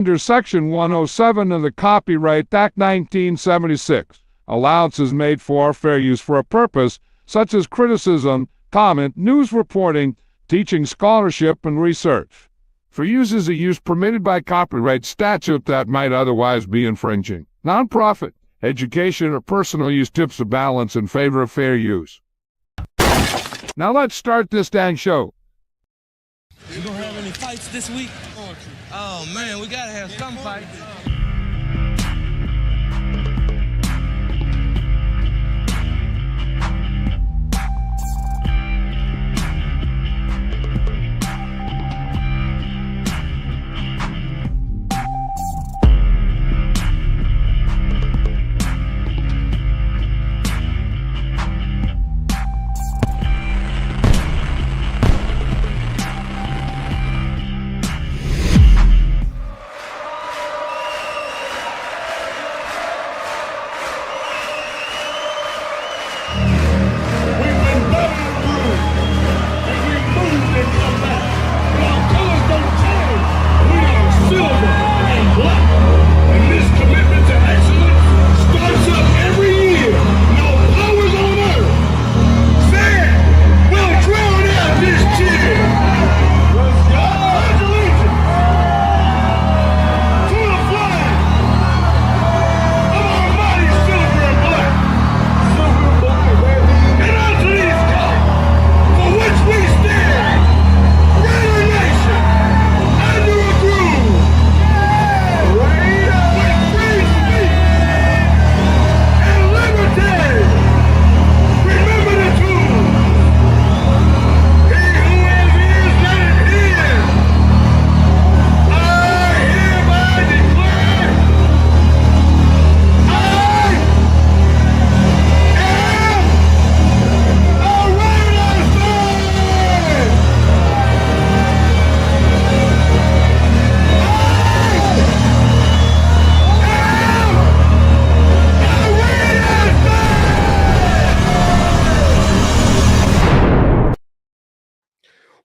Under Section 107 of the Copyright Act 1976, allowance is made for fair use for a purpose such as criticism, comment, news reporting, teaching, scholarship, and research. For use is a use permitted by copyright statute that might otherwise be infringing. Nonprofit, education, or personal use tips the balance in favor of fair use. Now let's start this dang show. You gonna have any fights this week? Oh man, we gotta have some fights.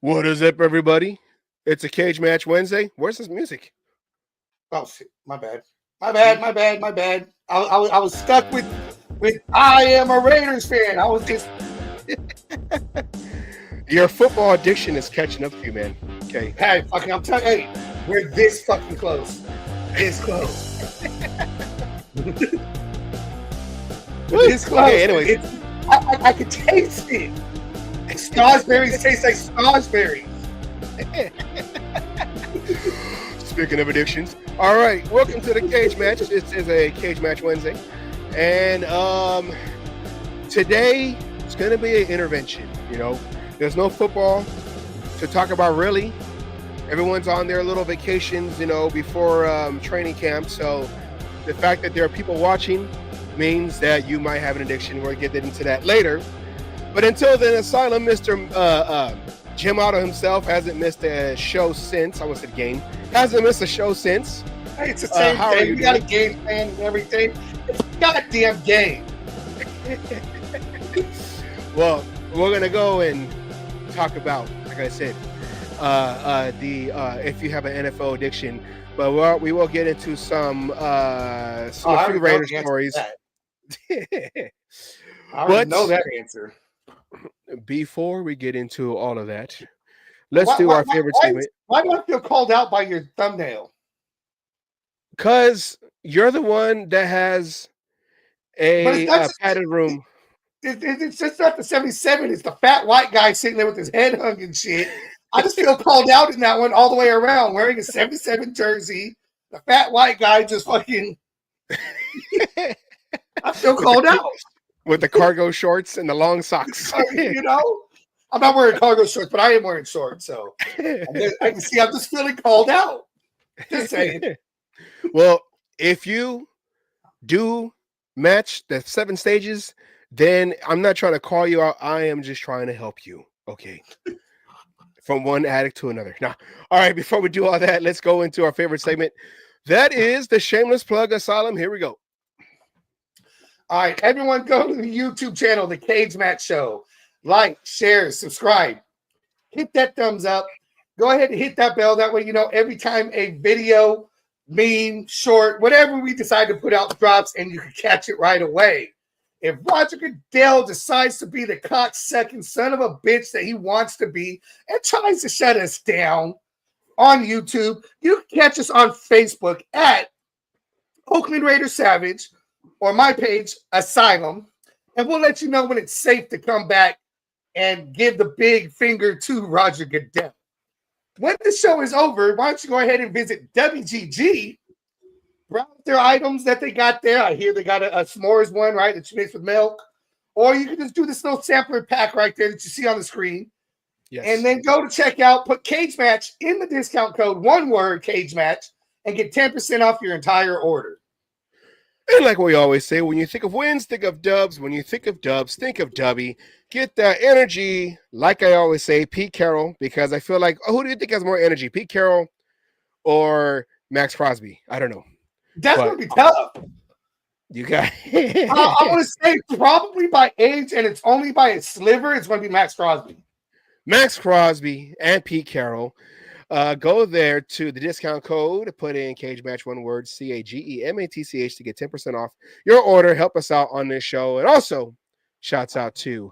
What is up, everybody? It's a Cage Match Wednesday. Where's this music? Oh shit! My bad. I was stuck with I am a Raiders fan. I was just Your football addiction is catching up to you, man. Okay. hey, fucking. I'm telling you, hey, we're this fucking close. This close. This close. Okay, anyways. I could taste it. Strawberries taste like strawberries. Speaking of addictions, all right. Welcome to the Cage Match. This is a Cage Match Wednesday, and today it's going to be an intervention. You know, there's no football to talk about really. Everyone's on their little vacations, you know, before training camp. So the fact that there are people watching means that you might have an addiction. We'll get into that later. But until then, Asylum, Mr. Jim Otto himself hasn't missed a show since. I almost said game. Hasn't missed a show since. Hey, it's the same thing. We got a game plan and everything. It's a goddamn game. Well, we're gonna go and talk about, like I said, if you have an NFL addiction. But we will get into some a few Raider stories. I already know that answer. Before we get into all of that, let's do our favorite segment. Why do I feel called out by your thumbnail? Because you're the one that has a padded room. It's just not the 77. It's the fat white guy sitting there with his head hung and shit. I just feel called out in that one all the way around, wearing a 77 jersey. The fat white guy just fucking. I feel called out. With the cargo shorts and the long socks. You know? I'm not wearing cargo shorts, but I am wearing shorts. So I can see I'm just feeling called out. Just saying. Well, if you do match the 7 stages, then I'm not trying to call you out. I am just trying to help you. Okay. From one addict to another. Now, all right, before we do all that, let's go into our favorite segment. That is the Shameless Plug Asylum. Here we go. All right, everyone go to the YouTube channel, The Cage Match Show. Like, share, subscribe. Hit that thumbs up. Go ahead and hit that bell. That way you know every time a video meme, short, whatever we decide to put out drops, and you can catch it right away. If Roger Goodell decides to be the cocksucking son of a bitch that he wants to be and tries to shut us down on YouTube, you can catch us on Facebook at Oakland Raider Savage or my page, Asylum, and we'll let you know when it's safe to come back and give the big finger to Roger Goodell. When the show is over, why don't you go ahead and visit WGG, browse their items that they got there. I hear they got a s'mores one, right, that you mix with milk. Or you can just do this little sampler pack right there that you see on the screen. Yes. And then go to checkout, put Cage Match in the discount code, one word, Cage Match, and get 10% off your entire order. And like we always say, when you think of wins, think of dubs. When you think of dubs, think of Dubby. Get that energy, like I always say, Pete Carroll, because I feel like, who do you think has more energy, Pete Carroll or Max Crosby? I don't know. That's going to be tough. You got I'm going to say probably by age, and it's only by a sliver, it's going to be Max Crosby. Max Crosby and Pete Carroll. Go there to the discount code, put in Cage Match, one word, CAGEMATCH, to get 10% off your order. Help us out on this show. And also, shouts out to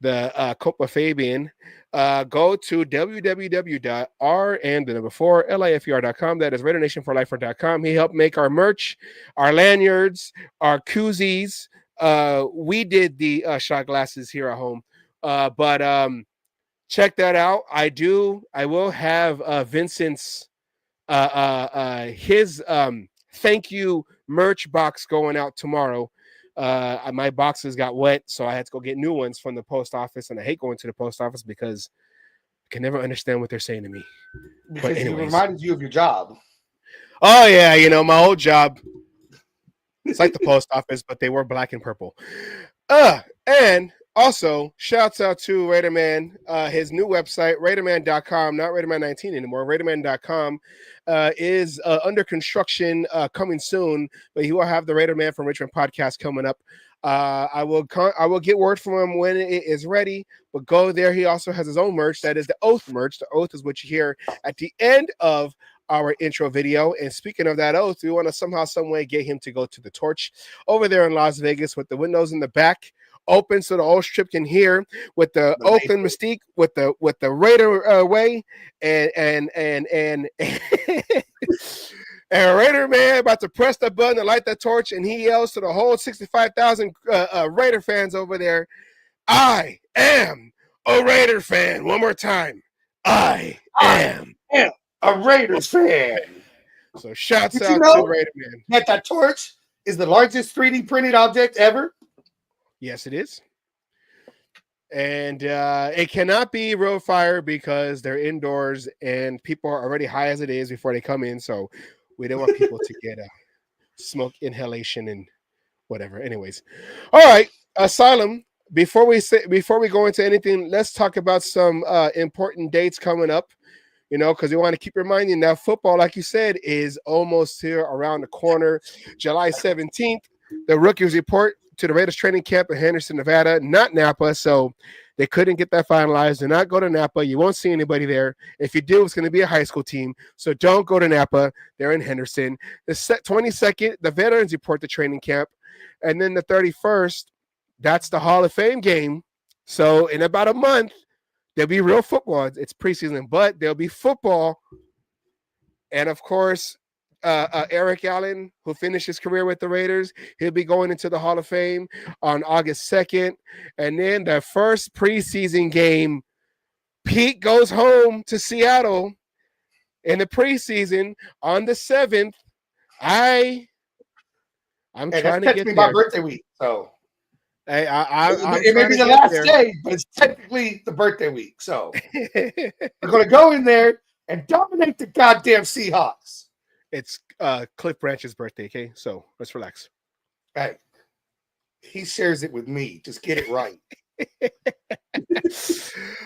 the Copa Fabian. Go to www.lifer.com. That is RaiderNationForLifer.com. He helped make our merch, our lanyards, our koozies. We did the shot glasses here at home. But check that out. I will have Vincent's his thank you merch box going out tomorrow. My boxes got wet, so I had to go get new ones from the post office, and I hate going to the post office because I can never understand what they're saying to me. Because it reminded you of your job. Oh yeah, my old job. It's like the post office, but they were black and purple. And also, shouts out to Raiderman, his new website, Raiderman.com, not Raiderman19 anymore. Raiderman.com is under construction, coming soon, but he will have the Raiderman from Richmond podcast coming up. I will get word from him when it is ready, but go there. He also has his own merch. That is the Oath merch. The Oath is what you hear at the end of our intro video. And speaking of that Oath, we want to somehow, some way get him to go to the Torch over there in Las Vegas with the windows in the back open so the whole strip can hear, with the Oakland Mystique, with the Raider way, and and Raider man about to press the button to light the torch, and he yells to the whole 65,000 Raider fans over there, "I am a Raider fan." One more time, I am a Raiders fan. So shouts out to Raider man. That torch is the largest 3D printed object ever. Yes, it is. And it cannot be real fire because they're indoors and people are already high as it is before they come in. So we don't want people to get smoke inhalation and whatever. Anyways. All right. Asylum. Before we go into anything, let's talk about some important dates coming up. Because we want to keep reminding that football, like you said, is almost here around the corner. July 17th, the rookies report to the Raiders training camp in Henderson, Nevada, not Napa. So they couldn't get that finalized. Do not go to Napa. You won't see anybody there. If you do, it's going to be a high school team. So don't go to Napa. They're in Henderson. The 22nd, the veterans report to training camp. And then the 31st, that's the Hall of Fame game. So in about a month, there'll be real football. It's preseason, but there'll be football. And of course, Eric Allen, who finished his career with the Raiders, he'll be going into the Hall of Fame on August 2nd. And then the first preseason game, Pete goes home to Seattle in the preseason on the 7th. I'm trying to get there. My birthday week, so it may be the last day, but it's technically the birthday week. So we're going to go in there and dominate the goddamn Seahawks. It's Cliff Branch's birthday, okay? So let's relax. Hey, he shares it with me. Just get it right.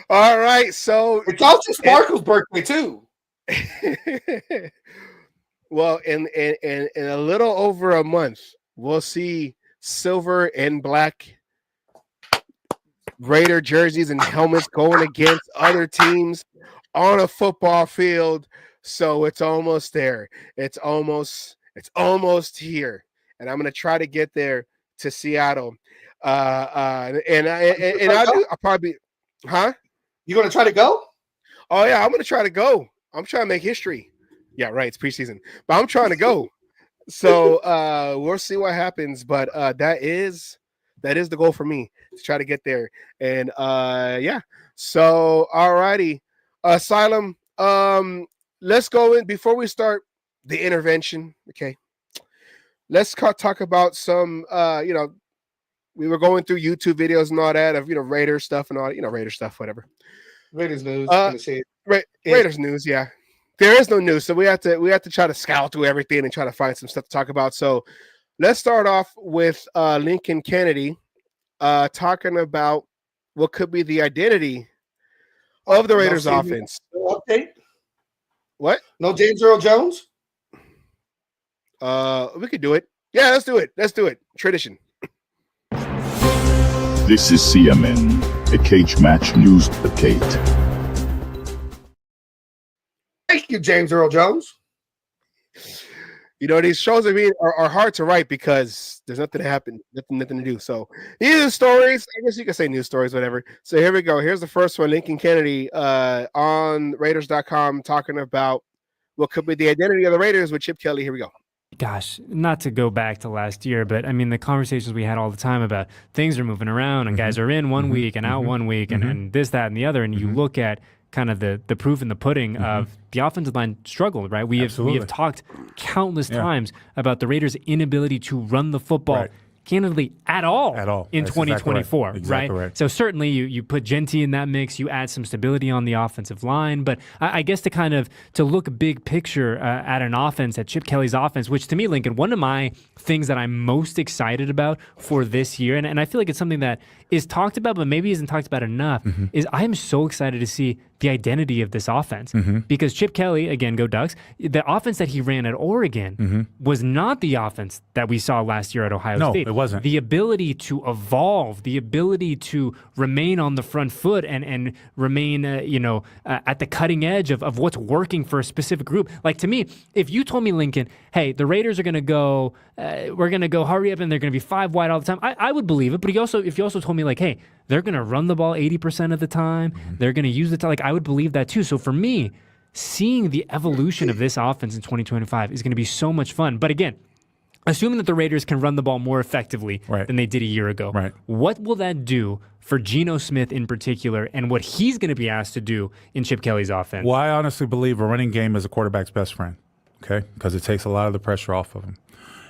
All right, so it's also Sparkle's birthday too. Well, in a little over a month, we'll see silver and black Raider jerseys and helmets going against other teams on a football field. So it's almost there. It's almost here, and I'm gonna try to get there to Seattle. And I'll probably, huh? You gonna try to go? Oh yeah, I'm gonna try to go. I'm trying to make history. Yeah, right. It's preseason, but I'm trying to go. So we'll see what happens. But that is the goal for me, to try to get there. And yeah. So alrighty, Asylum. Let's go in before we start the intervention. Okay. Let's talk about some. We were going through YouTube videos and all that of Raider stuff and all Raider stuff, whatever. Raiders news. Raiders news. Yeah. There is no news, so we have to try to scout through everything and try to find some stuff to talk about. So let's start off with Lincoln Kennedy talking about what could be the identity of the Raiders offense. No update? What? No James Earl Jones? We could do it. Yeah, let's do it. Tradition. This is CMN, a cage match news update. Thank you, James Earl Jones. These shows are hard to write because there's nothing to happen, nothing to do. So these are stories. I guess you could say news stories, whatever. So here we go. Here's the first one. Lincoln Kennedy on Raiders.com talking about what could be the identity of the Raiders with Chip Kelly. Here we go. Gosh, not to go back to last year, but I mean, the conversations we had all the time about things are moving around and guys are in one week and out one week and this, that, and the other. And you look at kind of the proof in the pudding of the offensive line struggled, right? We have talked countless times about the Raiders' inability to run the football candidly at all in That's 2024, exactly right? So certainly you put Genty in that mix, you add some stability on the offensive line, but I guess to look big picture at an offense, at Chip Kelly's offense, which to me, Lincoln, one of my things that I'm most excited about for this year, and I feel like it's something that is talked about, but maybe isn't talked about enough, is I am so excited to see the identity of this offense. Because Chip Kelly, again, go Ducks, the offense that he ran at Oregon was not the offense that we saw last year at Ohio State. No, it wasn't. The ability to evolve, the ability to remain on the front foot and remain, at the cutting edge of what's working for a specific group. Like, to me, if you told me, Lincoln, hey, the Raiders are going to go, we're going to go hurry up and they're going to be 5 wide all the time, I would believe it. But if you also told me, like, hey, they're going to run the ball 80% of the time, they're going to use the time, like, I would believe that too. So for me, seeing the evolution of this offense in 2025 is going to be so much fun. But again, assuming that the Raiders can run the ball more effectively than they did a year ago, what will that do for Geno Smith in particular and what he's going to be asked to do in Chip Kelly's offense? Well, I honestly believe a running game is a quarterback's best friend, okay, because it takes a lot of the pressure off of him.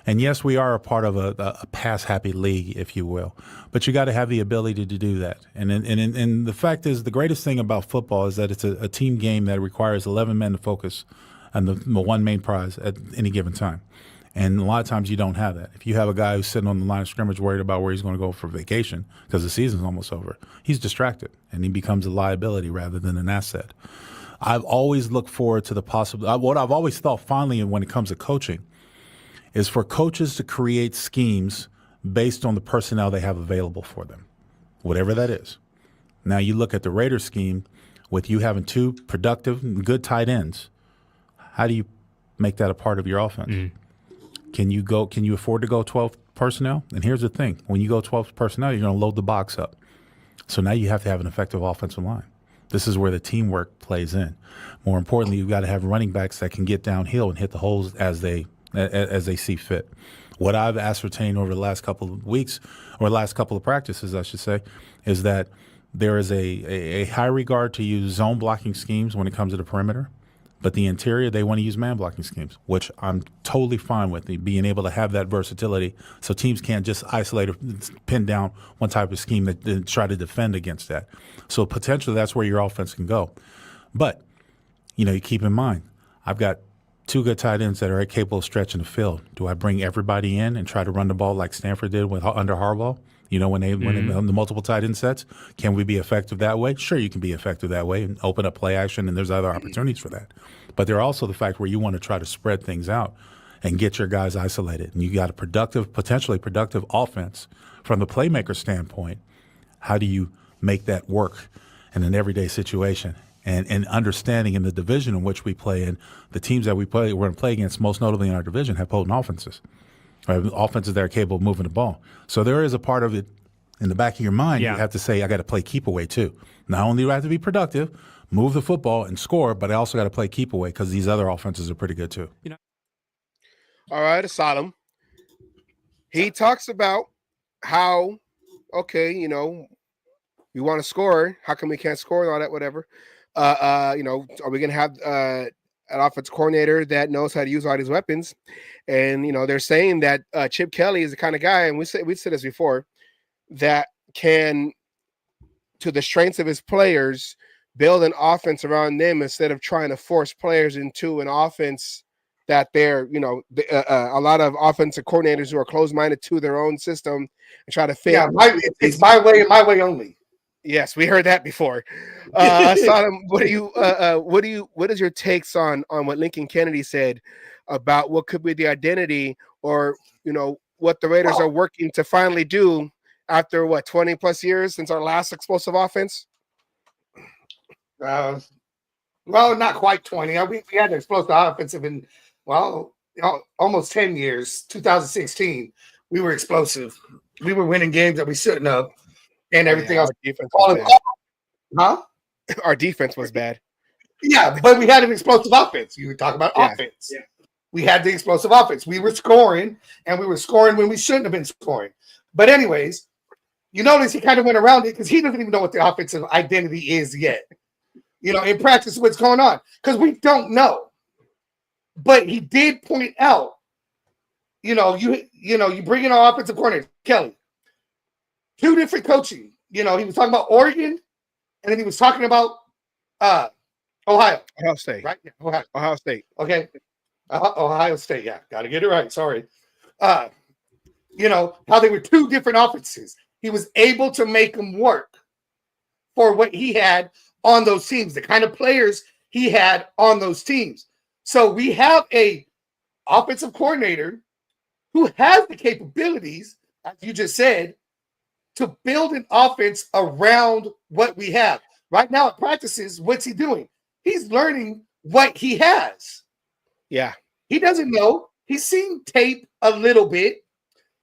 And yes, we are a part of a pass-happy league, if you will, but you got to have the ability to do that. And the fact is, the greatest thing about football is that it's a team game that requires 11 men to focus on the one main prize at any given time. And a lot of times you don't have that. If you have a guy who's sitting on the line of scrimmage worried about where he's going to go for vacation because the season's almost over, he's distracted and he becomes a liability rather than an asset. I've always looked forward to the possible. What I've always thought finally when it comes to coaching is for coaches to create schemes based on the personnel they have available for them, whatever that is. Now you look at the Raiders scheme with you having 2 productive, good tight ends. How do you make that a part of your offense? Can you afford to go 12 personnel? And here's the thing. When you go 12 personnel, you're going to load the box up. So now you have to have an effective offensive line. This is where the teamwork plays in. More importantly, you've got to have running backs that can get downhill and hit the holes as they see fit. What I've ascertained over the last couple of weeks, or last couple of practices, I should say, is that there is a high regard to use zone blocking schemes when it comes to the perimeter. But the interior, they want to use man blocking schemes, which I'm totally fine with, being able to have that versatility so teams can't just isolate or pin down one type of scheme that try to defend against that. So potentially that's where your offense can go. But, you keep in mind, I've got 2 good tight ends that are capable of stretching the field. Do I bring everybody in and try to run the ball like Stanford did under Harbaugh? When they on the multiple tight end sets, can we be effective that way? Sure, you can be effective that way and open up play action, and there's other opportunities for that. But there are also the fact where you want to try to spread things out and get your guys isolated. And you got a potentially productive offense from the playmaker standpoint. How do you make that work in an everyday situation and understanding in the division in which we play in, the teams that we're going to play against, most notably in our division, have potent offenses. Right? Offenses that are capable of moving the ball. So there is a part of it in the back of your mind. Yeah. You have to say, I got to play keep away too. Not only do I have to be productive, move the football and score, but I also got to play keep away because these other offenses are pretty good too. All right, Asylum. He talks about how, okay, you know, we want to score. How come we can't score and all that, whatever. You know, are we going to have an offensive coordinator that knows how to use all these weapons? And, you know, they're saying that Chip Kelly is the kind of guy, and we said this before, that can, to the strengths of his players, build an offense around them instead of trying to force players into an offense that they're, you know, a lot of offensive coordinators who are closed-minded to their own system and try to fit. Yeah, it's my way and my way only. Yes, we heard that before. Sodom, what is your takes on what Lincoln Kennedy said about what could be the identity, or, you know, what the Raiders are working to finally do after 20 plus years since our last explosive offense? Well, not quite 20. We had an explosive offensive in, almost 10 years. 2016, we were explosive. We were winning games that we shouldn't have, and everything else. Our defense was bad. Huh? Our defense was bad. Yeah, but we had an explosive offense. You were talking about offense. Yeah. We had the explosive offense. We were scoring, and we were scoring when we shouldn't have been scoring. But anyways, you notice he kind of went around it because he doesn't even know what the offensive identity is yet. You know, in practice, what's going on, because we don't know. But he did point out, you bring in our offensive coordinator, Kelly, 2 different coaching. You know, he was talking about Oregon, and then he was talking about Ohio State. Right? Yeah, Ohio State. Okay. Ohio State. Yeah, got to get it right. Sorry. You know, how they were 2 different offenses. He was able to make them work for what he had on those teams, the kind of players he had on those teams. So we have a offensive coordinator who has the capabilities, as you just said, to build an offense around what we have. Right now at practices, what's he doing? He's learning what he has. Yeah. He doesn't know. He's seen tape a little bit,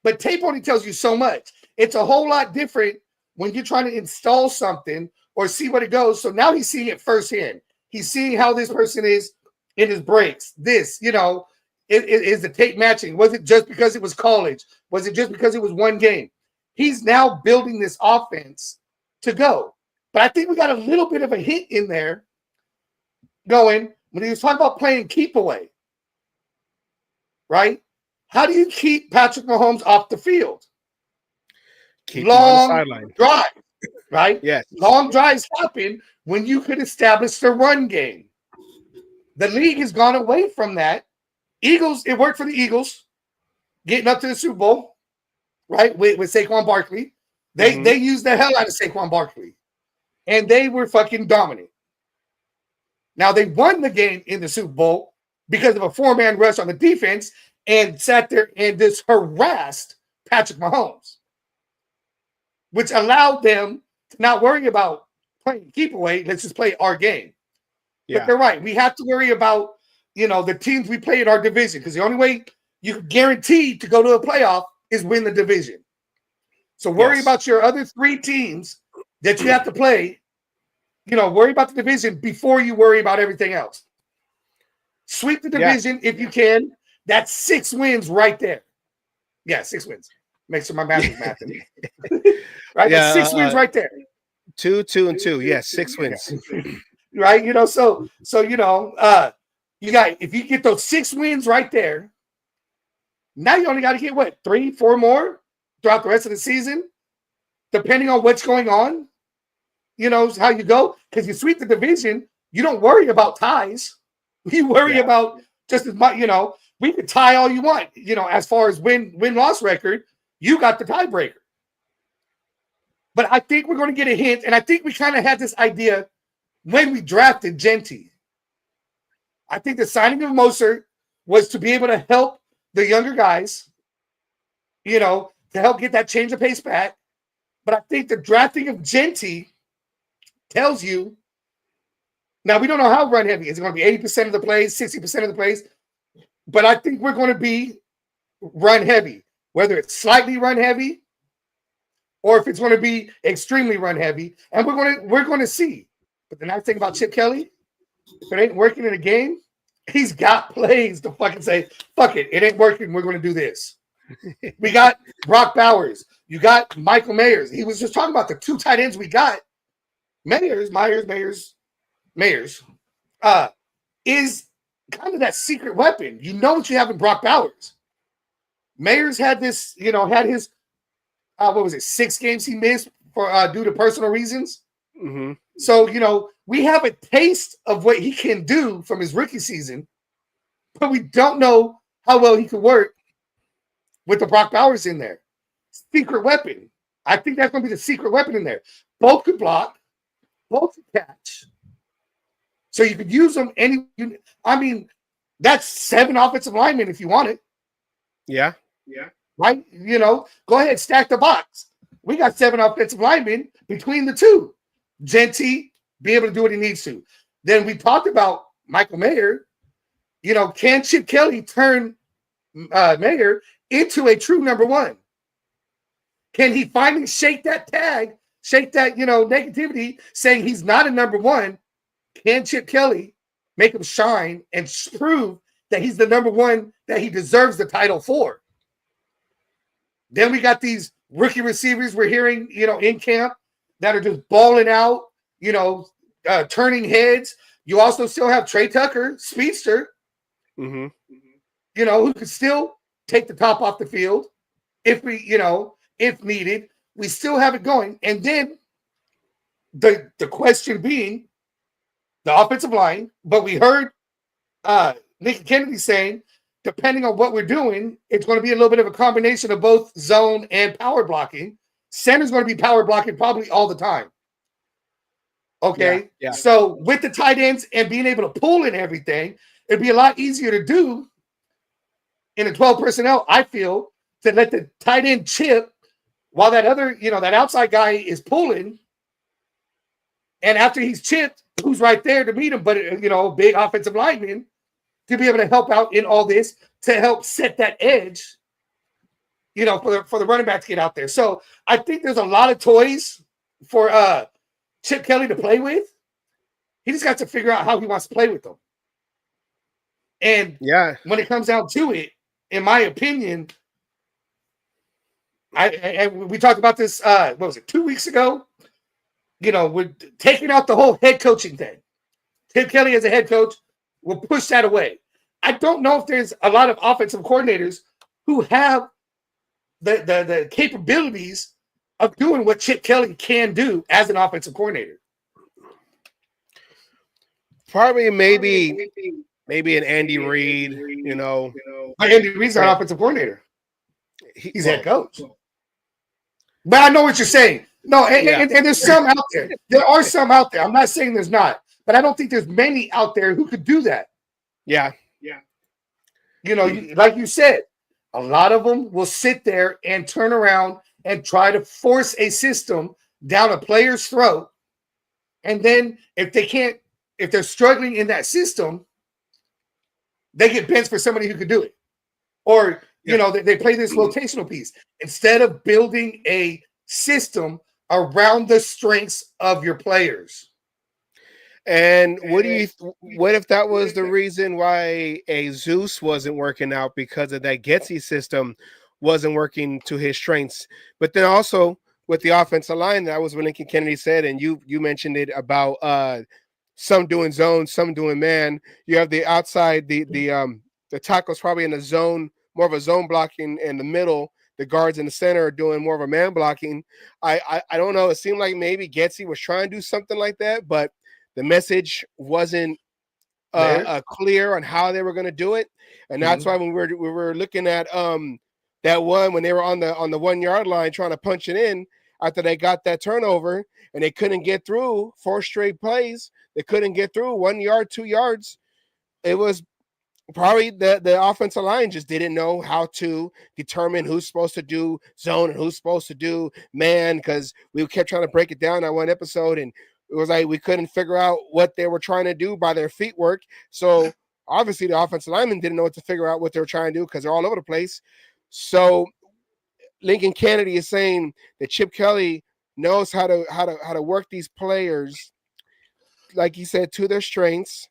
but tape only tells you so much. It's a whole lot different when you're trying to install something or see what it goes. So now he's seeing it firsthand. He's seeing how this person is in his breaks. This, you know, is the tape matching? Was it just because it was college? Was it just because it was one game? He's now building this offense to go. But I think we got a little bit of a hint in there going when he was talking about playing keep away, right? How do you keep Patrick Mahomes off the field? Keep long him on the sideline. Drive, right? Yes. Long drives happen when you could establish the run game. The league has gone away from that. Eagles, it worked for the Eagles getting up to the Super Bowl, right? With Saquon Barkley. They used the hell out of Saquon Barkley. And they were fucking dominant. Now they won the game in the Super Bowl because of a 4-man rush on the defense and sat there and just harassed Patrick Mahomes, which allowed them to not worry about playing keep away. Let's just play our game. Yeah. But they're right. We have to worry about, you know, the teams we play in our division, because the only way you can guarantee to go to a playoff is win the division. So worry about your other 3 teams that you have to play. You know, worry about the division before you worry about everything else. Sweep the division if you can. That's 6 wins right there. Yeah, 6 wins. Make sure my math is mathing. Right? Yeah, that's 6 wins right there. 2, 2, and 2. Yes, 6 wins. Right? You know, so you know, you got, if you get those 6 wins right there, now you only got to get what, 3, 4 more throughout the rest of the season, depending on what's going on. You know how you go, because you sweep the division, you don't worry about ties. You worry about just as much. You know, we could tie all you want. You know, as far as win-loss record, you got the tiebreaker. But I think we're going to get a hint, and I think we kind of had this idea when we drafted Genty. I think the signing of Moser was to be able to help the younger guys, you know, to help get that change of pace back. But I think the drafting of Genty tells you Now, we don't know how run heavy. Is it going to be 80% of the plays, 60% of the plays? But I think we're going to be run heavy, whether it's slightly run heavy or if it's going to be extremely run heavy. And we're going to see. But the nice thing about Chip Kelly, if it ain't working in a game, he's got plays to fucking say, fuck it, it ain't working. We're going to do this. We got Brock Bowers. You got Michael Mayers. He was just talking about the 2 tight ends we got. Myers is kind of that secret weapon. You know what you have in Brock Bowers. Mayers had this, had his, 6 games he missed for due to personal reasons. Mm-hmm. So, we have a taste of what he can do from his rookie season, but we don't know how well he could work with the Brock Bowers in there. Secret weapon. I think that's going to be the secret weapon in there. Both could block, both could catch. So you could use them that's 7 offensive linemen if you want it. Yeah. Right? Go ahead, stack the box. We got 7 offensive linemen between the 2. Genty, be able to do what he needs to. Then we talked about Michael Mayer. Can Chip Kelly turn Mayer into a true number 1? Can he finally shake that tag, shake that, negativity, saying he's not a number 1? Can Chip Kelly make him shine and prove that he's the number 1 that he deserves the title for? Then we got these rookie receivers we're hearing, in camp that are just balling out, turning heads. You also still have Trey Tucker, speedster, Mm-hmm. Who could still take the top off the field if needed. We still have it going. And then the question being the offensive line, but we heard Nick Kennedy saying, depending on what we're doing, it's going to be a little bit of a combination of both zone and power blocking. Center's going to be power blocking probably all the time. Okay? Yeah. So with the tight ends and being able to pull in everything, it'd be a lot easier to do in a 12 personnel, I feel, to let the tight end chip while that other, that outside guy is pulling. And after he's chipped, who's right there to meet him, but, big offensive lineman to be able to help out in all this to help set that edge, for the running back to get out there. So I think there's a lot of toys for Chip Kelly to play with. He just got to figure out how he wants to play with them. And when it comes down to it, in my opinion, we talked about this, 2 weeks ago? We're taking out the whole head coaching thing. Chip Kelly as a head coach will push that away. I don't know if there's a lot of offensive coordinators who have the capabilities of doing what Chip Kelly can do as an offensive coordinator. Probably maybe an Andy Reid, But Andy Reid's not an offensive coordinator. He's head coach. But I know what you're saying. No, and there's some out there. There are some out there. I'm not saying there's not, but I don't think there's many out there who could do that. Yeah. Like you said, a lot of them will sit there and turn around and try to force a system down a player's throat. And then if they're struggling in that system, they get benched for somebody who could do it. Or, they play this rotational piece. Instead of building a system around the strengths of your players. And what if that was the reason why a Zeus wasn't working out, because of that Getsy system wasn't working to his strengths? But then also with the offensive line, that was what Lincoln Kennedy said, and you mentioned it about some doing zone, some doing man. You have the outside, the tackles probably in the zone, more of a zone blocking in the middle. The guards in the center are doing more of a man blocking. I don't know. It seemed like maybe Getsy was trying to do something like that, but the message wasn't clear on how they were going to do it. And that's why when we were looking at that one, when they were on the 1 yard line trying to punch it in after they got that turnover and they couldn't get through 4 straight plays. They couldn't get through 1 yard, 2 yards. It was probably the offensive line just didn't know how to determine who's supposed to do zone and who's supposed to do man, because we kept trying to break it down on one episode, and It was like we couldn't figure out what they were trying to do by their feet work. So obviously the offensive linemen didn't know what to figure out what they were trying to do because they're all over the place. So Lincoln Kennedy is saying that Chip Kelly knows how to work these players, like he said, to their strengths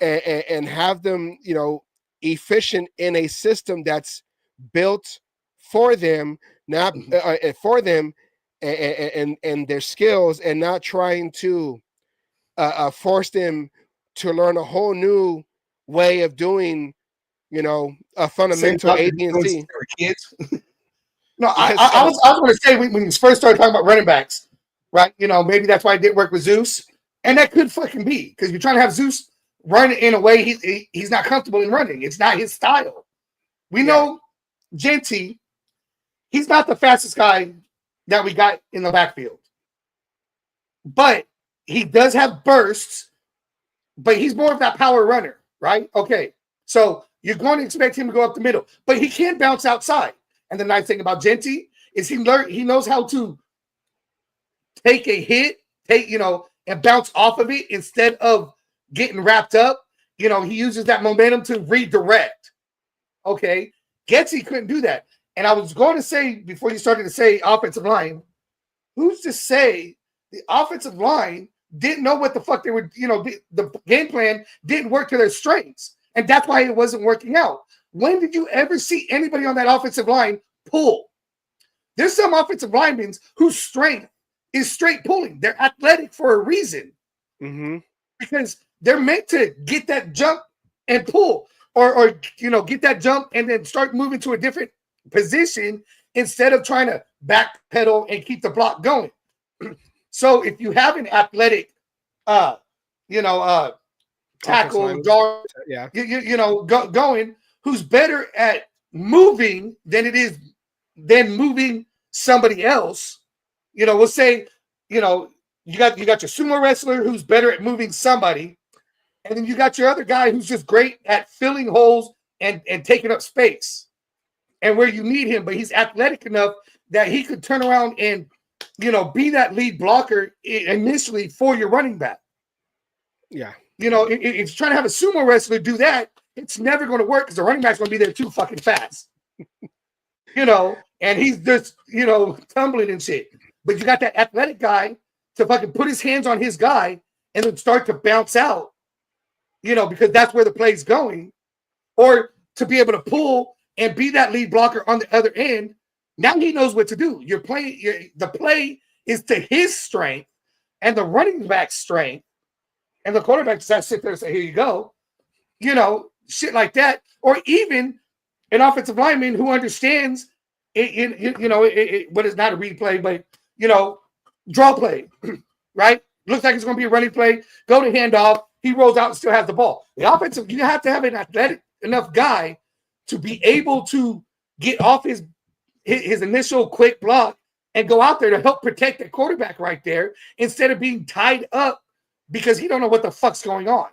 and have them, efficient in a system that's built for them, not for them and their skills, and not trying to force them to learn a whole new way of doing, a fundamental A, B, and C. Kids. No, I was going to say when you first started talking about running backs, right? Maybe that's why it didn't work with Zeus, and that could fucking be because you're trying to have Zeus run in a way he's not comfortable in running. It's not his style. We know Genty, he's not the fastest guy that we got in the backfield, but he does have bursts. But he's more of that power runner, right? Okay, so you're going to expect him to go up the middle, but he can bounce outside. And the nice thing about Genty is he knows how to take a hit, and bounce off of it instead of getting wrapped up. He uses that momentum to redirect. Okay, Getsy couldn't do that. And I was going to say, before you started to say offensive line, who's to say the offensive line didn't know what the fuck they were, the game plan didn't work to their strengths. And that's why it wasn't working out. When did you ever see anybody on that offensive line pull? There's some offensive linemen whose strength is straight pulling. They're athletic for a reason. Mm-hmm. Because they're meant to get that jump and pull, or get that jump and then start moving to a different position instead of trying to backpedal and keep the block going. So if you have an athletic, tackle guard, going, who's better at moving than moving somebody else, we'll say, you got your sumo wrestler who's better at moving somebody, and then you got your other guy who's just great at filling holes and taking up space and where you need him, but he's athletic enough that he could turn around and be that lead blocker initially for your running back. Yeah. If you're trying to have a sumo wrestler do that, it's never going to work because the running back's going to be there too fucking fast. And he's just, tumbling and shit. But you got that athletic guy to fucking put his hands on his guy and then start to bounce out, because that's where the play's going. Or to be able to pull and be that lead blocker on the other end. Now he knows what to do. The play is to his strength and the running back's strength, and the quarterback just has to sit there and say, "Here you go," shit like that. Or even an offensive lineman who understands what is not a read play, but draw play, right? Looks like it's going to be a running play. Go to handoff. He rolls out and still has the ball. The offensive, you have to have an athletic enough guy to be able to get off his initial quick block and go out there to help protect the quarterback right there instead of being tied up because he don't know what the fuck's going on.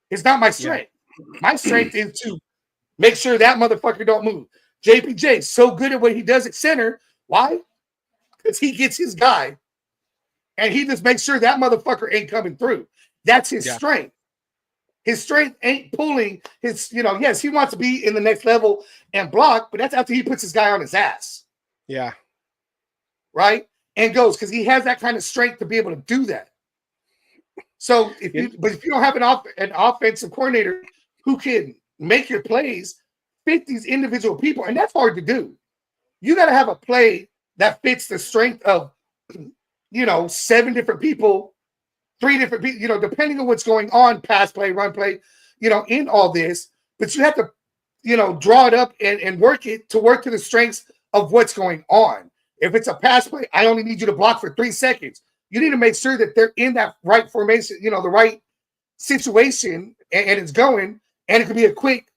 It's not my strength. Yeah. My strength is to make sure that motherfucker don't move. JPJ so good at what he does at center. Why? Because he gets his guy and he just makes sure that motherfucker ain't coming through. That's his strength. His strength ain't pulling his, yes, he wants to be in the next level and block, but that's after he puts his guy on his ass. Yeah. Right? And goes, because he has that kind of strength to be able to do that. So if you don't have an offensive coordinator who can make your plays fit these individual people, and that's hard to do. You got to have a play that fits the strength of, 7 different people, 3 different people, depending on what's going on, pass play, run play, in all this. But you have to, draw it up and work it to work to the strengths of what's going on. If it's a pass play, I only need you to block for 3 seconds. You need to make sure that they're in that right formation, the right situation, and it's going, and it could be a quick,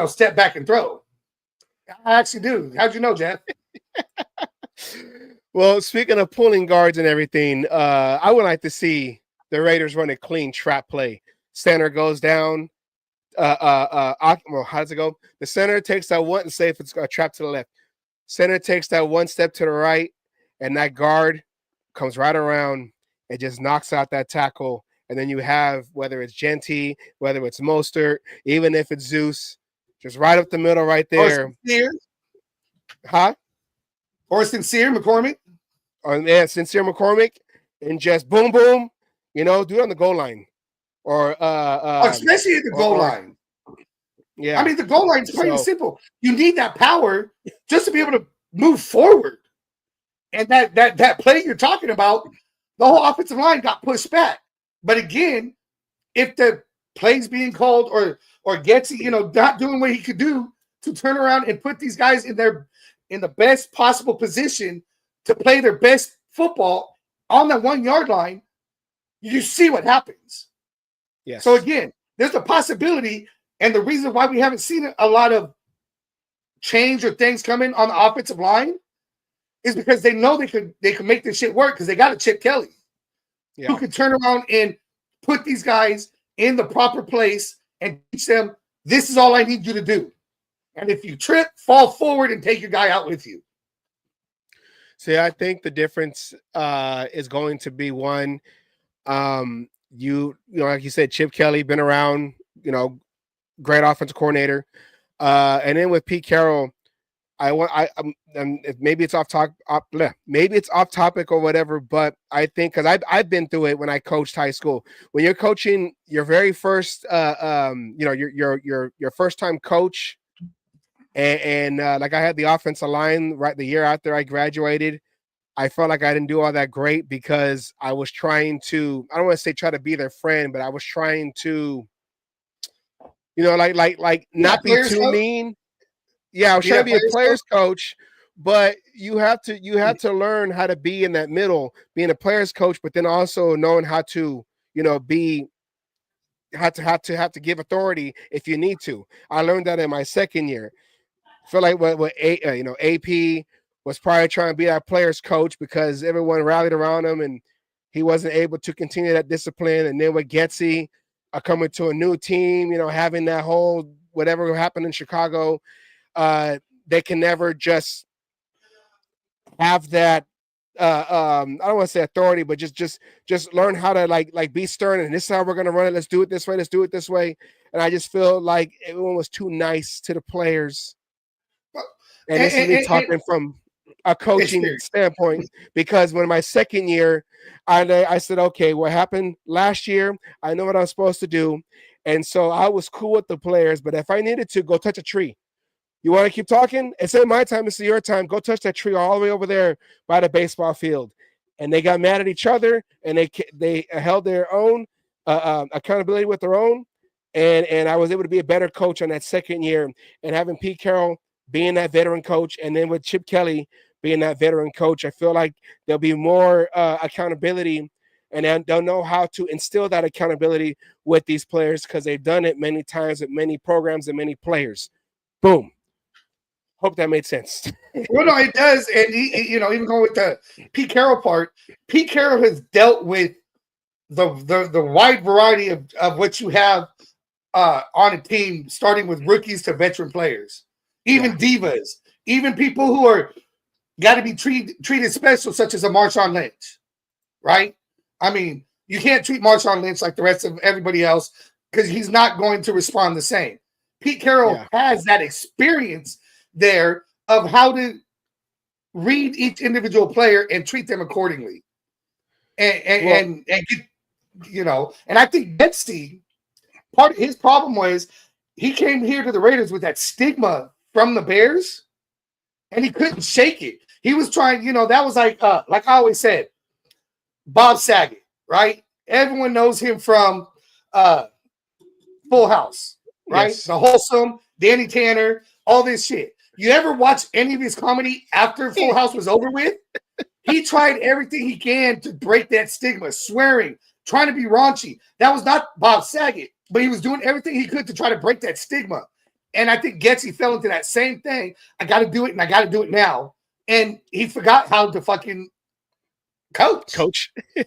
step back and throw. I actually do. How'd you know, Jeff? Well, speaking of pulling guards and everything, I would like to see the Raiders run a clean trap play. Center goes down. How does it go? The center takes that one, say if it's a trap to the left. Center takes that one step to the right, and that guard comes right around It just knocks out that tackle. And then you have, whether it's Genty, whether it's Mostert, even if it's Zeus, just right up the middle right there. Huh? Or Sincere McCormick. Or yeah, Sincere McCormick. And just boom, boom, do it on the goal line. Or especially at the goal line. Yeah. I mean, the goal line's plain simple. You need that power just to be able to move forward. And that play you're talking about, the whole offensive line got pushed back. But again, if the play's being called or Getsy, not doing what he could do to turn around and put these guys in the best possible position to play their best football on that 1 yard line, you see what happens. Yes. So again, there's a possibility, and the reason why we haven't seen a lot of change or things coming on the offensive line is because they know they could make this shit work because they got a Chip Kelly who could turn around and put these guys in the proper place and teach them, this is all I need you to do. And if you trip, fall forward and take your guy out with you. See, I think the difference is going to be one, like you said, Chip Kelly, been around, great offensive coordinator. And then with Pete Carroll, maybe it's off topic or whatever, but I think because I've been through it when I coached high school. When you're coaching your very first, your first time coach, and like I had the offensive line right the year after I graduated. I felt like I didn't do all that great because I was trying to, I don't want to say try to be their friend, but I was trying to, like not be too mean. Yeah, I was trying to be a player's coach, but you have to learn how to be in that middle, being a player's coach, but then also knowing how to, have to give authority if you need to. I learned that in my second year. I feel like AP was probably trying to be that player's coach because everyone rallied around him and he wasn't able to continue that discipline. And then with Getsy coming to a new team, having that whole whatever happened in Chicago, they can never just have that. I don't want to say authority, but just learn how to like be stern. And this is how we're going to run it. Let's do it this way. Let's do it this way. And I just feel like everyone was too nice to the players. And this is me talking from a coaching standpoint, because when my second year, I said, okay, what happened last year? I know what I'm supposed to do. And so I was cool with the players, but if I needed to go touch a tree, you want to keep talking? It's in my time. It's your time. Go touch that tree all the way over there by the baseball field. And they got mad at each other, and they held their own accountability with their own. And I was able to be a better coach on that second year, and having Pete Carroll being that veteran coach, and then with Chip Kelly being that veteran coach, I feel like there'll be more accountability, and they'll know how to instill that accountability with these players because they've done it many times with many programs and many players. Boom. Hope that made sense. Well, no, it does. And even going with the Pete Carroll part, Pete Carroll has dealt with the wide variety of what you have on a team, starting with rookies to veteran players, even divas, even people who are got to be treated special, such as a Marshawn Lynch, right? I mean, you can't treat Marshawn Lynch like the rest of everybody else because he's not going to respond the same. Pete Carroll has that experience there of how to read each individual player and treat them accordingly. And I think Betsy, part of his problem was he came here to the Raiders with that stigma from the Bears, and he couldn't shake it. He was trying, that was like I always said, Bob Saget, right? Everyone knows him from Full House, right? Yes. The Wholesome, Danny Tanner, all this shit. You ever watch any of his comedy after Full House was over with? He tried everything he can to break that stigma, swearing, trying to be raunchy. That was not Bob Saget, but he was doing everything he could to try to break that stigma. And I think Getsy fell into that same thing. I got to do it, and I got to do it now. And he forgot how to fucking coach. R.I.P.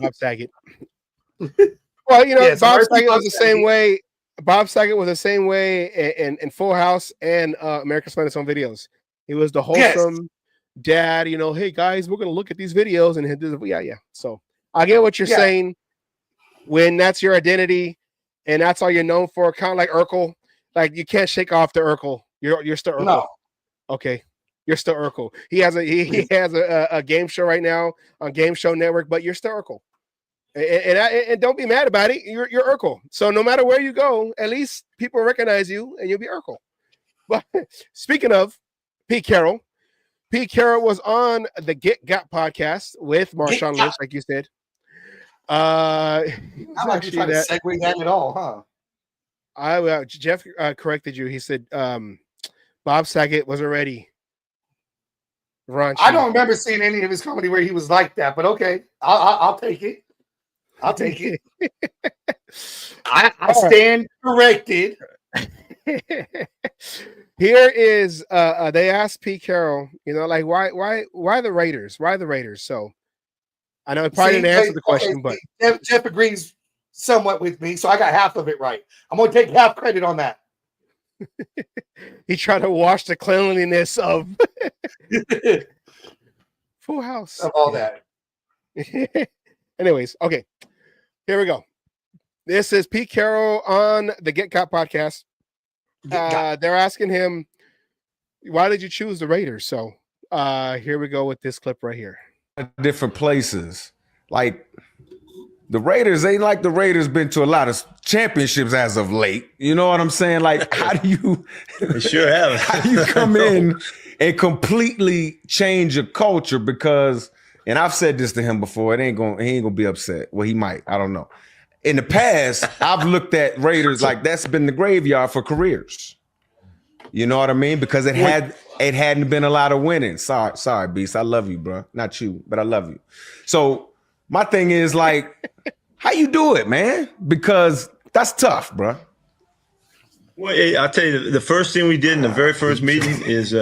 Bob Saget. Well, Bob Saget was the same way. Bob Saget was the same way in Full House and America's Funniest Home Videos. He was the wholesome, dad, hey guys, we're gonna look at these videos and yeah. So I get what you're saying. When that's your identity and that's all you're known for, kind of like Urkel, like you can't shake off the Urkel. You're still Urkel. No. Okay. You're still Urkel. He has a game show right now on Game Show Network, but you're still Urkel. And don't be mad about it. You're Urkel. So no matter where you go, at least people recognize you and you'll be Urkel. But speaking of Pete Carroll was on the Get Got podcast with Marshawn Lynch, like you said. I'm not trying to segue that at all, huh? Jeff corrected you. He said Bob Saget wasn't ready. Raunchy. I don't remember seeing any of his comedy where he was like that, but okay, I'll take it. I'll take it. I stand corrected. Here is they asked Pete Carroll, like why the Raiders? Why the Raiders? So I know he probably didn't answer the question, but Jeff agrees somewhat with me, so I got half of it right. I'm gonna take half credit on that. He tried to wash the cleanliness of Full House of all that. Anyways, okay, here we go. This is Pete Carroll on the Get Caught podcast. They're asking him, why did you choose the Raiders? So here we go with this clip right here. Different places. Like the Raiders ain't like the Raiders been to a lot of championships as of late. You know what I'm saying? Like, how do you they sure have. How do you come in and completely change your culture? Because, and I've said this to him before, he ain't gonna be upset. Well, he might. I don't know. In the past, I've looked at Raiders like that's been the graveyard for careers. You know what I mean? Because it hadn't been a lot of winning. Sorry, Beast. I love you, bro. Not you, but I love you. So my thing is like, how you do it, man? Because that's tough, bro. Well, I'll tell you, the first thing we did in the very first meeting is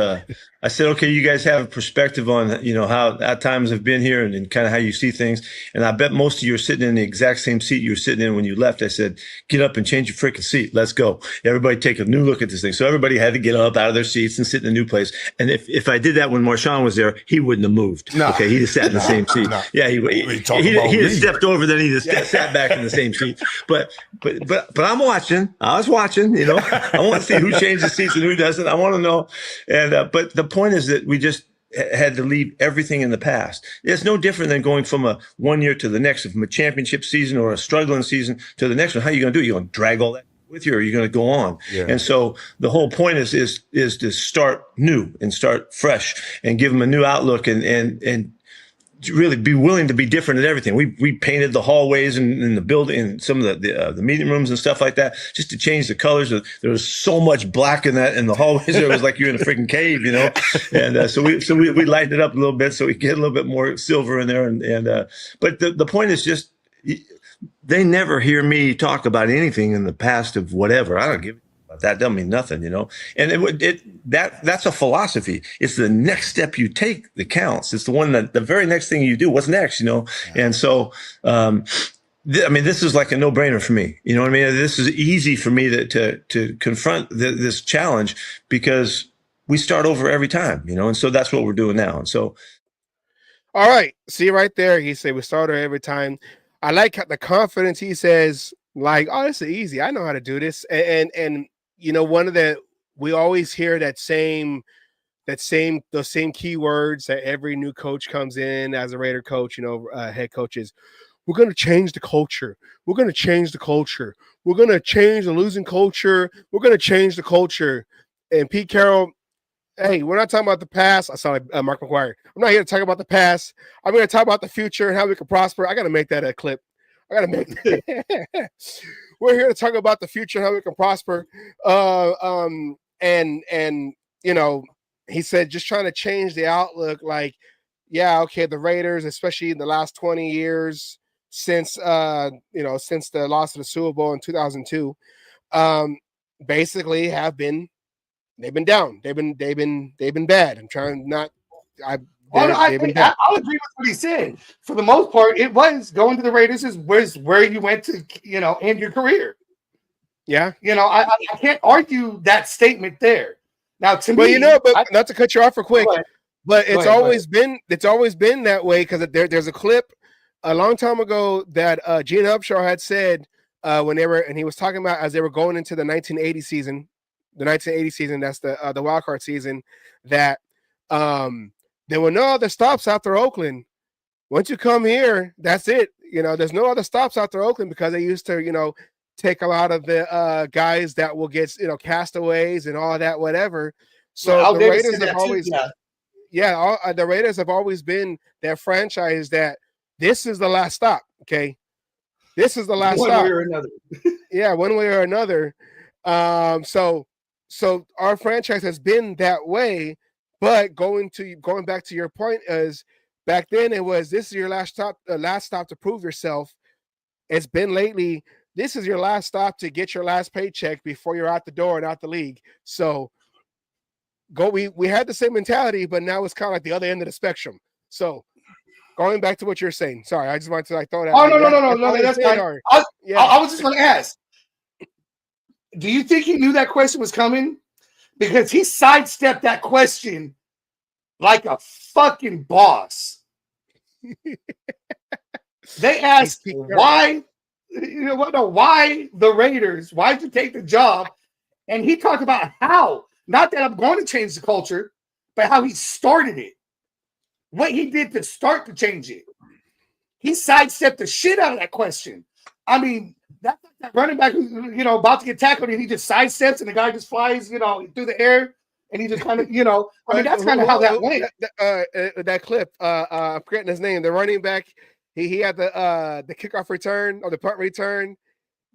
I said, okay, you guys have a perspective on, how at times have been here and kind of how you see things. And I bet most of you are sitting in the exact same seat you were sitting in when you left. I said, get up and change your freaking seat. Let's go. Everybody take a new look at this thing. So everybody had to get up out of their seats and sit in a new place. And if I did that when Marshawn was there, he wouldn't have moved. No. Okay. He just sat in the same seat. No. Yeah. He'd have stepped over, then he'd have sat back in the same seat. But I'm watching. I was watching, I want to see who changes seats and who doesn't. I want to know. And, but the point is that we just had to leave everything in the past. It's no different than going from a 1 year to the next, from a championship season or a struggling season to the next one. How are you going to do it? You're going to drag all that with you, or are you going to go on? Yeah. And so the whole point is to start new and start fresh and give them a new outlook and really be willing to be different at everything. We painted the hallways and the building and some of the meeting rooms and stuff like that, just to change the colors. There was so much black in the hallways. It was like you're in a freaking cave, And so we lightened it up a little bit so we get a little bit more silver in there. But the point is just they never hear me talk about anything in the past of whatever. I don't give a about that. Doesn't mean nothing, And that's a philosophy. It's the next step you take that counts. It's the one that the very next thing you do. What's next, And so, this is like a no-brainer for me. You know what I mean? This is easy for me to confront this challenge because we start over every time, And so that's what we're doing now. And so, all right, see right there. He said we start over every time. I like the confidence. He says, like, oh, this is easy. I know how to do this. And we always hear those same keywords that every new coach comes in as a Raider coach, head coaches. We're going to change the culture. We're going to change the culture. We're going to change the losing culture. We're going to change the culture. And Pete Carroll, hey, we're not talking about the past. I sound like Mark McGuire. I'm not here to talk about the past. I'm going to talk about the future and how we can prosper. I got to make that a clip. We're here to talk about the future and how we can prosper. He said just trying to change the outlook. Like, yeah, okay, the Raiders, especially in the last 20 years since the loss of the Super Bowl in 2002, basically they've been down. They've been bad. I'm trying not. I'll agree with what he said. For the most part, it was going to the Raiders was where you went to, end your career. Yeah. I can't argue that statement there. Now, to me, but not to cut you off for quick, But Go ahead. it's always been that way because there's a clip a long time ago that Gene Upshaw had said when they were, and he was talking about as they were going into the 1980 season, that's the wild card season, that there were no other stops after Oakland. Once you come here, that's it. There's no other stops after Oakland because they used to, take a lot of the guys that will get, castaways and all that, whatever. So the Raiders have always, the Raiders have always been that franchise that this is the last stop. Okay, this is the last stop. One way or another. Yeah, one way or another. So our franchise has been that way. But going back to your point is back then it was this is your last stop to prove yourself. It's been lately. This is your last stop to get your last paycheck before you're out the door and out the league. So we had the same mentality, but now it's kind of like the other end of the spectrum. So going back to what you're saying, sorry, I just wanted to throw that. Oh no, that's fine. I was just going to ask, do you think he knew that question was coming? Because he sidestepped that question like a fucking boss. They asked why, why the Raiders? Why'd you take the job? And he talked about how, not that I'm going to change the culture, but how he started it. What he did to start to change it. He sidestepped the shit out of that question. I mean, that running back who's about to get tackled and he just sidesteps and the guy just flies, through the air and he just kind of, I mean, that's kind of how that went. That clip, I'm forgetting his name. The running back, he had the kickoff return or the punt return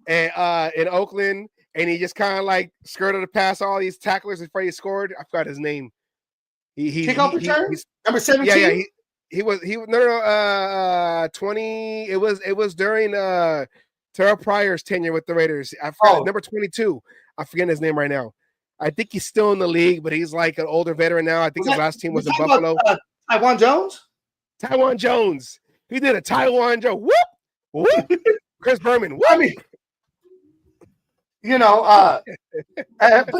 and in Oakland, and he just kind of like skirted the pass all these tacklers before he scored. I forgot his name. Kickoff return? Number 17? Yeah. He was 20. It was during Terrell Pryor's tenure with the Raiders. I forgot number 22. I forget his name right now. I think he's still in the league, but he's like an older veteran now. I think his last team was in Buffalo. Taiwan Jones? Taiwan Jones. He did a Taiwan Jones. Whoop! Whoop! Chris Berman. Whoop! I mean, but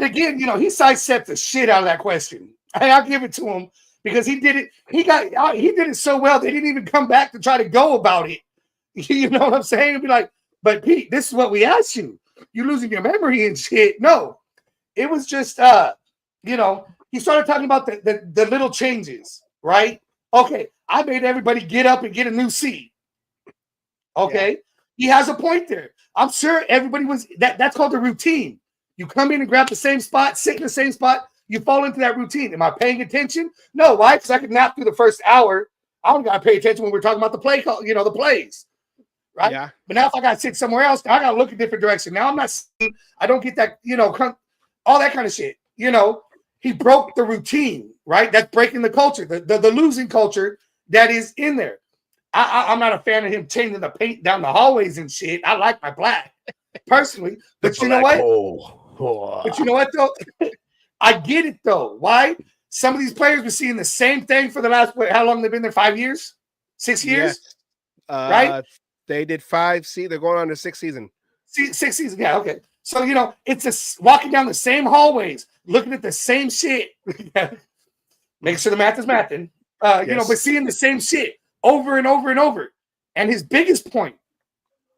again, he sidestepped the shit out of that question. And I'll give it to him because he did it. He did it so well they didn't even come back to try to go about it. You know what I'm saying? It'd be like, but Pete, this is what we asked you. You're losing your memory and shit. No, it was just he started talking about the little changes, right? Okay, I made everybody get up and get a new seat. Okay, yeah. He has a point there. I'm sure everybody was that's called a routine. You come in and grab the same spot, sit in the same spot, you fall into that routine. Am I paying attention? No, why? Because I could nap through the first hour. I don't gotta pay attention when we're talking about the play call, the plays. Right? Yeah. But now if I gotta sit somewhere else, I gotta look a different direction. Now I'm not seeing, I don't get that, all that kind of shit. He broke the routine, right? That's breaking the culture, the losing culture that is in there. I'm not a fan of him changing the paint down the hallways and shit. I like my black personally, but you know what? But you know what though? I get it though. Why? Some of these players were seeing the same thing for the last how long they've been there? 5 years, 6 years, right? They did 5. See, they're going on to 6th season. 6th season, yeah, okay. So it's just walking down the same hallways, looking at the same shit. Make sure the math is mathing. But seeing the same shit over and over and over. And his biggest point,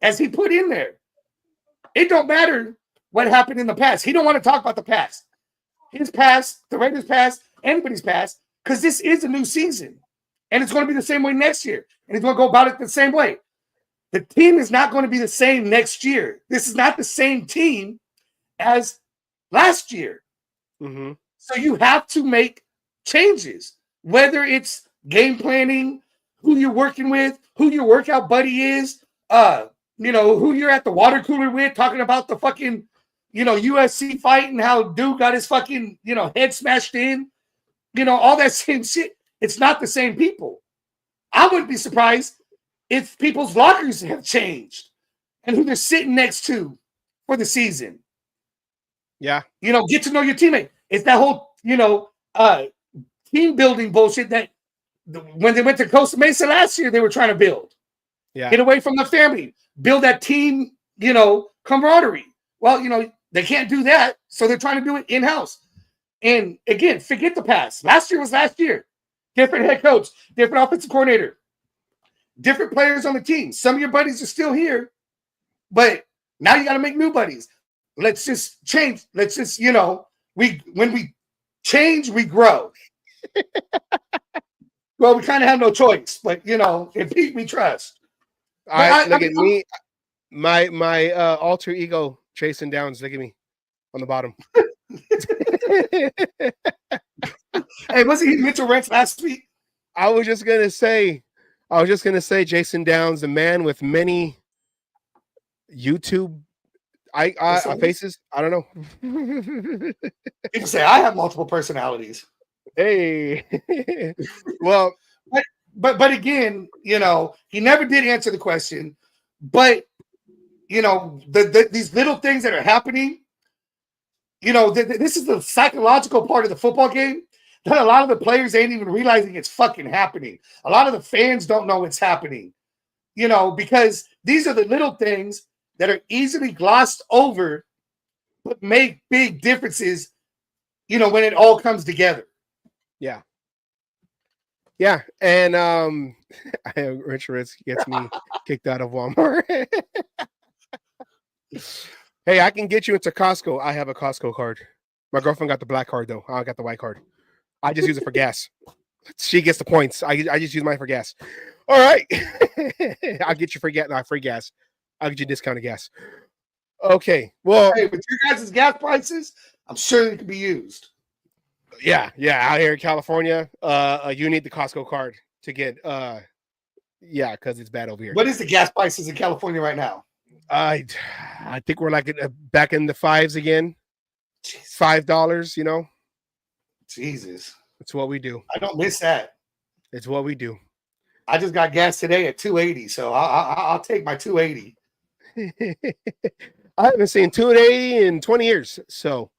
as he put in there, it don't matter what happened in the past. He don't want to talk about the past. His past, the Raiders' past, anybody's past, because this is a new season. And it's going to be the same way next year. And he's going to go about it the same way. The team is not going to be the same next year. This is not the same team as last year. Mm-hmm. So you have to make changes, whether it's game planning, who you're working with, who your workout buddy is, who you're at the water cooler with, talking about the fucking, UFC fight and how dude got his fucking, head smashed in, all that same shit. It's not the same people. I wouldn't be surprised if people's lockers have changed and who they're sitting next to for the season. Yeah. Get to know your teammate. It's that whole, team building bullshit that when they went to Costa Mesa last year, they were trying to build. Yeah. Get away from the family. Build that team, camaraderie. Well, they can't do that. So they're trying to do it in-house. And again, forget the past. Last year was last year. different head coach, different offensive coordinator, different players on the team. Some of your buddies are still here, but now you got to make new buddies. Let's just change. Let's just, when we change, we grow. Well, we kind of have no choice, but in Pete we trust. All right, look at me. My alter ego, Jason Downs. Look at me on the bottom. Hey, wasn't he Mitchell Rents last week? I was just gonna say, Jason Downs, the man with many YouTube faces. I don't know. People say I have multiple personalities. Hey, well, but again, he never did answer the question. But these little things that are happening, this is the psychological part of the football game that a lot of the players ain't even realizing it's fucking happening. A lot of the fans don't know it's happening, because these are the little things that are easily glossed over, but make big differences, when it all comes together. Yeah. Yeah. And Rich gets me kicked out of Walmart. Hey, I can get you into Costco. I have a Costco card. My girlfriend got the black card, though. I got the white card. I just use it for gas. She gets the points. I just use mine for gas. All right. I'll get you free gas. I'll get you discounted gas. Okay. Well, hey, with your guys' gas prices, I'm sure it can be used. Yeah. Out here in California, you need the Costco card to get. Because it's bad over here. What is the gas prices in California right now? I think we're like back in the fives again. $5. Jesus, it's what we do. I don't miss that. It's what we do. I just got gas today at $2.80, so I'll take my $2.80. I haven't seen $2.80 in 20 years. So,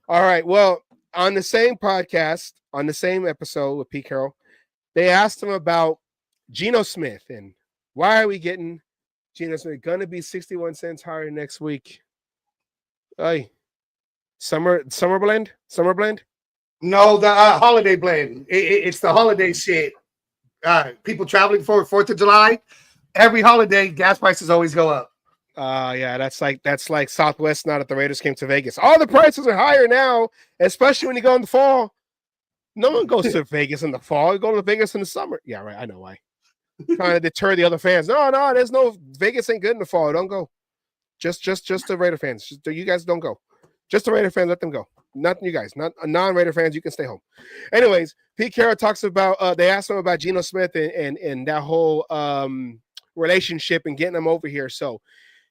all right. Well, on the same podcast, on the same episode with Pete Carroll, they asked him about Geno Smith and why are we getting Geno Smith going to be 61 cents higher next week? Hey, summer blend? No, the holiday blend. It's the holiday shit. People traveling for 4th of July, every holiday, gas prices always go up. Yeah, that's like Southwest now that the Raiders came to Vegas. All the prices are higher now, especially when you go in the fall. No one goes to Vegas in the fall. You go to Vegas in the summer. Yeah, right. I know why. Trying to deter the other fans. No, there's no Vegas ain't good in the fall. Don't go. Just the Raider fans. You guys don't go. Just the Raider fans, let them go. Not you guys. Not non-Raider fans. You can stay home. Anyways, Pete Carroll talks about. They asked him about Geno Smith and that whole relationship and getting him over here. So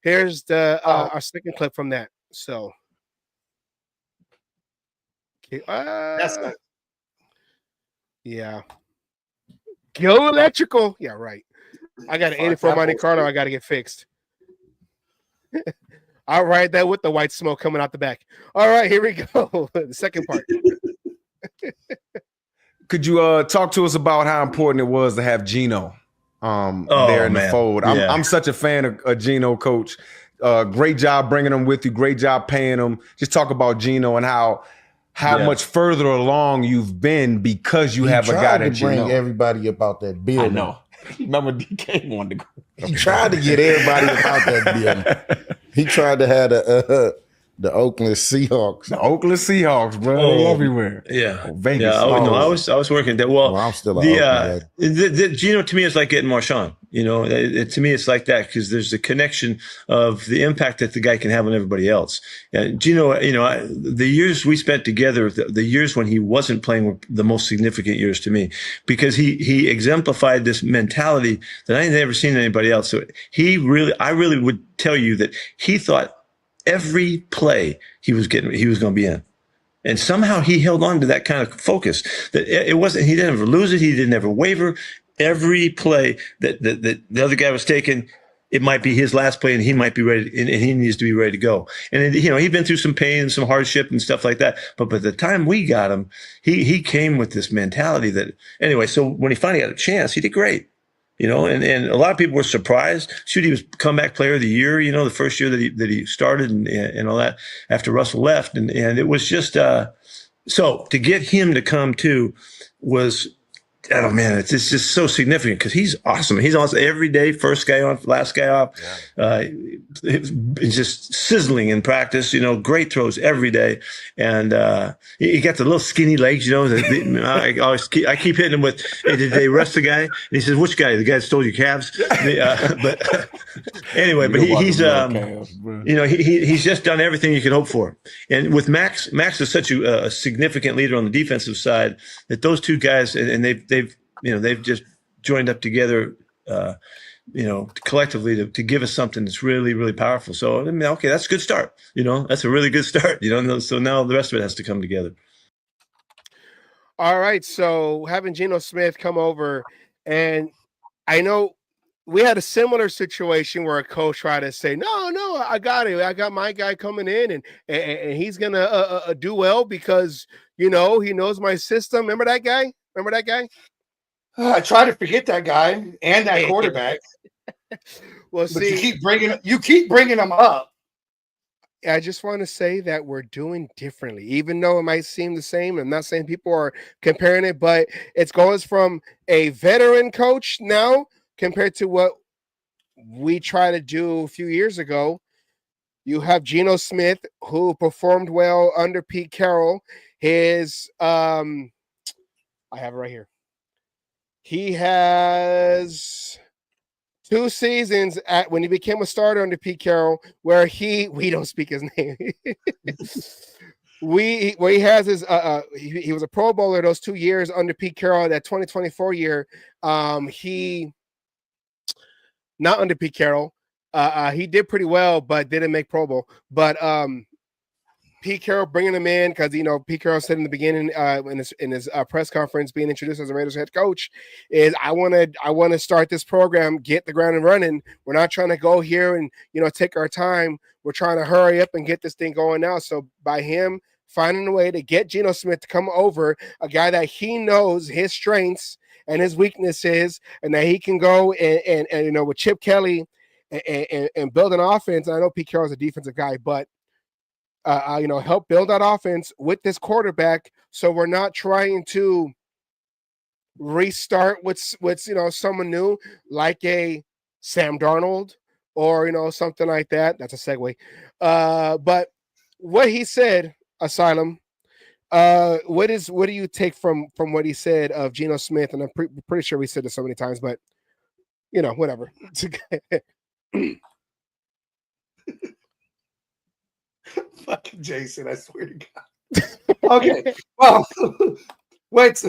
here's the our second clip from that. So okay, that's not. Yeah. Go electrical. Yeah, right. I got an 84 Monte Carlo. I got to get fixed. I'll ride that with the white smoke coming out the back. All right, here we go. The second part. Could you talk to us about how important it was to have Geno there in the fold? I'm such a fan of Geno, Coach. Great job bringing him with you. Great job paying him. Just talk about Geno and how much further along you've been because you have a guy that you know. Bring everybody about that building. I know. Remember, DK wanted to go. He tried to get everybody about that building. He tried to have the Oakland Seahawks. The Oakland Seahawks, bro. They're everywhere. Yeah. Vegas. Yeah. I was working there. Well, I'm still the Geno to me is like getting Marshawn. To me, it's like that because there's a connection of the impact that the guy can have on everybody else. Geno, the years we spent together, the years when he wasn't playing were the most significant years to me because he exemplified this mentality that I had never seen in anybody else. So I really would tell you that he thought every play he was going to be in. And somehow he held on to that kind of focus that it wasn't, he didn't ever lose it. He didn't ever waver. Every play that the other guy was taking, it might be his last play and he might be ready and he needs to be ready to go. And he'd been through some pain and some hardship and stuff like that. But by the time we got him, he came with this mentality that anyway, so when he finally got a chance, he did great. And a lot of people were surprised. Shoot, he was comeback player of the year, the first year that he started and all that after Russell left. And it was just, So to get him to come too was, oh man, it's just so significant because he's awesome. He's on every day, first guy on, last guy off. It's just sizzling in practice. Great throws every day, and he got the little skinny legs. I keep hitting him with, "Hey, did they arrest the guy?" And he says, "Which guy? The guy that stole your calves?" But anyway, but he's he's just done everything you could hope for. And with Max is such a significant leader on the defensive side that those two guys, and they've just joined up together, collectively to give us something that's really, really powerful. So, okay, that's a good start. That's a really good start. So now the rest of it has to come together. All right. So having Geno Smith come over, and I know we had a similar situation where a coach tried to say, no, I got it. I got my guy coming in and he's going to do well because, he knows my system. Remember that guy? I try to forget that guy and that quarterback. Well, but see, you keep bringing them up. I just want to say that we're doing differently, even though it might seem the same. I'm not saying people are comparing it, but it goes from a veteran coach now compared to what we tried to do a few years ago. You have Geno Smith, who performed well under Pete Carroll. His, I have it right here. He has 2 seasons when he became a starter under Pete Carroll, where we don't speak his name. Where he has his he was a Pro Bowler those 2 years under Pete Carroll. That 2024 year, he not under Pete Carroll. He did pretty well, but didn't make Pro Bowl. But Pete Carroll bringing him in because Pete Carroll said in the beginning in his press conference, being introduced as a Raiders head coach, is I want to start this program, get the ground and running. We're not trying to go here and take our time. We're trying to hurry up and get this thing going now. So by him finding a way to get Geno Smith to come over, a guy that he knows his strengths and his weaknesses, and that he can go and with Chip Kelly and build an offense. And I know Pete Carroll's a defensive guy, but help build that offense with this quarterback. So we're not trying to restart with someone new like a Sam Darnold or something like that. That's a segue. But what he said, Asylum. What do you take from what he said of Geno Smith? And I'm pretty sure we said it so many times, but whatever. Fucking Jason, I swear to God. Okay, well, what's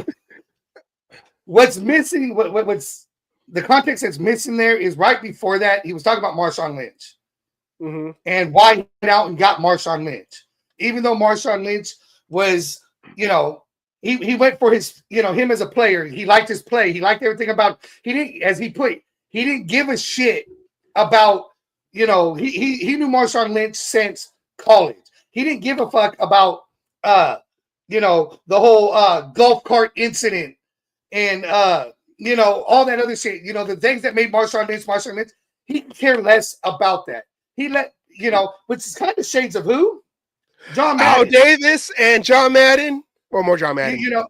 missing? What's the context that's missing there is right before that he was talking about Marshawn Lynch, and why he went out and got Marshawn Lynch, even though Marshawn Lynch was, he went for his, him as a player. He liked his play. He liked everything about. He didn't, as he put, he didn't give a shit about. He knew Marshawn Lynch since college. He didn't give a fuck about the whole golf cart incident and all that other shit. The things that made Marshawn Lynch. He cared less about that. He which is kind of shades of who? John Madden. Al Davis and John Madden. Or more John Madden.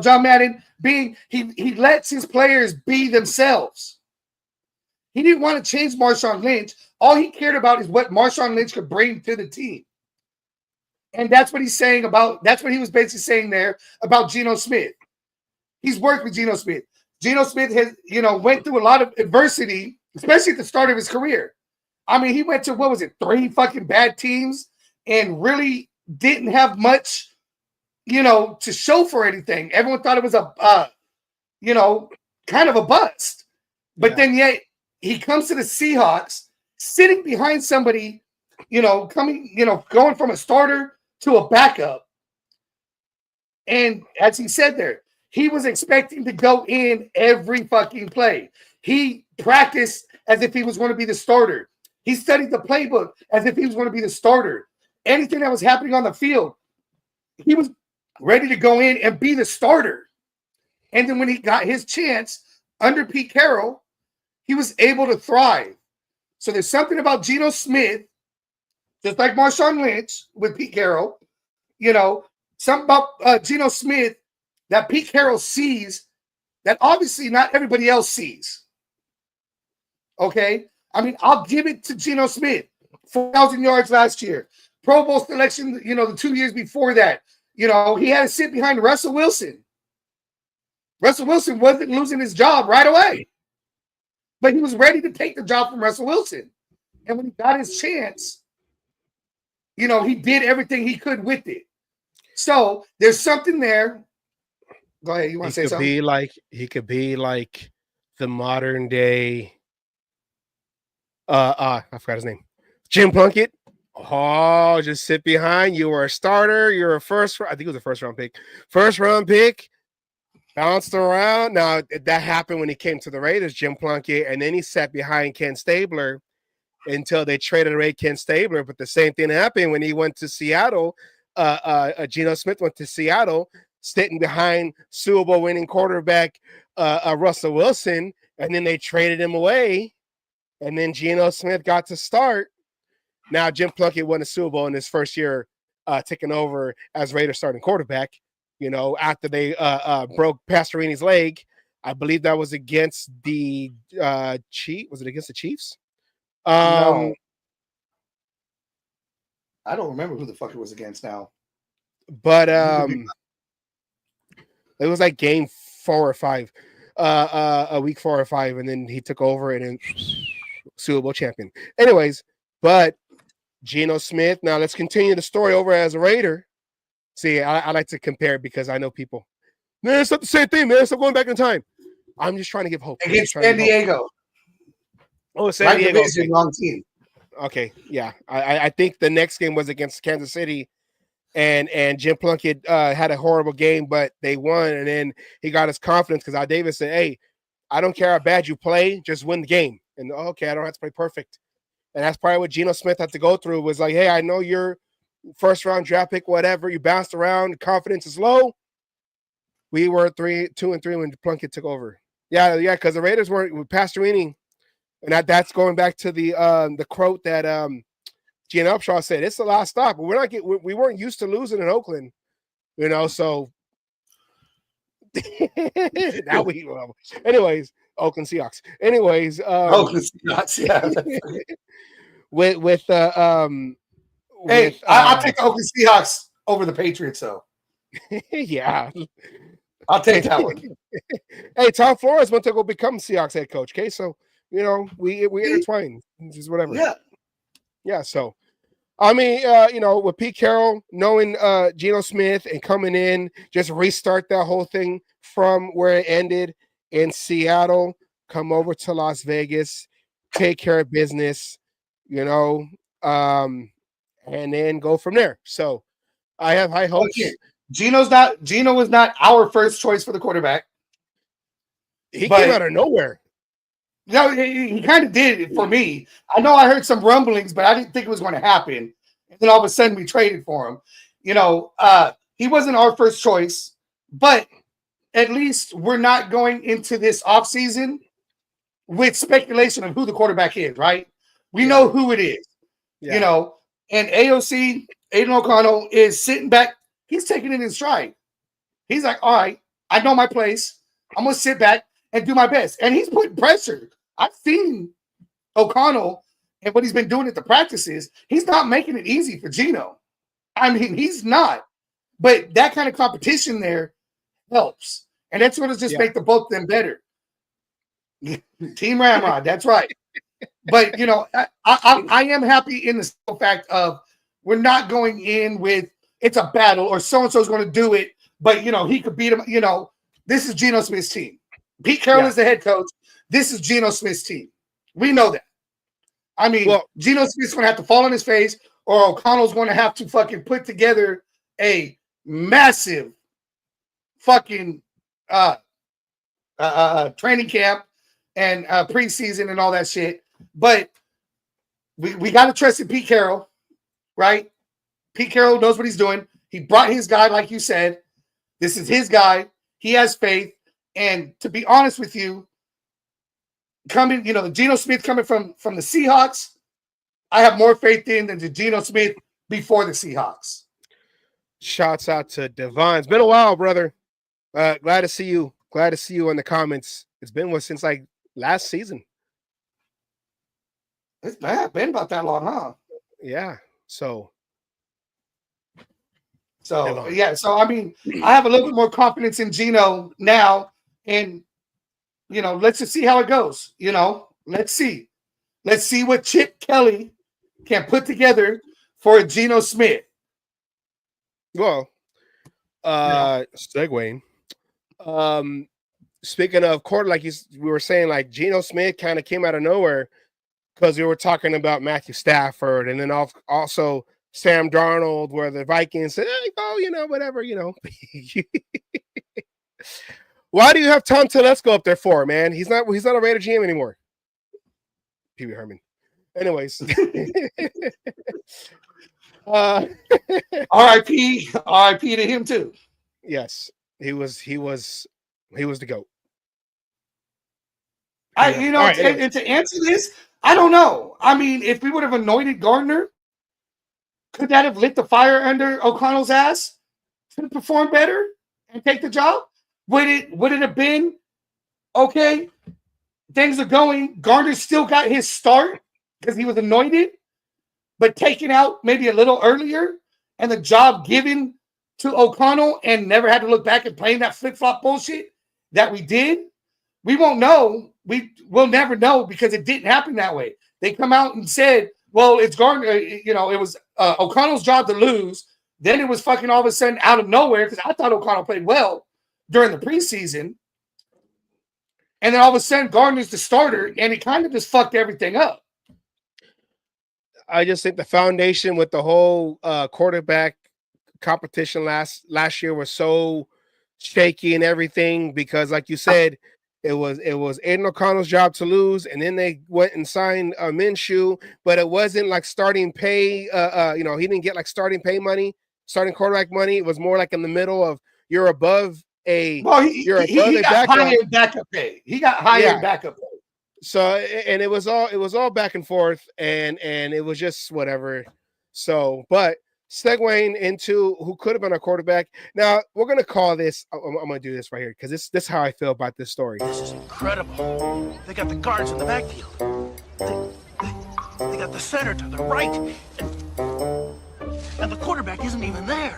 John Madden being he lets his players be themselves. He didn't want to change Marshawn Lynch. All he cared about is what Marshawn Lynch could bring to the team. And that's what he's saying that's what he was basically saying there about Geno Smith. He's worked with Geno Smith. Geno Smith has, went through a lot of adversity, especially at the start of his career. I mean, he went to, 3 fucking bad teams and really didn't have much, to show for anything. Everyone thought it was a, kind of a bust. But then yet, he comes to the Seahawks, sitting behind somebody, going from a starter to a backup. And as he said there, he was expecting to go in every fucking play. He practiced as if he was going to be the starter. He studied the playbook as if he was going to be the starter. Anything that was happening on the field, he was ready to go in and be the starter. And then when he got his chance under Pete Carroll, he was able to thrive. So there's something about Geno Smith, just like Marshawn Lynch with Pete Carroll, something about Geno Smith that Pete Carroll sees that obviously not everybody else sees. Okay? I mean, I'll give it to Geno Smith. 4,000 yards last year. Pro Bowl selection, the 2 years before that. He had to sit behind Russell Wilson. Russell Wilson wasn't losing his job right away. But he was ready to take the job from Russell Wilson. And when he got his chance, he did everything he could with it. So there's something there. Go ahead. You want to say something? He could be like the modern day. I forgot his name. Jim Plunkett. Oh, just sit behind. You were a starter. You're a I think it was a first round pick. First round pick. Bounced around. Now that happened when he came to the Raiders, Jim Plunkett, and then he sat behind Ken Stabler until they traded away Ken Stabler. But the same thing happened when he went to Seattle. Geno Smith went to Seattle, sitting behind Super Bowl winning quarterback Russell Wilson, and then they traded him away. And then Geno Smith got to start. Now Jim Plunkett won a Super Bowl in his first year taking over as Raiders starting quarterback. After they broke Pastorini's leg. I believe that was against the Chiefs. Was it against the Chiefs? No. I don't remember who the fuck it was against now. But it was like game 4 or 5, week 4 or 5, and then he took over and then Super Bowl champion. Anyways, but Geno Smith. Now let's continue the story over as a Raider. See, I like to compare because I know people. Man, it's not the same thing, man. Stop going back in time. I'm just trying to give hope. Against San Diego. Oh, San Diego. Okay. Wrong team. Okay, yeah. I think the next game was against Kansas City, and Jim Plunkett had a horrible game, but they won, and then he got his confidence because Al Davis said, hey, I don't care how bad you play, just win the game. And okay, I don't have to play perfect. And that's probably what Geno Smith had to go through was like, hey, I know you're first round draft pick, whatever. You bounced around, confidence is low. We were 2-3 when Plunkett took over. Yeah, because the Raiders weren't with Pastorini, and that's going back to the quote that Gene Upshaw said. It's the last stop, but we weren't used to losing in Oakland, so now we. Anyways, Oakland Seahawks. Anyways, Oakland Seahawks. Yeah. Hey, I'll take the Oakland Seahawks over the Patriots, though. Yeah. I'll take that one. Hey, Tom Flores went to go become Seahawks head coach. Okay, so we intertwine, just whatever. Yeah, yeah. So, I mean, with Pete Carroll knowing Geno Smith and coming in, just restart that whole thing from where it ended in Seattle. Come over to Las Vegas, take care of business, and then go from there. So, I have high hopes. Okay. Geno was not our first choice for the quarterback. He came out of nowhere. No, he kind of did it for me. I know I heard some rumblings, but I didn't think it was going to happen. And then all of a sudden we traded for him. He wasn't our first choice, but at least we're not going into this offseason with speculation of who the quarterback is, right? We know who it is. Yeah. And AOC, Aiden O'Connell, is sitting back. He's taking it in stride. He's like, all right, I know my place. I'm going to sit back and do my best. And he's putting pressure. I've seen O'Connell and what he's been doing at the practices. He's not making it easy for Geno. I mean, he's not. But that kind of competition there helps. And that's going to just make the both of them better. Team Ramrod, that's right. But, I am happy in the simple fact of we're not going in with it's a battle or so-and-so is going to do it, but, he could beat him. This is Geno Smith's team. Pete Carroll is the head coach. This is Geno Smith's team. We know that. I mean, Geno Smith's going to have to fall on his face or O'Connell's going to have to fucking put together a massive fucking training camp and preseason and all that shit. But we got to trust in Pete Carroll, right? Pete Carroll knows what he's doing. He brought his guy, like you said. This is his guy. He has faith. And to be honest with you, the Geno Smith coming from the Seahawks, I have more faith in than the Geno Smith before the Seahawks. Shouts out to Devon. It's been a while, brother. Glad to see you. Glad to see you in the comments. It's been since like last season. It's been about that long, huh? Yeah. So yeah. So I mean, I have a little bit more confidence in Gino now, and let's just see how it goes. Let's see what Chip Kelly can put together for a Geno Smith. Well, segueing. Speaking of quarter, like we were saying, like Geno Smith kind of came out of nowhere because we were talking about Matthew Stafford, and then also Sam Darnold, where the Vikings said, whatever. Why do you have Tom Telesco up there for, man? He's not a Raider GM anymore. Pee Wee Herman. Anyways. R.I.P. to him too. Yes. He was the GOAT. And to answer this, I don't know. I mean, if we would have anointed Gardner, could that have lit the fire under O'Connell's ass to perform better and take the job? Would it have been okay? Things are going. Gardner still got his start because he was anointed, but taken out maybe a little earlier, and the job given to O'Connell, and never had to look back and playing that flip-flop bullshit that we did. We won't know. We'll never know because it didn't happen that way. They come out and said, well, it's Gardner, it was O'Connell's job to lose. Then it was fucking all of a sudden out of nowhere because I thought O'Connell played well during the preseason. And then all of a sudden Gardner's the starter, and it kind of just fucked everything up. I just think the foundation with the whole quarterback competition last year was so shaky and everything because, like you said, it was Aiden O'Connell's job to lose, and then they went and signed Minshew, but it wasn't like starting pay. He didn't get like starting pay money, starting quarterback money. It was more like in the middle of you're above a. Well, he got higher backup pay. He got higher backup pay. So, and it was all back and forth, and it was just whatever. So, but segueing into who could have been a quarterback. Now we're gonna call this. I'm gonna do this right here because this is how I feel about this story. This is incredible. They got the guards in the backfield. They got the center to the right, and the quarterback isn't even there.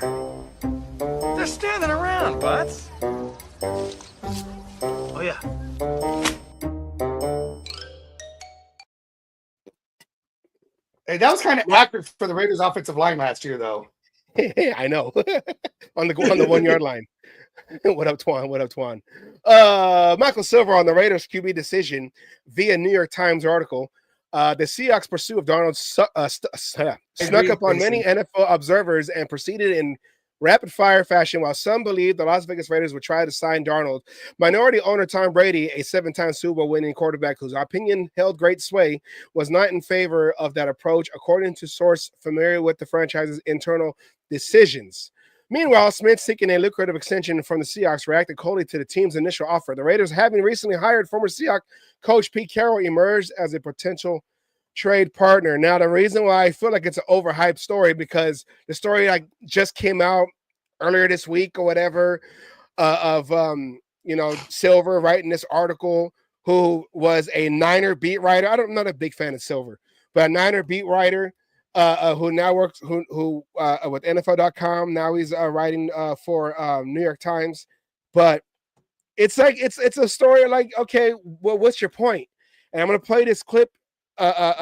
They're standing around, butts. Oh yeah. Hey, that was kind of accurate for the Raiders' offensive line last year, though. I know. on the 1 yard line. What up, Twan? What up, Twan? Michael Silver on the Raiders QB decision via New York Times article. The Seahawks' pursuit of Darnold snuck up on many NFL observers and proceeded in rapid-fire fashion. While some believed the Las Vegas Raiders would try to sign Darnold, minority owner Tom Brady, a 7-time Super Bowl winning quarterback whose opinion held great sway, was not in favor of that approach, according to source familiar with the franchise's internal decisions. Meanwhile, Smith, seeking a lucrative extension from the Seahawks, reacted coldly to the team's initial offer. The Raiders, having recently hired former Seahawks coach Pete Carroll, emerged as a potential trade partner. Now, the reason why I feel like it's an overhyped story because the story just came out earlier this week or whatever of Silver writing this article, who was a Niner beat writer. I'm not a big fan of Silver, but a Niner beat writer who now works with NFL.com. Now he's writing for New York Times. But it's like it's a story like, okay, well, what's your point? And I'm gonna play this clip.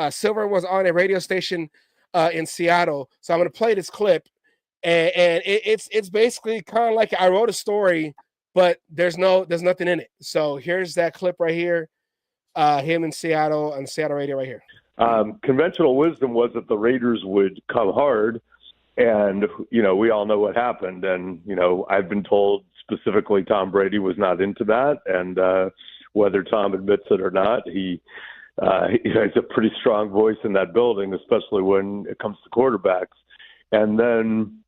Silver was on a radio station in Seattle, so I'm going to play this clip, and it's basically kind of like I wrote a story, but there's nothing in it. So here's that clip right here, him in Seattle on Seattle radio right here. Conventional wisdom was that the Raiders would come hard, and we all know what happened. And I've been told specifically Tom Brady was not into that, and whether Tom admits it or not, he's a pretty strong voice in that building, especially when it comes to quarterbacks. And then,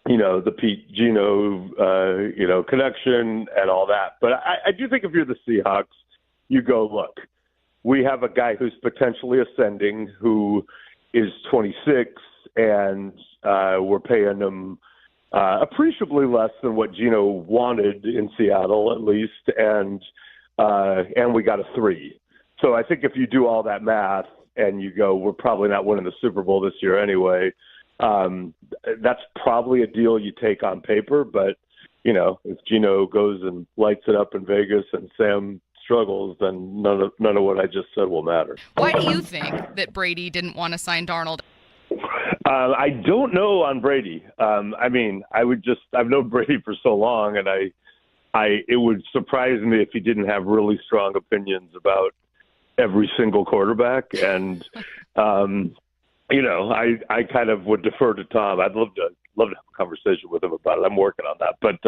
the Pete Geno, connection and all that. But I do think if you're the Seahawks, you go, look, we have a guy who's potentially ascending, who is 26, and we're paying him, appreciably less than what Gino wanted in Seattle, at least, and we got a 3. So I think if you do all that math and you go, we're probably not winning the Super Bowl this year anyway, that's probably a deal you take on paper. But if Gino goes and lights it up in Vegas and Sam struggles, then none of what I just said will matter. Why do you think that Brady didn't want to sign Darnold? I don't know on Brady. I've known Brady for so long, and it would surprise me if he didn't have really strong opinions about every single quarterback. And, I kind of would defer to Tom. I'd love to have a conversation with him about it. I'm working on that. But,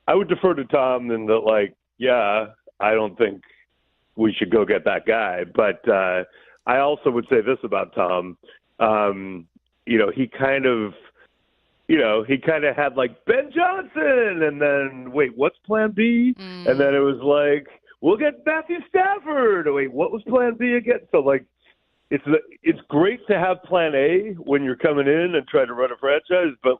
I would defer to Tom in that, I don't think we should go get that guy. But I also would say this about Tom. He kind of had like Ben Johnson, and then wait, what's Plan B? And then it was like, we'll get Matthew Stafford. Wait, what was Plan B again? So it's great to have Plan A when you're coming in and trying to run a franchise, but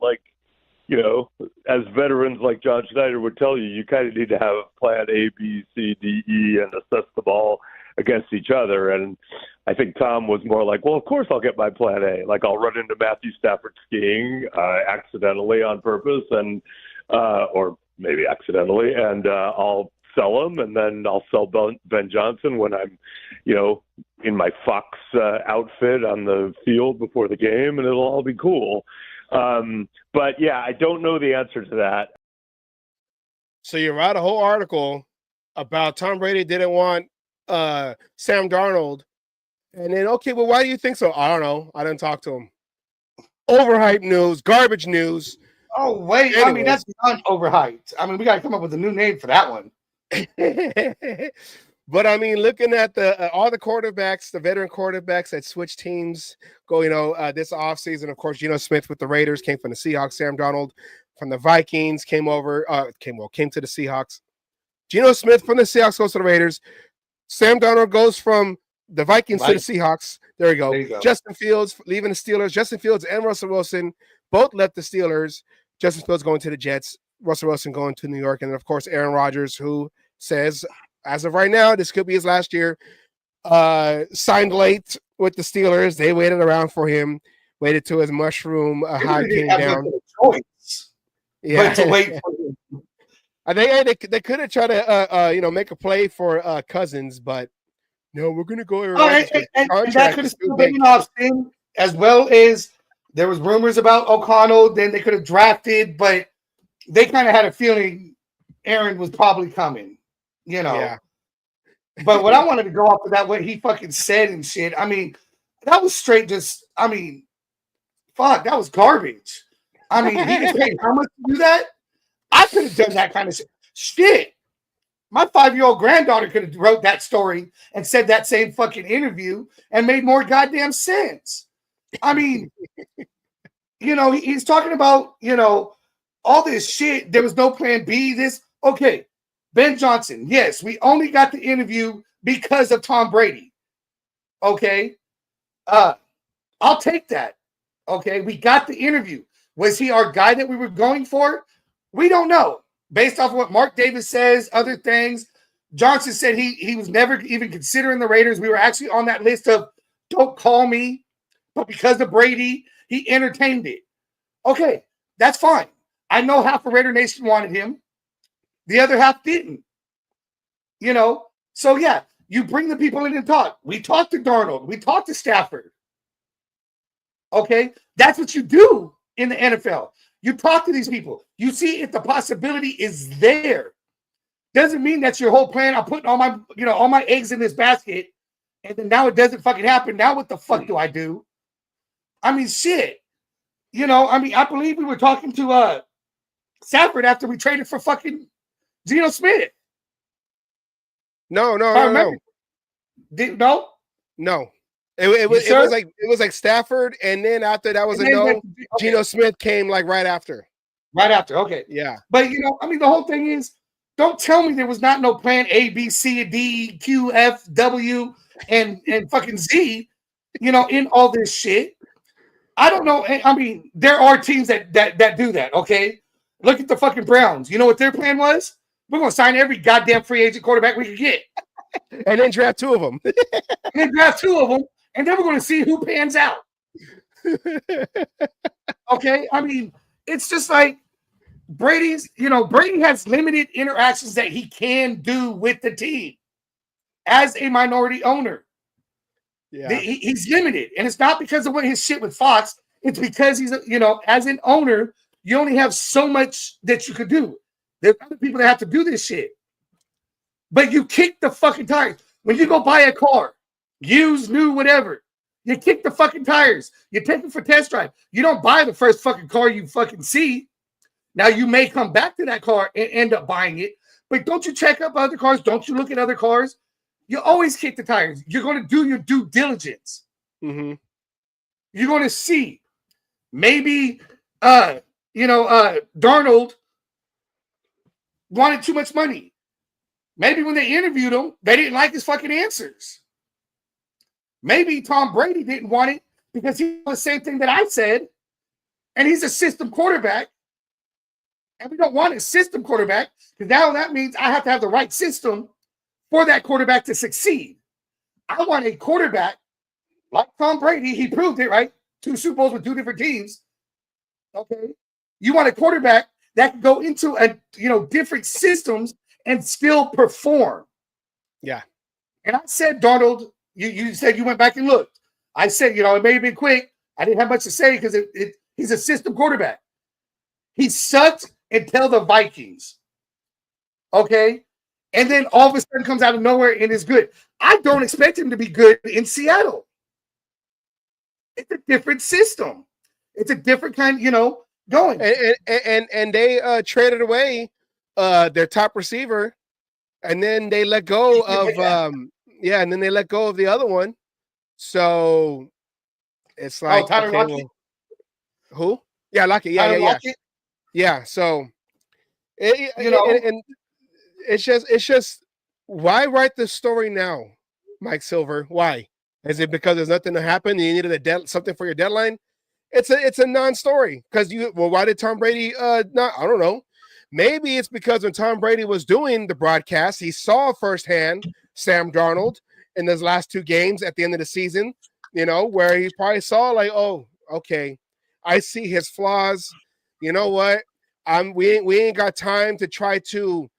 as veterans like John Schneider would tell you, you kind of need to have Plan A, B, C, D, E, and assess the ball against each other. And I think Tom was more like, well, of course I'll get my Plan A. Like, I'll run into Matthew Stafford skiing accidentally on purpose, and or maybe accidentally, and I'll sell him, and then I'll sell Ben Johnson when I'm, in my Fox outfit on the field before the game, and it'll all be cool. But yeah, I don't know the answer to that. So you write a whole article about Tom Brady didn't want Sam Darnold, and then, okay, well, why do you think so? I don't know. I didn't talk to him. Overhyped news, garbage news. Oh, wait. Anyways. I mean, that's beyond overhyped. I mean, we got to come up with a new name for that one. But I mean, looking at all the quarterbacks, the veteran quarterbacks that switched teams, this offseason, of course, Geno Smith with the Raiders came from the Seahawks. Sam Darnold from the Vikings came to the Seahawks. Geno Smith from the Seahawks goes to the Raiders. Sam Darnold goes from the Vikings to the Seahawks. There you go. Justin Fields leaving the Steelers. Justin Fields and Russell Wilson both left the Steelers. Justin Fields going to the Jets. Russell Wilson going to New York. And then, of course, Aaron Rodgers, who says, as of right now, this could be his last year. Signed late with the Steelers. They waited around for him. Waited till his mushroom high came down. Yeah, to wait for him. They could have tried to make a play for Cousins, but no, we're gonna go. And that could have still been Austin, as well as there was rumors about O'Connell. Then they could have drafted, but they kind of had a feeling Aaron was probably coming. Yeah. But what I wanted to go off of that, what he fucking said and shit, I mean, that was straight fuck, that was garbage. I mean, he was paid how much to do that? I could have done that kind of shit. My 5-year-old granddaughter could have wrote that story and said that same fucking interview and made more goddamn sense. I mean, he's talking about, all this shit. There was no plan B. Okay. Ben Johnson, yes, we only got the interview because of Tom Brady. Okay. I'll take that. Okay. We got the interview. Was he our guy that we were going for? We don't know. Based off of what Mark Davis says, other things, Johnson said he was never even considering the Raiders. We were actually on that list of don't call me. But because of Brady, he entertained it. Okay, that's fine. I know half of Raider Nation wanted him. The other half didn't. So yeah, you bring the people in and talk. We talked to Darnold. We talked to Stafford. Okay, that's what you do in the NFL. You talk to these people. You see if the possibility is there. Doesn't mean that's your whole plan. I'm putting all my eggs in this basket, and then now it doesn't fucking happen. Now what the fuck do I do? I mean, shit. I believe we were talking to Stafford after we traded for fucking Geno Smith. No. No. It was like Stafford, and then after that was Geno Smith came like right after. Right after, okay. Yeah. But the whole thing is, don't tell me there was not no plan A, B, C, D, Q, F, W, and fucking Z, in all this shit. I don't know. I mean, there are teams that do that. Okay, look at the fucking Browns. You know what their plan was? We're gonna sign every goddamn free agent quarterback we can get, and then draft 2 of them. and then draft 2 of them, and then we're gonna see who pans out. Okay, I mean, it's just like Brady's. Brady has limited interactions that he can do with the team as a minority owner. Yeah, he's limited, and it's not because of what his shit with Fox. It's because he's, as an owner, you only have so much that you could do. There's other people that have to do this shit, but you kick the fucking tires when you go buy a car, used, new, whatever. You kick the fucking tires. You take it for test drive. You don't buy the first fucking car you fucking see. Now you may come back to that car and end up buying it, but don't you check up other cars? Don't you look at other cars? You always kick the tires. You're going to do your due diligence. Mm-hmm. You're going to see. Maybe, Darnold wanted too much money. Maybe when they interviewed him, they didn't like his fucking answers. Maybe Tom Brady didn't want it because he was the same thing that I said, and he's a system quarterback, and we don't want a system quarterback because now that means I have to have the right system for that quarterback to succeed. I want a quarterback like Tom Brady. He proved it, right? 2 Super Bowls with 2 different teams. Okay. You want a quarterback that can go into different systems and still perform. Yeah. And I said, Darnold, you said you went back and looked. I said, it may have been quick. I didn't have much to say because he's a system quarterback. He sucked until the Vikings. Okay. And then all of a sudden comes out of nowhere and is good. I don't expect him to be good in Seattle. It's a different system. It's a different kind, going. And they traded away their top receiver, and then they let go of and then they let go of the other one. So it's like Tyler Lockett? Who? Yeah, Lockett. Yeah. Yeah. So and it's just why write the story now, Mike Silver? Why? Is it because there's nothing to happen and you needed something for your deadline? It's a non-story because why did Tom Brady not? I don't know. Maybe it's because when Tom Brady was doing the broadcast, he saw firsthand Sam Darnold in those last 2 games at the end of the season, where he probably saw like, oh, okay, I see his flaws. You know what? We ain't got time to try to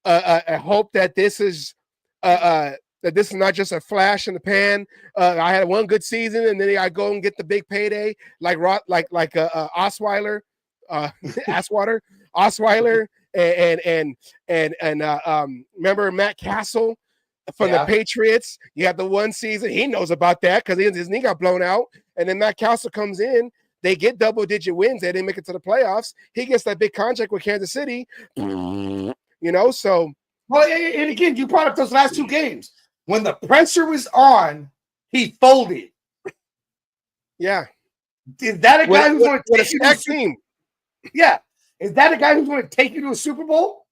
hope that this is not just a flash in the pan. I had one good season, and then I go and get the big payday, like Osweiler, Osweiler, and remember Matt Castle from the Patriots? You have the one season he knows about that because his knee got blown out, and then Matt Castle comes in. They get double-digit wins. They didn't make it to the playoffs. He gets that big contract with Kansas City. So. Well, and again, you brought up those last 2 games. When the pressure was on, he folded. Yeah. Is that a guy who's going to take you to a team? Yeah. Is that a guy who's going to take you to a Super Bowl?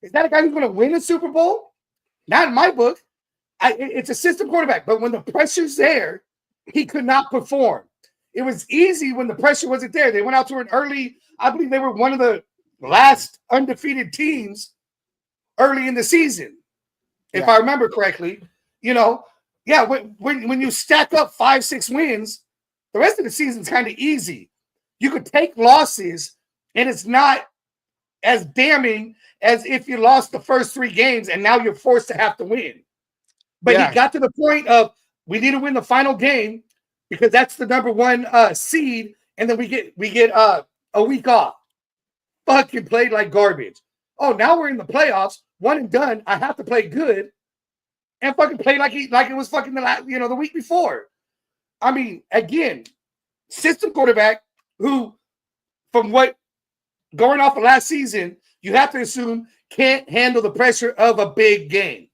Is that a guy who's going to win a Super Bowl? Not in my book. It's a system quarterback, but when the pressure's there, he could not perform. It was easy when the pressure wasn't there. They went out to an early, I believe they were one of the last undefeated teams early in the season, if I remember correctly. When you stack up 5-6 wins, the rest of the season's kind of easy. You could take losses, and it's not as damning as if you lost the first 3 games and now you're forced to have to win. But he got to the point of we need to win the final game because that's the number 1 seed, and then we get a week off. Fucking played like garbage. Oh, now we're in the playoffs, 1 and done. I have to play good and fucking play like it was fucking the week before. I mean, again, system quarterback who, from what going off of last season, you have to assume can't handle the pressure of a big game.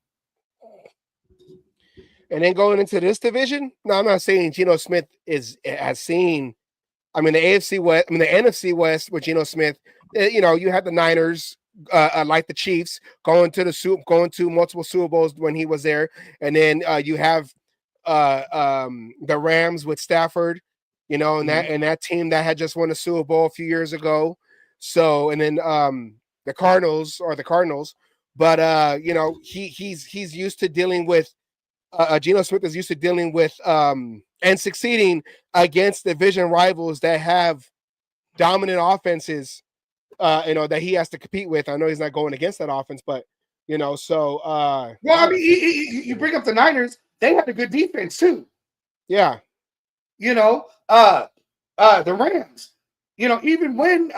And then going into this division, no, I'm not saying Geno Smith has seen. I mean, the AFC West, the NFC West with Geno Smith. You had the Niners, like the Chiefs, going to multiple Super Bowls when he was there, and then you have the Rams with Stafford, you know, and that team that had just won the Super Bowl a few years ago. So, and then the Cardinals. But you know, he's used to dealing with Geno Smith is used to dealing with and succeeding against division rivals that have dominant offenses, you know, that he has to compete with. I know he's not going against that offense, but you know, so well, I mean, you bring up the Niners, they had a good defense too. Yeah. You know, the Rams, you know, even when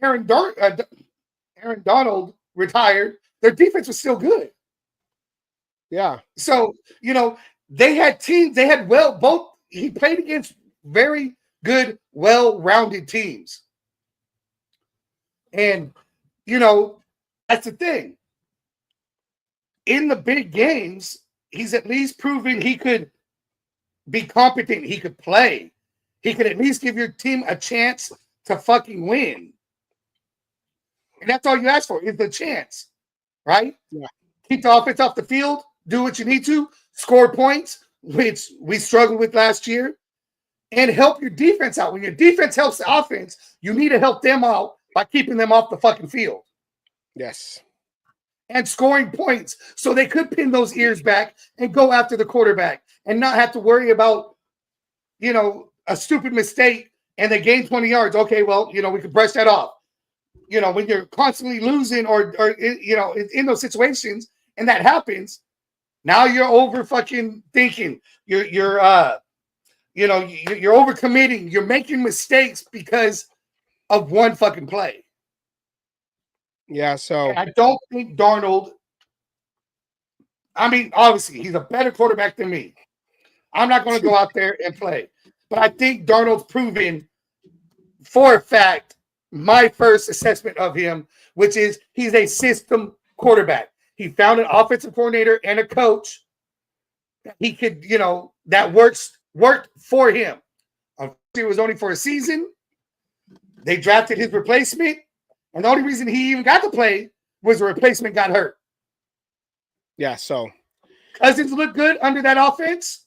Aaron Donald retired, their defense was still good. Yeah. So, you know, they had teams, he played against very good, well-rounded teams. And, you know, that's the thing. In the big games, he's at least proven he could be competent. He could play. He could at least give your team a chance to fucking win. And that's all you ask for is the chance, right? Yeah. Keep the offense off the field. Do what you need to. Score points, which we struggled with last year. And help your defense out. When your defense helps the offense, you need to help them out by keeping them off the fucking field. Yes. And scoring points so they could pin those ears back and go after the quarterback and not have to worry about, you know, a stupid mistake and they gain 20 yards. Okay, well, you know, we could brush that off. You know, when you're constantly losing or you know, in those situations and that happens, now you're over fucking thinking. You're you know, you're over committing. You're making mistakes because of one fucking play. Yeah, so and I don't think Darnold. I mean, obviously, he's a better quarterback than me. I'm not going to go out there and play, but I think Darnold's proven for a fact my first assessment of him, which is he's a system quarterback. He found an offensive coordinator and a coach that he could, you know, that worked for him. It was only for a season. They drafted his replacement, and the only reason he even got to play was the replacement got hurt. Yeah, so Cousins looked good under that offense.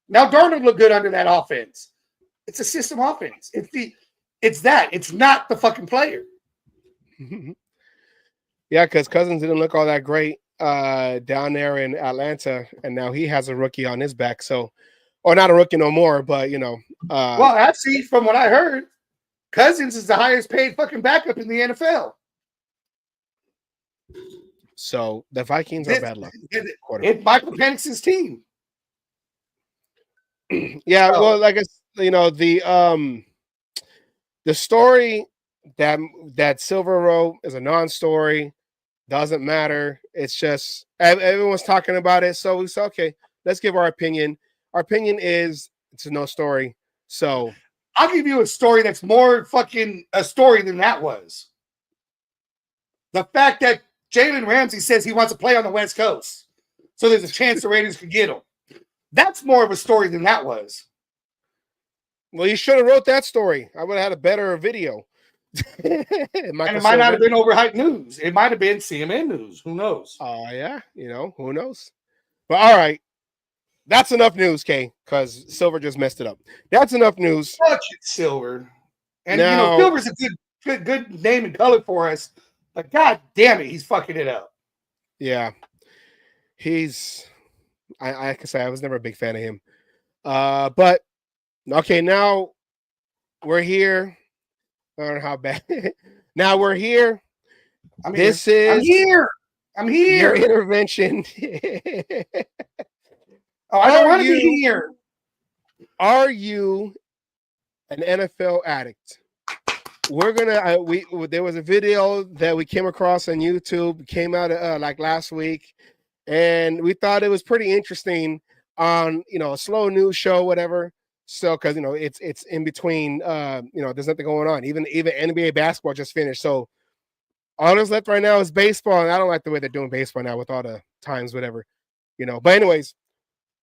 Now Darnold looked good under that offense. It's a system offense. It's not the fucking player. Yeah, because Cousins didn't look all that great down there in Atlanta, and now he has a rookie on his back. So, or not a rookie no more, but you know. Well, actually, from what I heard, Cousins is the highest paid fucking backup in the NFL. So the Vikings are bad luck. It's Michael Penix's team. Yeah, well, like you know, the story that Silver wrote is a non-story. Doesn't matter. It's just everyone's talking about it. So we said, okay, let's give our opinion. Our opinion is it's a no story. So I'll give you a story that's more fucking a story than that was. The fact that Jalen Ramsey says he wants to play on the West Coast. So there's a chance the Raiders could get him. That's more of a story than that was. Well, you should have wrote that story. I would have had a better video. And it might not have been overhyped news. It might have been CNN news. Who knows? Yeah, you know, who knows? But all right. That's enough news, Kay, because Silver just messed it up. That's enough news. Fuck it, Silver. And now, you know, Silver's a good name and color for us, but god damn it, he's fucking it up. Yeah. I can say I was never a big fan of him. But okay, now we're here. I don't know how bad. Now we're here. I'm here. Your intervention. Oh, I don't want to be here. Are you an NFL addict? We're gonna. There was a video that we came across on YouTube. Came out like last week, and we thought it was pretty interesting. On a slow news show, whatever. So, because it's in between. There's nothing going on. Even NBA basketball just finished. So, all that's left right now is baseball, and I don't like the way they're doing baseball now with all the times, whatever. But anyways.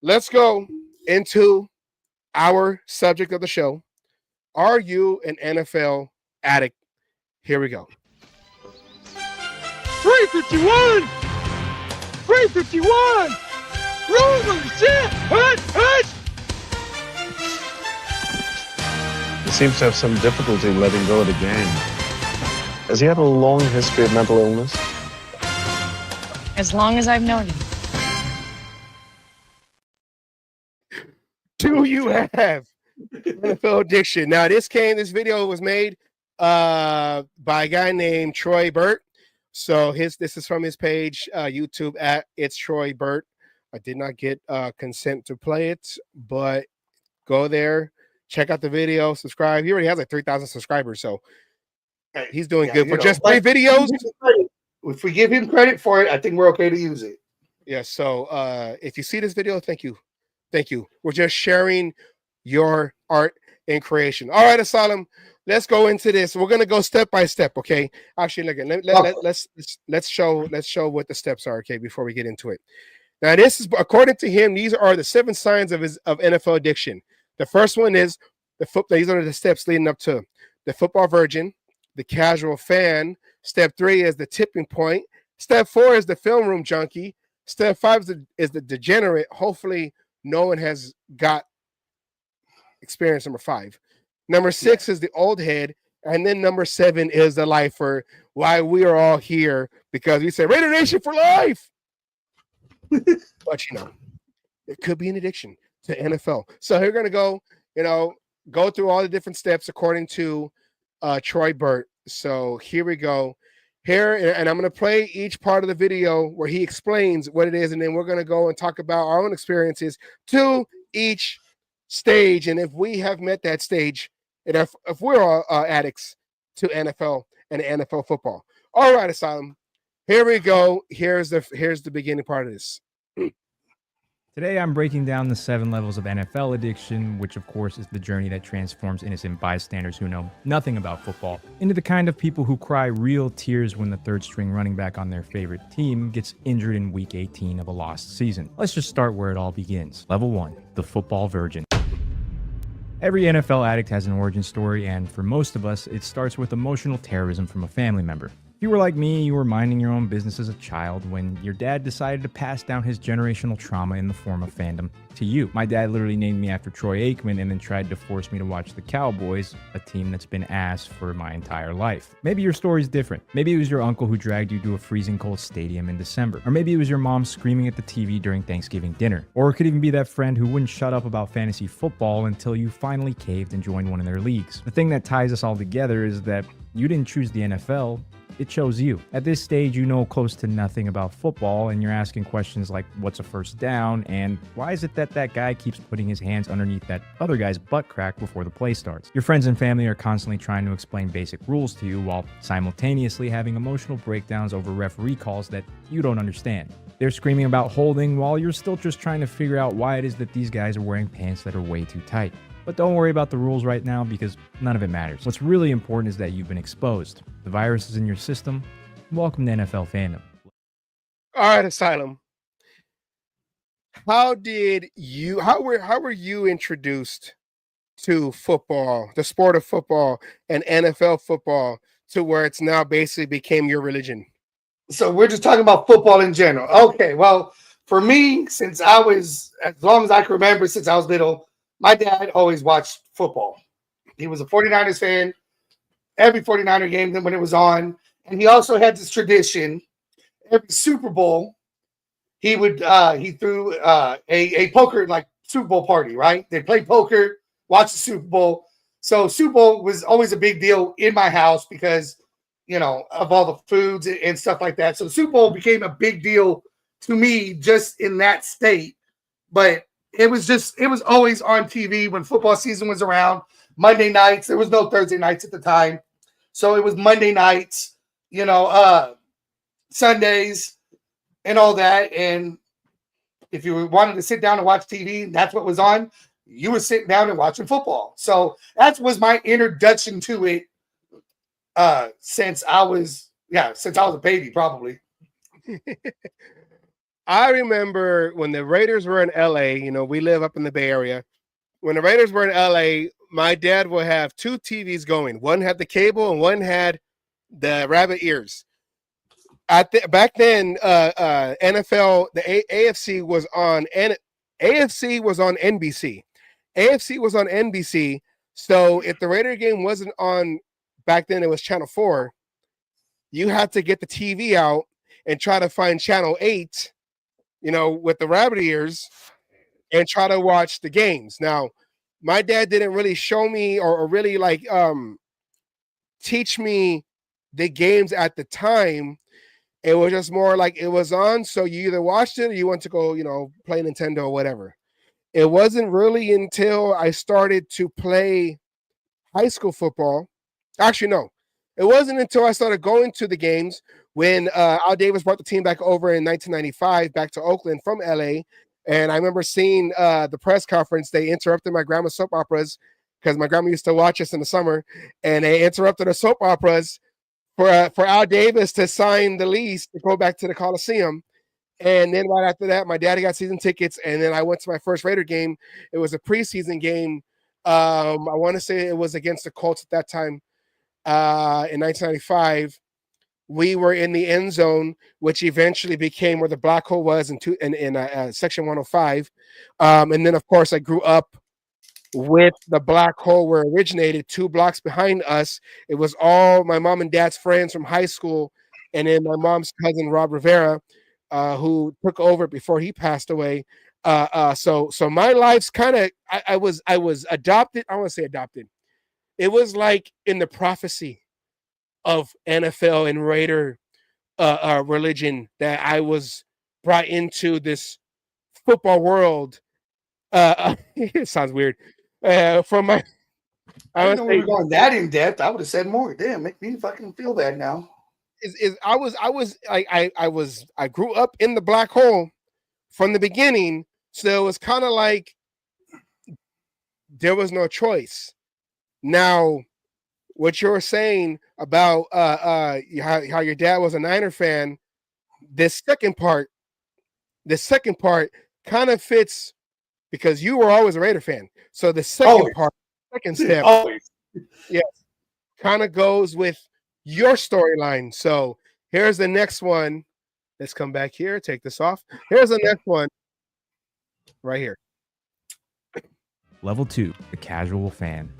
Let's go into our subject of the show. Are you an NFL addict? Here we go. 351! 351! Rolling shit! Hut! seems to have some difficulty letting go of the game. Has he had a long history of mental illness? As long as I've known him. Do you have NFL addiction? Now, this video was made by a guy named Troy Burt. So this is from his page, YouTube at It's Troy Burt. I did not get consent to play it, but go there, check out the video, subscribe. He already has like 3,000 subscribers, so he's doing good for just 3 videos. If we give him credit for it, I think we're okay to use it. Yeah. So if you see this video, thank you. Thank you. We're just sharing your art and creation. All right, Asylum. Let's go into this. We're gonna go step by step. Okay. Actually, let's show what the steps are. Okay, before we get into it. Now, this is according to him. These are the 7 signs of NFL addiction. The first one is these are the steps leading up to the football virgin, the casual fan. Step 3 is the tipping point. Step 4 is the film room junkie. Step 5 is the degenerate. Hopefully, no one has got experience number 5. Number 6 is the old head. And then number 7 is the lifer. Why we are all here, because we say Raider Nation for life. But it could be an addiction to NFL. So we're going to go through all the different steps according to Troy Burt. So here we go. And I'm going to play each part of the video where he explains what it is, and then we're going to go and talk about our own experiences to each stage, and if we have met that stage, and if we're all addicts to NFL and NFL football. All right, Asylum. Here we go. Here's the beginning part of this. Today, I'm breaking down the 7 levels of NFL addiction, which of course is the journey that transforms innocent bystanders who know nothing about football into the kind of people who cry real tears when the 3rd-string running back on their favorite team gets injured in Week 18 of a lost season. Let's just start where it all begins. Level 1, the football virgin. Every NFL addict has an origin story, and for most of us, it starts with emotional terrorism from a family member. If you were like me, you were minding your own business as a child when your dad decided to pass down his generational trauma in the form of fandom to you. My dad literally named me after Troy Aikman and then tried to force me to watch the Cowboys, a team that's been ass for my entire life. Maybe your story's different. Maybe it was your uncle who dragged you to a freezing cold stadium in December. Or maybe it was your mom screaming at the TV during Thanksgiving dinner. Or it could even be that friend who wouldn't shut up about fantasy football until you finally caved and joined one of their leagues. The thing that ties us all together is that you didn't choose the NFL. It chose you. At this stage, you know close to nothing about football, and you're asking questions like, what's a first down? And why is it that guy keeps putting his hands underneath that other guy's butt crack before the play starts? Your friends and family are constantly trying to explain basic rules to you while simultaneously having emotional breakdowns over referee calls that you don't understand. They're screaming about holding while you're still just trying to figure out why it is that these guys are wearing pants that are way too tight. But don't worry about the rules right now because none of it matters. What's really important is that you've been exposed. The virus is in your system. Welcome to NFL fandom. All right, Asylum. How were you introduced to football, the sport of football and NFL football, to where it's now basically became your religion? So we're just talking about football in general. Okay, well, for me, as long as I can remember, since I was little, my dad always watched football. He was a 49ers fan. Every 49er game when it was on. And he also had this tradition. Every Super Bowl, he threw a poker, like, Super Bowl party, right? They play poker, watch the Super Bowl. So Super Bowl was always a big deal in my house because, of all the foods and stuff like that. So Super Bowl became a big deal to me just in that state. But it was always on TV when football season was around. Monday nights. There was no Thursday nights at the time. So it was Monday nights, Sundays and all that. And if you wanted to sit down and watch TV, that's what was on. You were sitting down and watching football. So that was my introduction to it since I was a baby, probably. I remember when the Raiders were in LA, we live up in the Bay Area. When the Raiders were in LA, my dad would have 2 TVs going. One had the cable and one had the rabbit ears. Back then, NFL, the AFC was on, and AFC was on NBC. AFC was on NBC. So if the Raider game wasn't on back then, it was Channel 4. You had to get the TV out and try to find Channel 8, with the rabbit ears, and try to watch the games. Now, my dad didn't really show me or really teach me the games at the time. It was just more like it was on, so you either watched it or you went to go, play Nintendo or whatever. It wasn't really until I started to play high school football. Actually, no. It wasn't until I started going to the games when Al Davis brought the team back over in 1995 back to Oakland from LA. And I remember seeing the press conference. They interrupted my grandma's soap operas because my grandma used to watch us in the summer. And they interrupted the soap operas for Al Davis to sign the lease to go back to the Coliseum. And then right after that, my daddy got season tickets. And then I went to my first Raider game. It was a preseason game. I want to say it was against the Colts at that time in 1995. We were in the end zone, which eventually became where the black hole was in section 105. And then, of course, I grew up with the black hole where it originated 2 blocks behind us. It was all my mom and dad's friends from high school, and then my mom's cousin Rob Rivera, who took over before he passed away. So my life's kind of I was adopted. I want to say adopted. It was like in the prophecy of NFL and Raider religion that I was brought into this football world. It sounds weird. From my, I didn't know we were going that in depth. I would have said more. Damn, make me fucking feel bad now. I grew up in the black hole from the beginning, so it was kind of like there was no choice. Now, what you're saying about how your dad was a Niner fan, this second part kind of fits because you were always a Raider fan. So the second step, yes, kind of goes with your storyline. So here's the next one. Let's come back here. Take this off. Here's the next one right here. Level 2, the casual fan.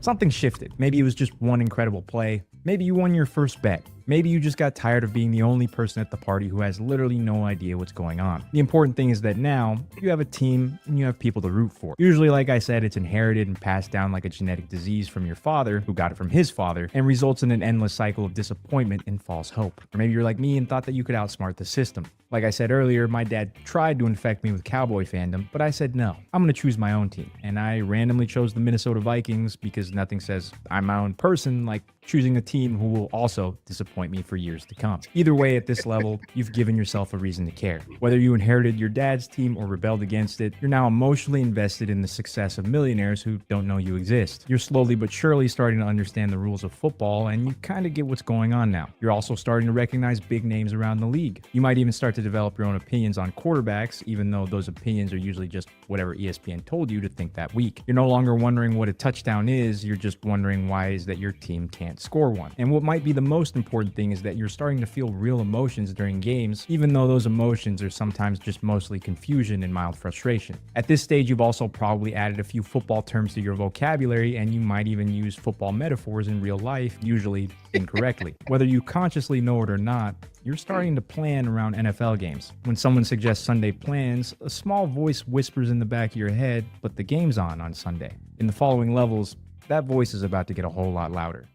Something shifted. Maybe it was just one incredible play. Maybe you won your first bet. Maybe you just got tired of being the only person at the party who has literally no idea what's going on. The important thing is that now you have a team and you have people to root for. Usually, like I said, it's inherited and passed down like a genetic disease from your father, who got it from his father, and results in an endless cycle of disappointment and false hope. Or maybe you're like me and thought that you could outsmart the system. Like I said earlier, my dad tried to infect me with Cowboy fandom, but I said no. I'm going to choose my own team. And I randomly chose the Minnesota Vikings because nothing says I'm my own person like choosing a team who will also disappoint me for years to come. Either way, at this level, you've given yourself a reason to care. Whether you inherited your dad's team or rebelled against it, you're now emotionally invested in the success of millionaires who don't know you exist. You're slowly but surely starting to understand the rules of football, and you kind of get what's going on now. You're also starting to recognize big names around the league. You might even start to develop your own opinions on quarterbacks, even though those opinions are usually just whatever ESPN told you to think that week. You're no longer wondering what a touchdown is, you're just wondering why is that your team can't score one. And what might be the most important thing is that you're starting to feel real emotions during games, even though those emotions are sometimes just mostly confusion and mild frustration. At this stage, you've also probably added a few football terms to your vocabulary, and you might even use football metaphors in real life, usually incorrectly. Whether you consciously know it or not, you're starting to plan around NFL games. When someone suggests Sunday plans, a small voice whispers in the back of your head, but the game's on Sunday. In the following levels, that voice is about to get a whole lot louder.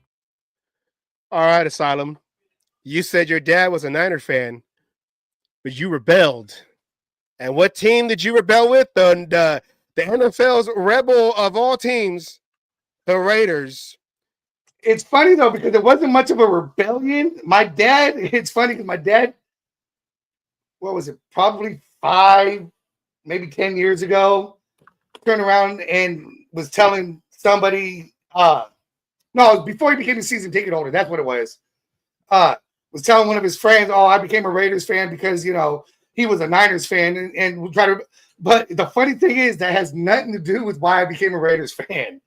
All right, Asylum. You said your dad was a Niner fan, but you rebelled. And what team did you rebel with? The NFL's rebel of all teams, the Raiders. It's funny, though, because it wasn't much of a rebellion. It's funny because my dad, what was it, probably 5, maybe 10 years ago, turned around and was telling somebody, no, it was before he became a season ticket holder. That's what it was. Was telling one of his friends, "Oh, I became a Raiders fan because he was a Niners fan," and we try to. But the funny thing is that has nothing to do with why I became a Raiders fan.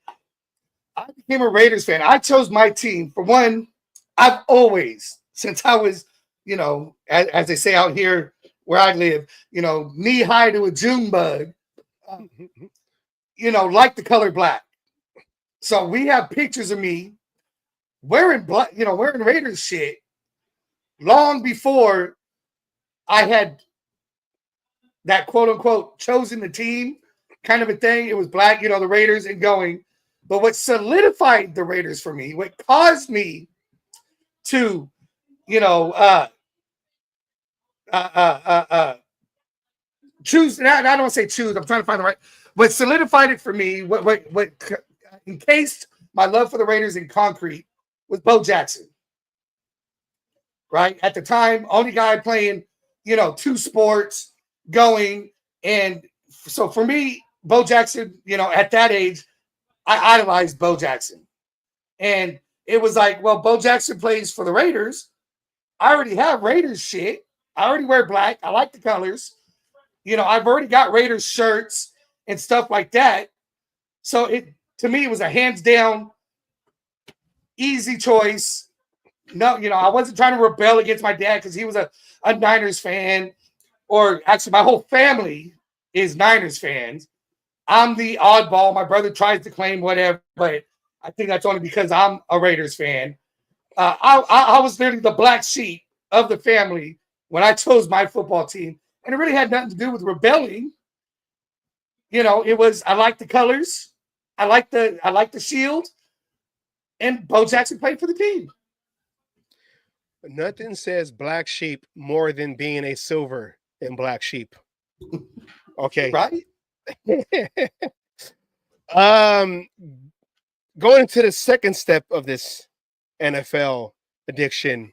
I became a Raiders fan. I chose my team for one. I've always, since I was, as they say out here where I live, knee high to a June bug, like the color black. So we have pictures of me wearing black, wearing Raiders shit long before I had that quote unquote chosen the team kind of a thing. It was black, the Raiders and going. But what solidified the Raiders for me, what caused me to, choose. I don't want to say choose. I'm trying to find the right. What solidified it for me, what encased my love for the Raiders in concrete was Bo Jackson. Right at the time, only guy playing, two sports going, and so for me, Bo Jackson, at that age, I idolized Bo Jackson, and it was like, well, Bo Jackson plays for the Raiders. I already have Raiders shit. I already wear black. I like the colors. I've already got Raiders shirts and stuff like that. So to me, it was a hands down easy choice. No, I wasn't trying to rebel against my dad because he was a Niners fan, or actually my whole family is Niners fans. I'm the oddball. My brother tries to claim whatever, but I think that's only because I'm a Raiders fan. I was literally the black sheep of the family when I chose my football team, and it really had nothing to do with rebelling. It was, I like the colors, I like the shield, and Bo Jackson played for the team. But nothing says black sheep more than being a silver and black sheep. Okay. Right? Going to the second step of this NFL addiction.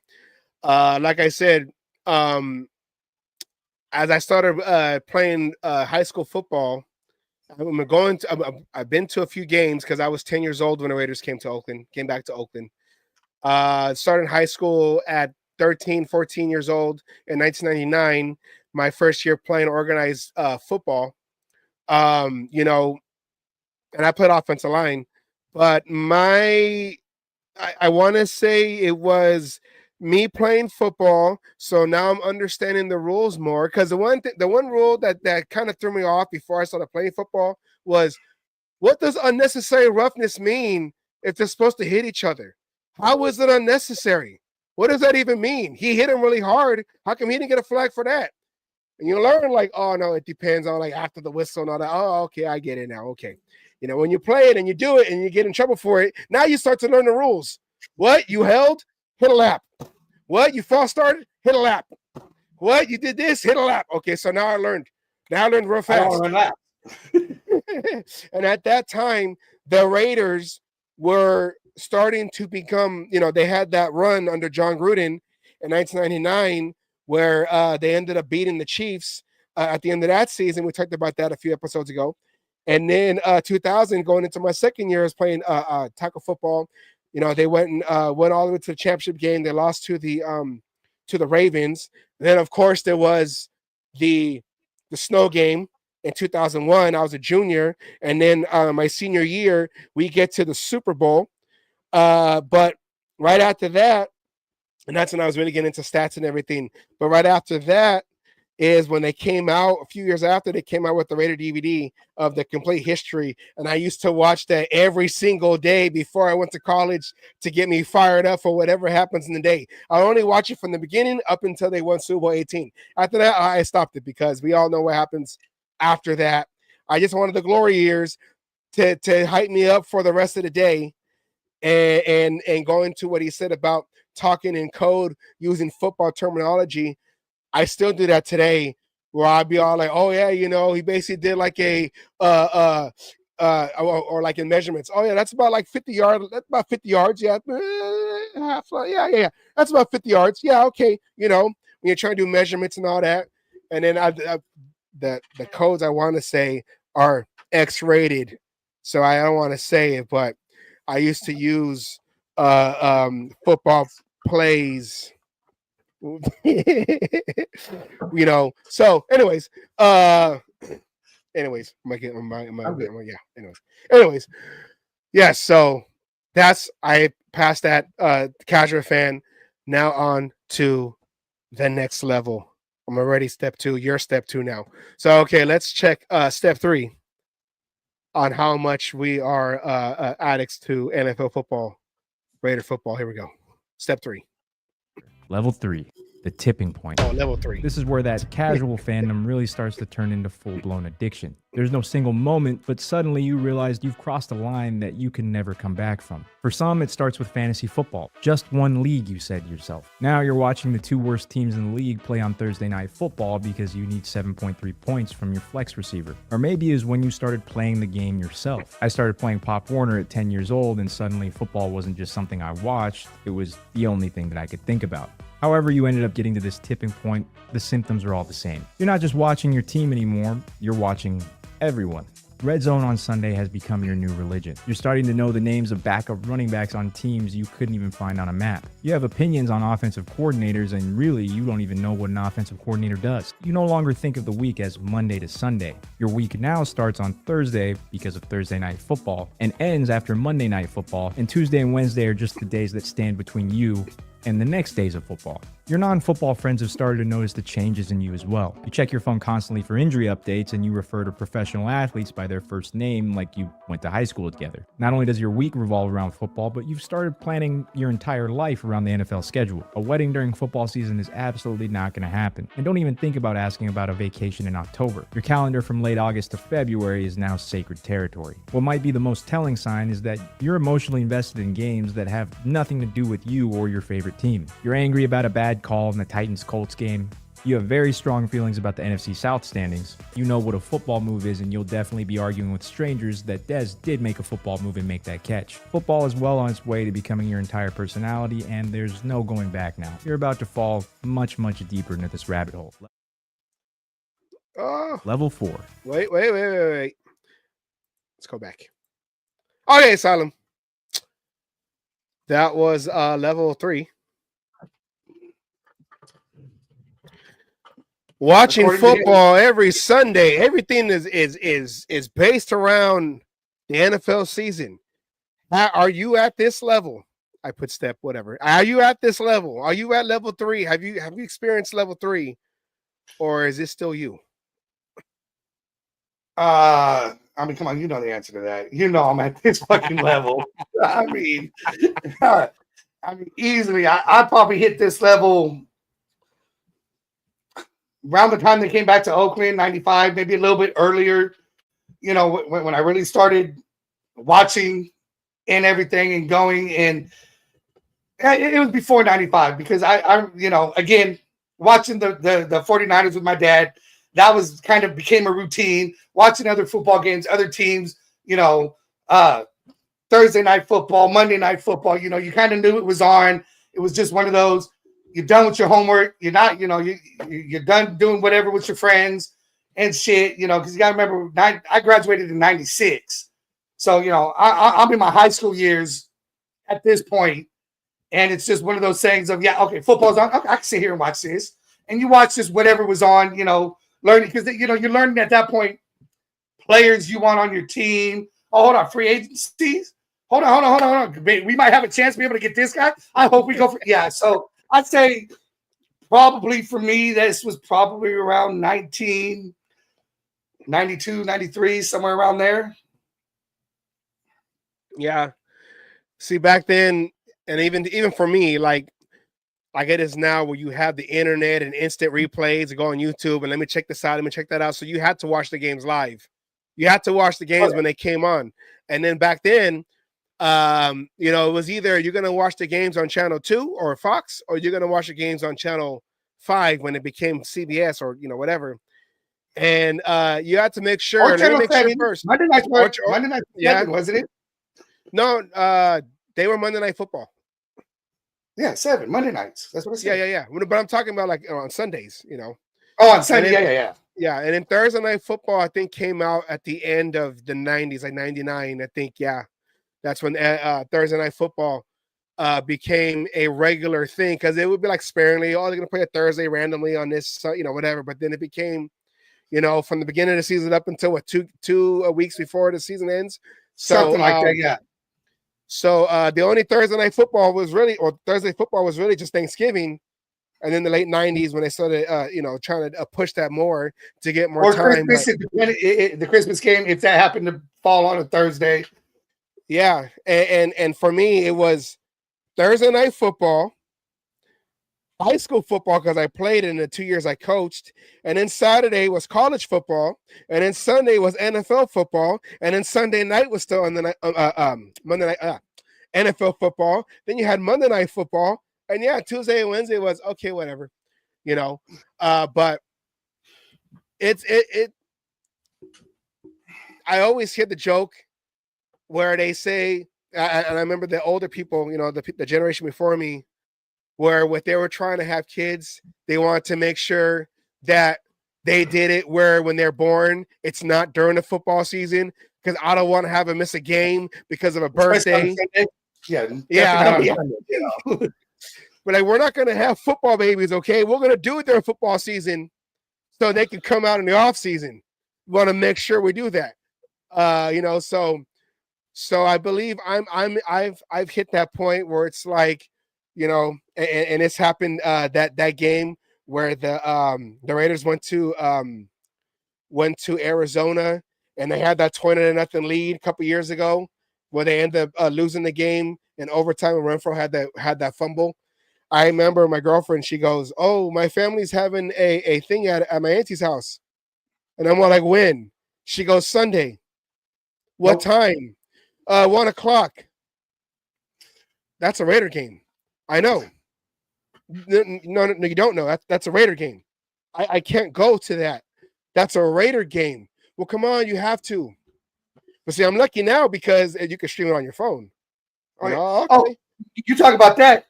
Like I said, as I started playing high school football, I've been to a few games because I was 10 years old when the Raiders came back to Oakland. Started high school at 13, 14 years old in 1999, my first year playing organized football. And I played offensive line, but I want to say it was me playing football. So now I'm understanding the rules more, because the one rule that kind of threw me off before I started playing football was, what does unnecessary roughness mean if they're supposed to hit each other? How is it unnecessary? What does that even mean? He hit him really hard. How come he didn't get a flag for that? And you learn, like, oh no, it depends on, like, after the whistle and all that. Oh, okay, I get it now. Okay. When you play it and you do it and you get in trouble for it, now you start to learn the rules. What? You held? Hit a lap. What? You false started? Hit a lap. What? You did this? Hit a lap. Okay, so now I learned. Now I learned real fast. And at that time, the Raiders were starting to become, they had that run under John Gruden in 1999 where they ended up beating the Chiefs at the end of that season. We talked about that a few episodes ago. And then 2000, going into my second year, I was playing tackle football. They went all the way to the championship game. They lost to the Ravens. And then, of course, there was the snow game in 2001. I was a junior. And then my senior year, we get to the Super Bowl. But right after that, and that's when I was really getting into stats and everything. But right after that is when they came out, a few years after, they came out with the Raider DVD of the complete history. And I used to watch that every single day before I went to college to get me fired up for whatever happens in the day. I only watch it from the beginning up until they won Super Bowl 18. After that, I stopped it because we all know what happens after that. I just wanted the glory years to hype me up for the rest of the day. And going to what he said about talking in code using football terminology, I still do that today, where I'd be all like, oh yeah, he basically did like a or like in measurements. Oh yeah, that's about like 50 yards. That's about 50 yards. Yeah, yeah. That's about 50 yards. Yeah, okay. When you're trying to do measurements and all that, and then the codes I want to say are X-rated, so I don't want to say it, but I used to use football plays. So anyways, anyways, yes, so I passed that casual fan. Now on to the next level. I'm already step 2. You're step 2 now. So okay, let's check step 3. on how much we are addicts to NFL football, Raider football. Here we go. Step 3. Level 3, the tipping point. Oh, level 3. This is where that casual fandom really starts to turn into full-blown addiction. There's no single moment, but suddenly you realize you've crossed a line that you can never come back from. For some, it starts with fantasy football. Just one league, you said to yourself. Now you're watching the 2 worst teams in the league play on Thursday Night Football because you need 7.3 points from your flex receiver. Or maybe is when you started playing the game yourself. I started playing Pop Warner at 10 years old, and suddenly football wasn't just something I watched, it was the only thing that I could think about. However you ended up getting to this tipping point, the symptoms are all the same. You're not just watching your team anymore, you're watching everyone. Red Zone on Sunday has become your new religion. You're starting to know the names of backup running backs on teams you couldn't even find on a map. You have opinions on offensive coordinators, and really, you don't even know what an offensive coordinator does. You no longer think of the week as Monday to Sunday. Your week now starts on Thursday because of Thursday Night Football, and ends after Monday Night Football, and Tuesday and Wednesday are just the days that stand between you and the next days of football. Your non-football friends have started to notice the changes in you as well. You check your phone constantly for injury updates, and you refer to professional athletes by their first name like you went to high school together. Not only does your week revolve around football, but you've started planning your entire life around the NFL schedule. A wedding during football season is absolutely not going to happen. And don't even think about asking about a vacation in October. Your calendar from late August to February is now sacred territory. What might be the most telling sign is that you're emotionally invested in games that have nothing to do with you or your favorite team. You're angry about a bad call in the Titans-Colts game. You have very strong feelings about the NFC South standings. You know what a football move is, and you'll definitely be arguing with strangers that Dez did make a football move and make that catch. Football is well on its way to becoming your entire personality, and there's no going back now. You're about to fall much, much deeper into this rabbit hole. Level 4. Wait. Let's go back. Okay, Asylum. That was level 3. Watching football every Sunday, everything is based around the NFL season. Are you at this level? I put step whatever. Are you at this level? Are you at level 3? Have you experienced level 3, or is this still you? I mean, come on, you know the answer to that. You know I'm at this fucking level. I mean, easily. I probably hit this level around the time they came back to Oakland, 95, maybe a little bit earlier, you know, when I really started watching and everything and going. And it was before 95 because I you know, again, watching the 49ers with my dad, that was kind of became a routine. Watching other football games, other teams, you know, Thursday Night Football, Monday Night Football, you know, you kind of knew it was on. It was just one of those. You're done with your homework. You're not, you know, you're done doing whatever with your friends and shit, you know, because you got to remember, I graduated in 96. So, you know, I'm in my high school years at this point, and it's just one of those things of, yeah, okay, football's on. Okay, I can sit here and watch this. And you watch just whatever was on, you know, learning, because, you know, you're learning at that point players you want on your team. Oh, hold on, free agencies? Hold on. We might have a chance to be able to get this guy. I hope we go for, yeah, so I'd say probably for me, this was probably around 1992, 93, somewhere around there. Yeah. See, back then, and even for me, like it is now where you have the internet and instant replays to go on YouTube and let me check this out, let me check that out. So you had to watch the games live. You had to watch the games when they came on. And then back then, you know, it was either you're going to watch the games on channel 2 or Fox, or you're going to watch the games on channel 5 when it became CBS or, you know, whatever. And you had to make sure. Or channel 7 first. Monday night, yeah, wasn't it? No, they were Monday Night Football. Yeah, 7 Monday nights. That's what I said. Yeah. But I'm talking about like on Sundays, you know. Oh, on Sunday, yeah. Yeah, and then Thursday Night Football, I think, came out at the end of the 90s, like 99, I think, yeah. That's when Thursday Night Football became a regular thing, because it would be like sparingly, oh, they're going to play a Thursday randomly on this, you know, whatever. But then it became, you know, from the beginning of the season up until, what, two weeks before the season ends? So, something like that, yeah. So the only Thursday Night Football was really, or Thursday football was really just Thanksgiving. And then the late 90s when they started, you know, trying to push that more to get more time. Christmas, the Christmas game, if that happened to fall on a Thursday. Yeah, and for me, it was Thursday night football, high school football because I played in the 2 years I coached, and then Saturday was college football, and then Sunday was NFL football, and then Sunday night was still on the Monday night NFL football. Then you had Monday night football, and yeah, Tuesday and Wednesday was okay, whatever, but it. I always hear the joke where they say, and I remember the older people, the generation before me, where what they were trying to have kids, they wanted to make sure that they did it where when they're born, it's not during the football season because I don't want to have them miss a game because of a birthday. Yeah. But like, we're not going to have football babies, okay? We're going to do it during football season so they can come out in the off season. We want to make sure we do that. So I believe I've hit that point where it's like, and it's happened that game where the Raiders went to Arizona and they had that 20-0 lead a couple years ago where they ended up losing the game in overtime and Renfro had that fumble. I remember my girlfriend, she goes, "Oh, my family's having a thing at my auntie's house." And I'm like, "When?" She goes, "Sunday." What time? 1 o'clock. That's a Raider game. I know. No, you don't know. That's a Raider game. I can't go to that. That's a Raider game. Well, come on, you have to. But see, I'm lucky now because you can stream it on your phone. Okay. Oh, you talk about that.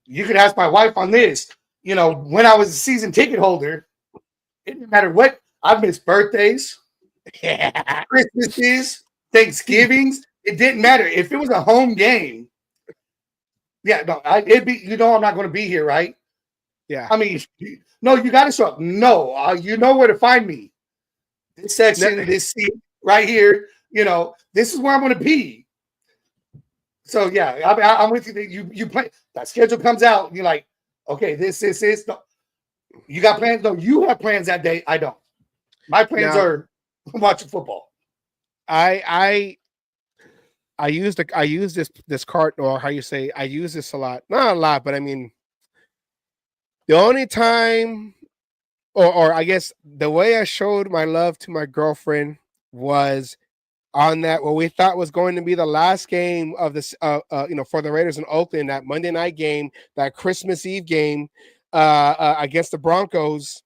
You could ask my wife on this. When I was a season ticket holder, it didn't matter what. I've missed birthdays, Christmases, Thanksgivings. It didn't matter if it was a home game. Yeah, no, it'd be. I'm not going to be here, right? Yeah. I mean, no, you got to show up. No, you know where to find me. This section, this seat right here. This is where I'm going to be. So yeah, I'm with you. You play. That schedule comes out. And you're like, okay, this. No, you got plans? No, you have plans that day. I don't. My plans are watching football. I use this cart, or how you say, I use this a lot. Not a lot, but I mean, the only time, or I guess the way I showed my love to my girlfriend was on that what we thought was going to be the last game of this, for the Raiders in Oakland, that Monday night game, that Christmas Eve game against the Broncos.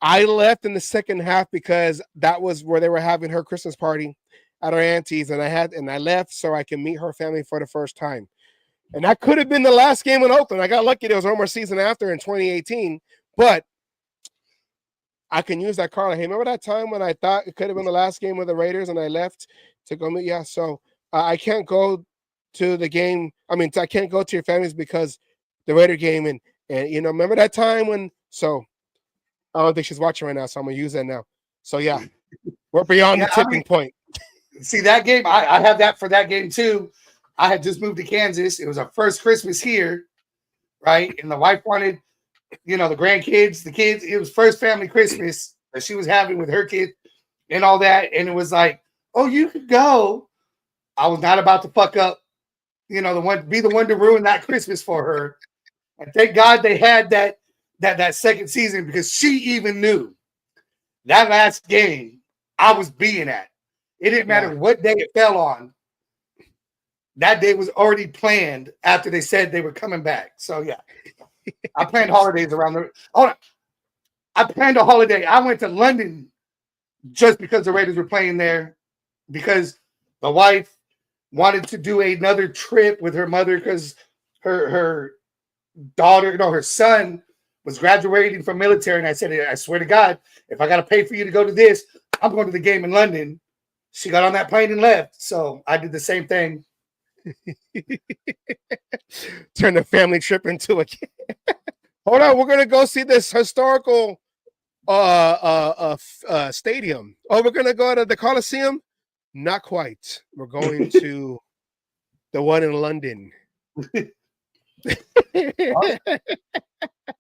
I left in the second half because that was where they were having her Christmas party at her auntie's, and I left so I can meet her family for the first time. And that could have been the last game in Oakland. I got lucky there was one more season after in 2018, but I can use that card. Like, hey, remember that time when I thought it could have been the last game with the Raiders and I left to go meet? Yeah, so I can't go to the game. I mean, I can't go to your families because the Raider game, and remember that time when, so I don't think she's watching right now, so I'm going to use that now. So, yeah, we're beyond the tipping point. See, that game, I have that for that game, too. I had just moved to Kansas. It was our first Christmas here, right? And the wife wanted, the grandkids, the kids. It was first family Christmas that she was having with her kids and all that. And it was like, oh, you could go. I was not about to fuck up, be the one to ruin that Christmas for her. And thank God they had that second season, because she even knew that last game I was being at. It didn't matter what day it fell on. That day was already planned after they said they were coming back. So yeah, I planned holidays around I planned a holiday. I went to London just because the Raiders were playing there, because the wife wanted to do another trip with her mother because her daughter, her son was graduating from military. And I said, I swear to God, if I got to pay for you to go to this, I'm going to the game in London. She got on that plane and left. So I did the same thing. Turn the family trip into a hold on, we're gonna go see this historical stadium. Oh, we're gonna go to the Coliseum? Not quite. We're going to the one in London.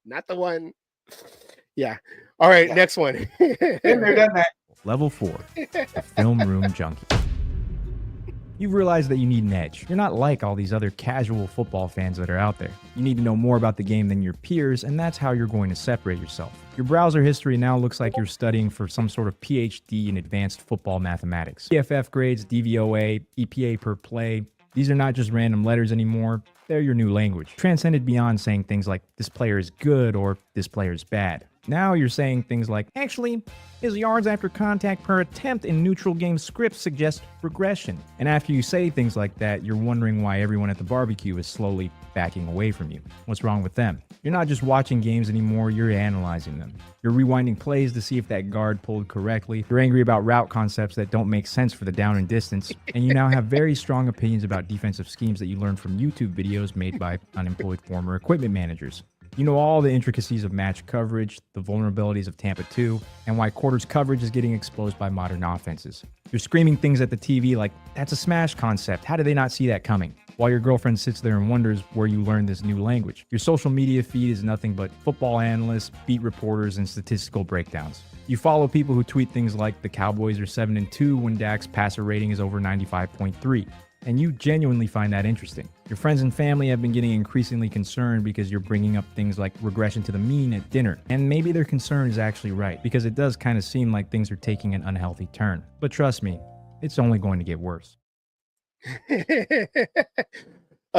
Not the one. Yeah. All right, next one. They've done that. Level 4, the Film Room Junkie. You've realized that you need an edge. You're not like all these other casual football fans that are out there. You need to know more about the game than your peers, and that's how you're going to separate yourself. Your browser history now looks like you're studying for some sort of PhD in advanced football mathematics. PFF grades, DVOA, EPA per play. These are not just random letters anymore. They're your new language. Transcended beyond saying things like, this player is good or this player is bad. Now you're saying things like, actually, his yards after contact per attempt in neutral game scripts suggest regression. And after you say things like that, you're wondering why everyone at the barbecue is slowly backing away from you. What's wrong with them? You're not just watching games anymore, you're analyzing them. You're rewinding plays to see if that guard pulled correctly. You're angry about route concepts that don't make sense for the down and distance. And you now have very strong opinions about defensive schemes that you learned from YouTube videos made by unemployed former equipment managers. You know all the intricacies of match coverage, the vulnerabilities of Tampa 2, and why quarters coverage is getting exposed by modern offenses. You're screaming things at the TV like, that's a smash concept, how did they not see that coming? While your girlfriend sits there and wonders where you learned this new language. Your social media feed is nothing but football analysts, beat reporters, and statistical breakdowns. You follow people who tweet things like the Cowboys are 7-2 when Dak's passer rating is over 95.3. And you genuinely find that interesting. Your friends and family have been getting increasingly concerned because you're bringing up things like regression to the mean at dinner. And maybe their concern is actually right, because it does kind of seem like things are taking an unhealthy turn. But trust me, it's only going to get worse.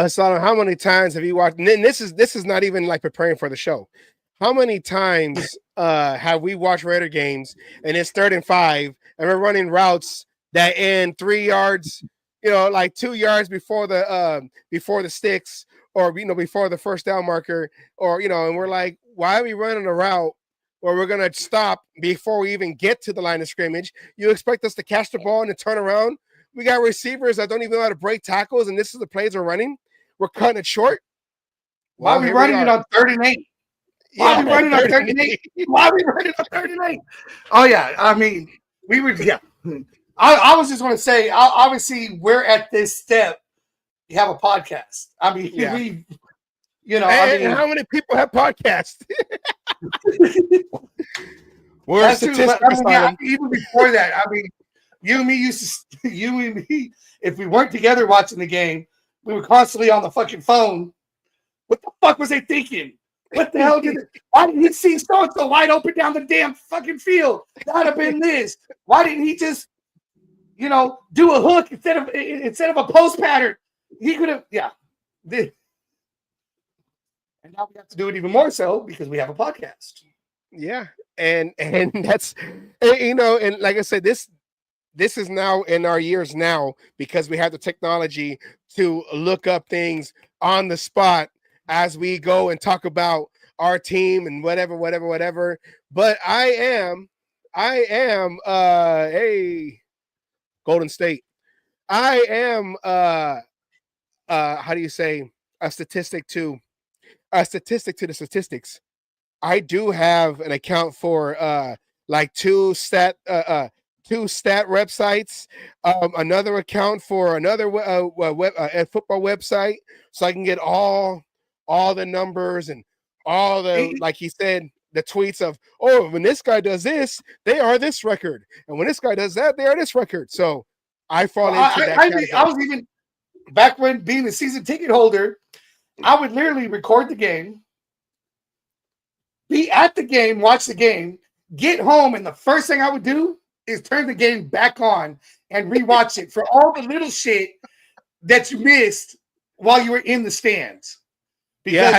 So how many times have you watched? And this is not even like preparing for the show. How many times have we watched Raider games and it's 3rd and 5 and we're running routes that end 3 yards, like 2 yards before the sticks, or before the first down marker, or and we're like, why are we running a route where we're gonna stop before we even get to the line of scrimmage? You expect us to catch the ball and then turn around? We got receivers that don't even know how to break tackles, and this is the plays we're running. We're cutting it short. Why are we running it on 3rd and 8? Why are we running on 3rd and 8? Why are we running on 3rd and 8? Oh yeah, I mean, we would. Yeah, I was just going to say. Obviously, we're at this step. You have a podcast. I mean, yeah. And how many people have podcasts? We're statistics. Even before that, I mean, you and me, if we weren't together watching the game, we were constantly on the fucking phone. What the fuck was they thinking? What the hell why didn't he see so-and-so wide open down the damn fucking field? That'd have been this. Why didn't he just, do a hook instead of a post pattern? He could have, yeah. And now we have to do it even more so because we have a podcast. Yeah. And that's, and like I said, this is now in our years now because we have the technology to look up things on the spot as we go and talk about our team and whatever. But I am Golden State. I am how do you say, a statistic to the statistics. I do have an account for like two stat websites, another account for another football website, so I can get all the numbers and all the, like he said, the tweets of, oh, when this guy does this, they are this record, and when this guy does that, they are this record. So I fall into that category. I was even back when being a season ticket holder, I would literally record the game, be at the game, watch the game, get home, and the first thing I would do is turn the game back on and rewatch it for all the little shit that you missed while you were in the stands. Yeah.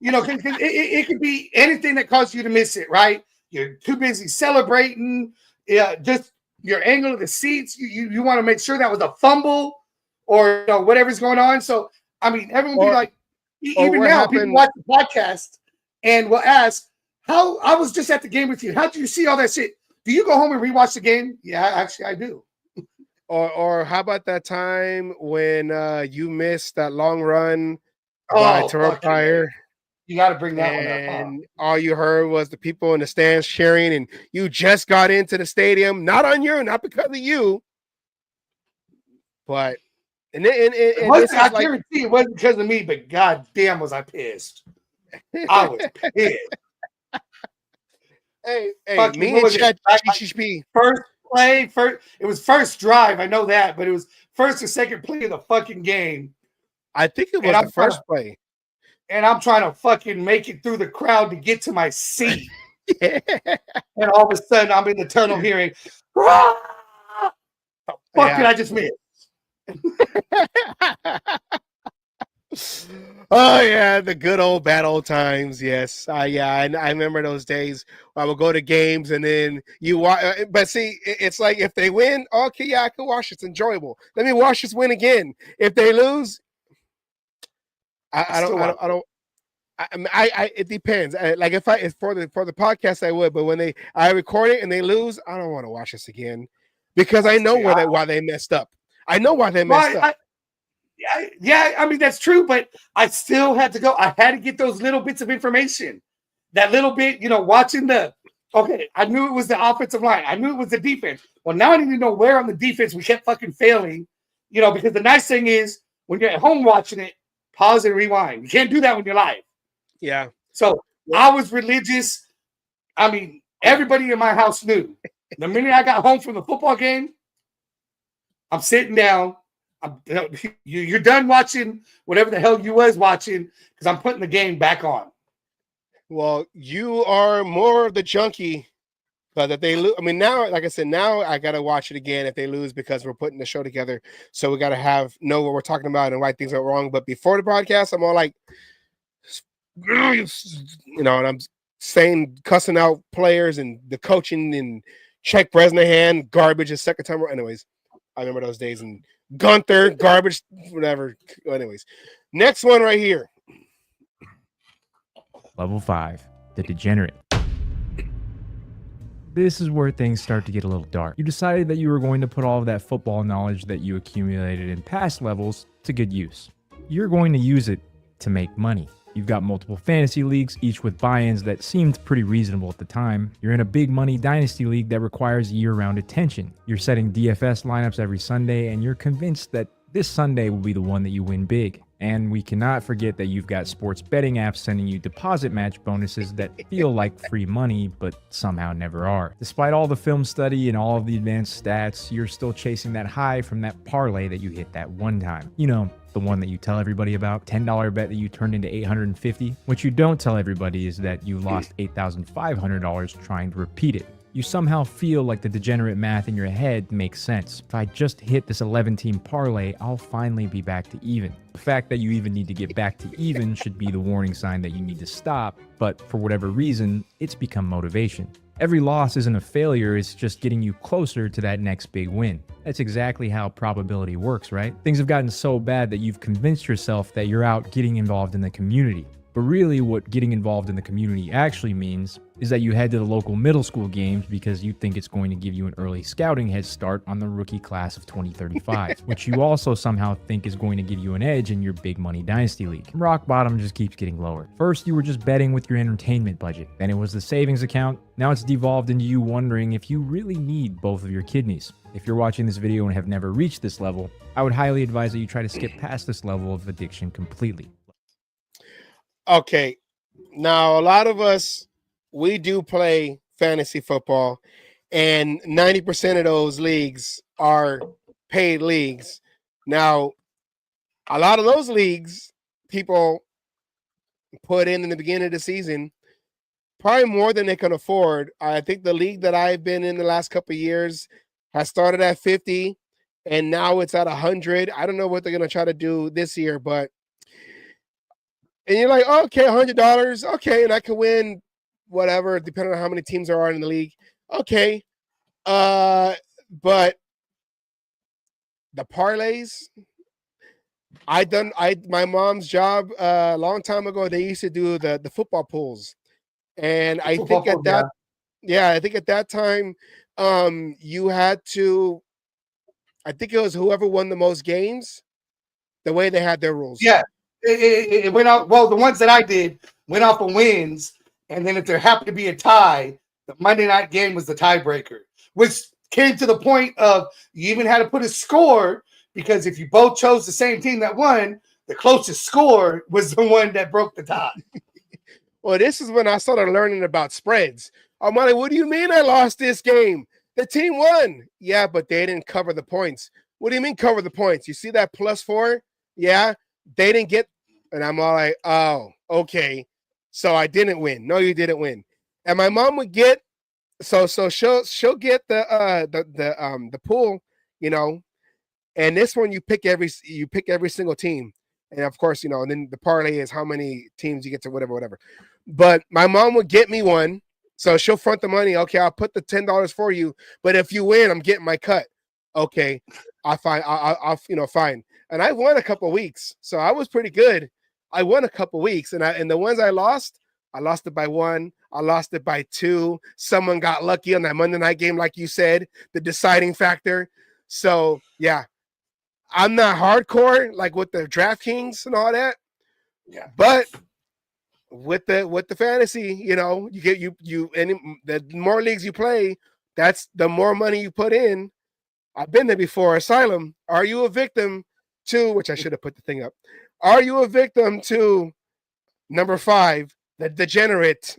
It could be anything that caused you to miss it, right? You're too busy celebrating, just your angle of the seats. You want to make sure that was a fumble or whatever's going on. So, I mean, everyone be like, even now, people watch the podcast and will ask, how I was just at the game with you. How did you see all that shit? Do you go home and rewatch the game? Yeah, actually, I do. Or how about that time when you missed that long run by Terrell Pryor? You got to bring that one up. And all you heard was the people in the stands cheering, and you just got into the stadium, not because of you, but I guarantee it wasn't because of me, but god damn was I pissed. I was pissed. Hey, me and Chat GHP. play. It was first drive. I know that, but it was first or second play of the fucking game. I think it was the first play. And I'm trying to fucking make it through the crowd to get to my seat. And all of a sudden, I'm in the tunnel hearing, "Ah!" The fuck did I just miss? Oh yeah, the good old bad old times. Yes, I remember those days. I would go to games and then you watch. But see, it's like if they win, okay, yeah, I can watch. It's enjoyable. Let me watch this win again. If they lose, I don't. It depends. Like if for the podcast, I would. But when I record it and they lose, I don't want to watch this again because I know why they messed up. I know why they messed up. Yeah, I mean that's true, but I still had to go. I had to get those little bits of information. That little bit, watching I knew it was the offensive line. I knew it was the defense. Well, now I need to know where on the defense we kept fucking failing, because the nice thing is when you're at home watching it, pause and rewind. You can't do that when you're live. Yeah. So I was religious. I mean, everybody in my house knew. The minute I got home from the football game, I'm sitting down. You're done watching whatever the hell you was watching because I'm putting the game back on. Well, you are more of the junkie, but that they lose. I mean, now, like I said, now I gotta watch it again if they lose because we're putting the show together. So we gotta know what we're talking about and why things are wrong. But before the broadcast, I'm all like, and I'm saying cussing out players and the coaching and Czech Bresnahan garbage a second time. Anyways, I remember those days and Gunther garbage, whatever. Anyways, next one right here. Level 5, the degenerate. This is where things start to get a little dark. You decided that you were going to put all of that football knowledge that you accumulated in past levels to good use. You're going to use it to make money. You've got multiple fantasy leagues, each with buy-ins that seemed pretty reasonable at the time. You're in a big money dynasty league that requires year-round attention. You're setting DFS lineups every Sunday, and you're convinced that this Sunday will be the one that you win big. And we cannot forget that you've got sports betting apps sending you deposit match bonuses that feel like free money, but somehow never are. Despite all the film study and all of the advanced stats, you're still chasing that high from that parlay that you hit that one time. The one that you tell everybody about, $10 bet that you turned into $850. What you don't tell everybody is that you lost $8,500 trying to repeat it. You somehow feel like the degenerate math in your head makes sense. If I just hit this 11-team parlay, I'll finally be back to even. The fact that you even need to get back to even should be the warning sign that you need to stop, but for whatever reason, it's become motivation. Every loss isn't a failure, it's just getting you closer to that next big win. That's exactly how probability works, right? Things have gotten so bad that you've convinced yourself that you're out getting involved in the community. But really what getting involved in the community actually means is that you head to the local middle school games because you think it's going to give you an early scouting head start on the rookie class of 2035, which you also somehow think is going to give you an edge in your big money dynasty league. Rock bottom just keeps getting lower. First, you were just betting with your entertainment budget. Then it was the savings account. Now it's devolved into you wondering if you really need both of your kidneys. If you're watching this video and have never reached this level, I would highly advise that you try to skip past this level of addiction completely. Okay, now a lot of us, we do play fantasy football, and 90% of those leagues are paid leagues. Now, a lot of those leagues, people put in the beginning of the season, probably more than they can afford. I think the league that I've been in the last couple of years has started at 50, and now it's at 100. I don't know what they're going to try to do this year, but and you're like, okay, $100, okay, and I can win whatever, depending on how many teams there are in the league. Okay, but the parlays, my mom's job a long time ago. They used to do the football pools, and I think at that time, you had to. I think it was whoever won the most games, the way they had their rules. Yeah. It went out. Well, the ones that I did went off of wins, and then if there happened to be a tie, the Monday night game was the tiebreaker, which came to the point of you even had to put a score because if you both chose the same team that won, the closest score was the one that broke the tie. Well, this is when I started learning about spreads. I'm like, what do you mean I lost this game? The team won. Yeah, but they didn't cover the points. What do you mean cover the points? You see that +4? Yeah, they didn't get. And I'm all like, oh, okay. So I didn't win. No, you didn't win. And my mom would get so she'll get the pool, you know, and this one you pick every single team. And of course, you know, and then the parlay is how many teams you get to whatever. But my mom would get me one. So she'll front the money. Okay, I'll put the $10 for you. But if you win, I'm getting my cut. Okay, I'll fine. And I won a couple of weeks. So I was pretty good. I won a couple of weeks. And the ones I lost it by 1. I lost it by 2. Someone got lucky on that Monday night game, like you said, the deciding factor. So yeah. I'm not hardcore like with the DraftKings and all that. Yeah. But with the fantasy, you know, you get the more leagues you play, that's the more money you put in. I've been there before. Asylum. Are you a victim to, which I should have put the thing up. Are you a victim to number 5, the degenerate?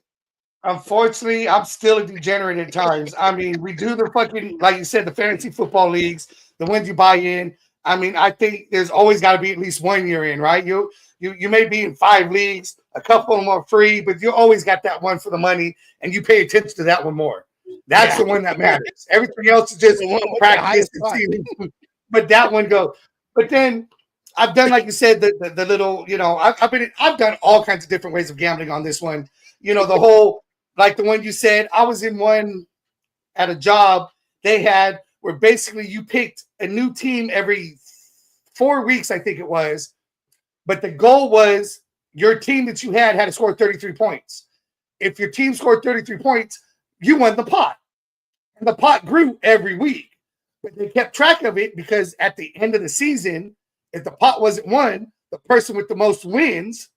Unfortunately, I'm still a degenerate at times. I mean, we do the fucking, like you said, the fantasy football leagues, the ones you buy in. I mean, I think there's always got to be at least one you're in, right? You may be in 5 leagues, a couple of them are free, but you always got that one for the money, and you pay attention to that one more. That's the one that matters. Everything else is just practice and see. But that one goes. But then I've done, like you said, the little, you know, I've done all kinds of different ways of gambling on this one. You know, the whole, like the one you said, I was in one at a job they had where basically you picked a new team every 4 weeks, I think it was. But the goal was your team that you had to score 33 points. If your team scored 33 points, you won the pot. And the pot grew every week. But they kept track of it because at the end of the season, if the pot wasn't won, the person with the most wins,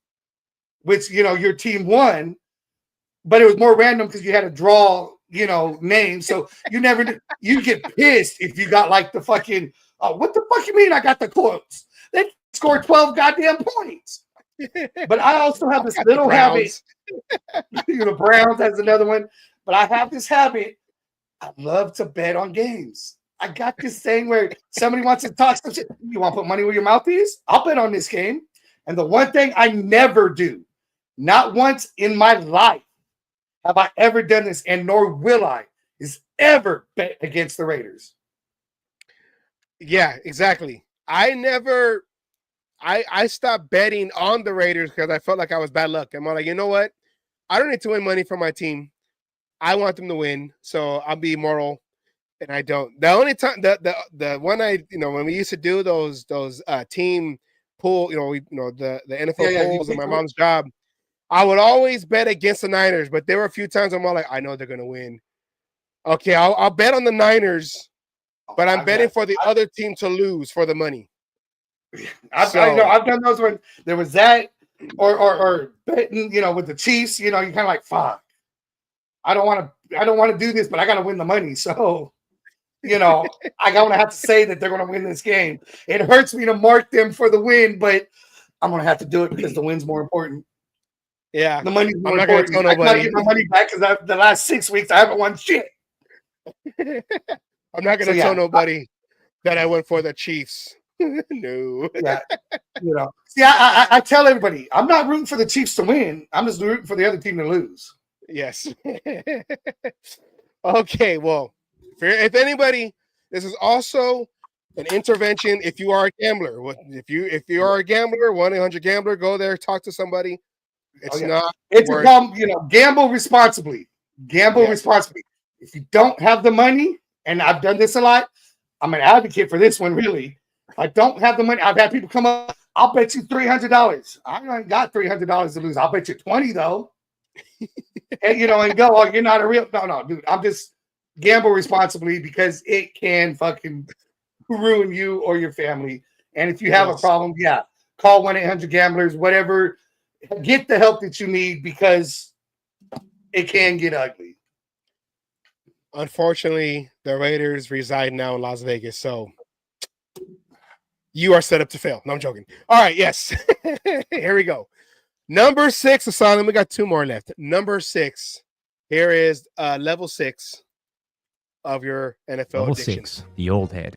which, you know, your team won, but it was more random because you had to draw, you know, names. So you never, you get pissed if you got like the fucking, what the fuck you mean I got the quotes? They scored 12 goddamn points. But I also have this little habit. The Browns has another one. But I have this habit. I love to bet on games. I got this thing where somebody wants to talk some shit. You want to put money where your mouth is? I'll bet on this game. And the one thing I never do, not once in my life have I ever done this, and nor will I, is ever bet against the Raiders. Yeah, exactly. I stopped betting on the Raiders because I felt like I was bad luck. I'm like, you know what? I don't need to win money for my team. I want them to win, so I'll be moral, and I don't. The only time the one when we used to do those team pool, the NFL pools in my mom's job, I would always bet against the Niners, but there were a few times I'm all like, I know they're gonna win. Okay, I'll bet on the Niners, but I'm betting for the other team to lose for the money. I've done those when there was that, or betting, with the Chiefs. You kind of like, fuck. I don't want to do this, but I got to win the money. So, I'm going to have to say that they're going to win this game. It hurts me to mark them for the win, but I'm going to have to do it because the win's more important. Yeah, the money's more important. I can't get my money back because the last 6 weeks I haven't won shit. I'm not going to tell nobody that I went for the Chiefs. No. Yeah. See, I tell everybody, I'm not rooting for the Chiefs to win. I'm just rooting for the other team to lose. Yes. Okay. Well, if anybody, this is also an intervention. If you are a gambler, if you are a gambler, 1-800-GAMBLER, go there, talk to somebody. It's not. It's a problem. Gamble responsibly. Gamble responsibly. If you don't have the money, and I've done this a lot, I'm an advocate for this one. Really, if I don't have the money, I've had people come up. I'll bet you $300. I ain't got $300 to lose. I'll bet you 20 though. And and go. Oh, you're not a real. No, dude. I'm just gamble responsibly because it can fucking ruin you or your family. And if you have a problem, call 1-800-GAMBLERS. Whatever. Get the help that you need because it can get ugly. Unfortunately, the Raiders reside now in Las Vegas, so you are set up to fail. No, I'm joking. All right, yes. Here we go. Number 6, Asylum. We got 2 more left. Number 6. Here is level 6. of your NFL Level addiction. 6, the old head.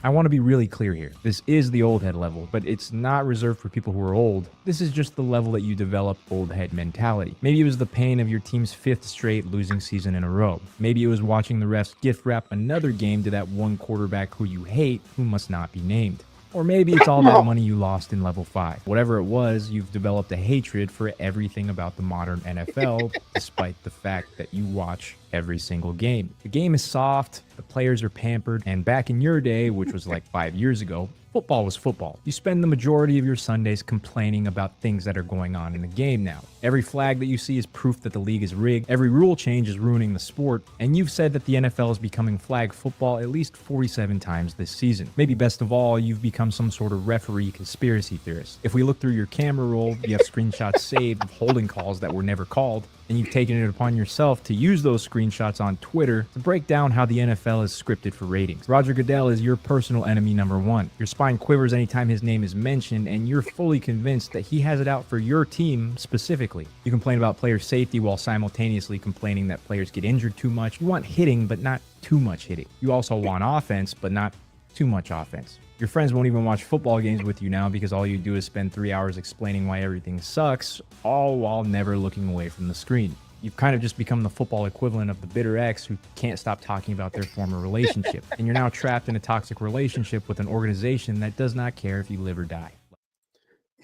I want to be really clear here. This is the old head level, but it's not reserved for people who are old. This is just the level that you develop old head mentality. Maybe it was the pain of your team's 5th straight losing season in a row. Maybe it was watching the refs gift wrap another game to that one quarterback who you hate, who must not be named. Or maybe it's all that money you lost in level 5. Whatever it was, you've developed a hatred for everything about the modern NFL, despite the fact that you watch every single game. The game is soft, the players are pampered, and back in your day, which was like 5 years ago, football was football. You spend the majority of your Sundays complaining about things that are going on in the game now. Every flag that you see is proof that the league is rigged. Every rule change is ruining the sport. And you've said that the NFL is becoming flag football at least 47 times this season. Maybe best of all, you've become some sort of referee conspiracy theorist. If we look through your camera roll, you have screenshots saved of holding calls that were never called. And you've taken it upon yourself to use those screenshots on Twitter to break down how the NFL is scripted for ratings. Roger Goodell is your personal enemy number 1. Your spine quivers anytime his name is mentioned, and you're fully convinced that he has it out for your team specifically. You complain about player safety while simultaneously complaining that players get injured too much. You want hitting, but not too much hitting. You also want offense, but not too much offense. Your friends won't even watch football games with you now because all you do is spend 3 hours explaining why everything sucks, all while never looking away from the screen. You've kind of just become the football equivalent of the bitter ex who can't stop talking about their former relationship. And you're now trapped in a toxic relationship with an organization that does not care if you live or die.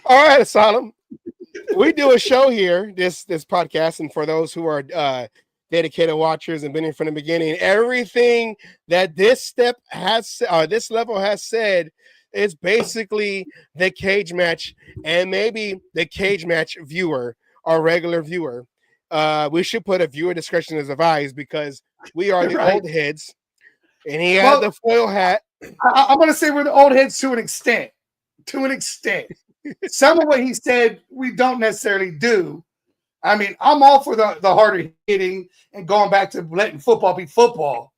All right, Asylum. We do a show here, this podcast, and for those who are dedicated watchers and been here from the beginning, everything that this level has said is basically the cage match, and maybe the cage match viewer or regular viewer. We should put a viewer discretion is advised because we are the old heads, and he had the foil hat. I'm going to say we're the old heads to an extent. To an extent. Some of what he said we don't necessarily do. I mean, I'm all for the harder hitting and going back to letting football be football.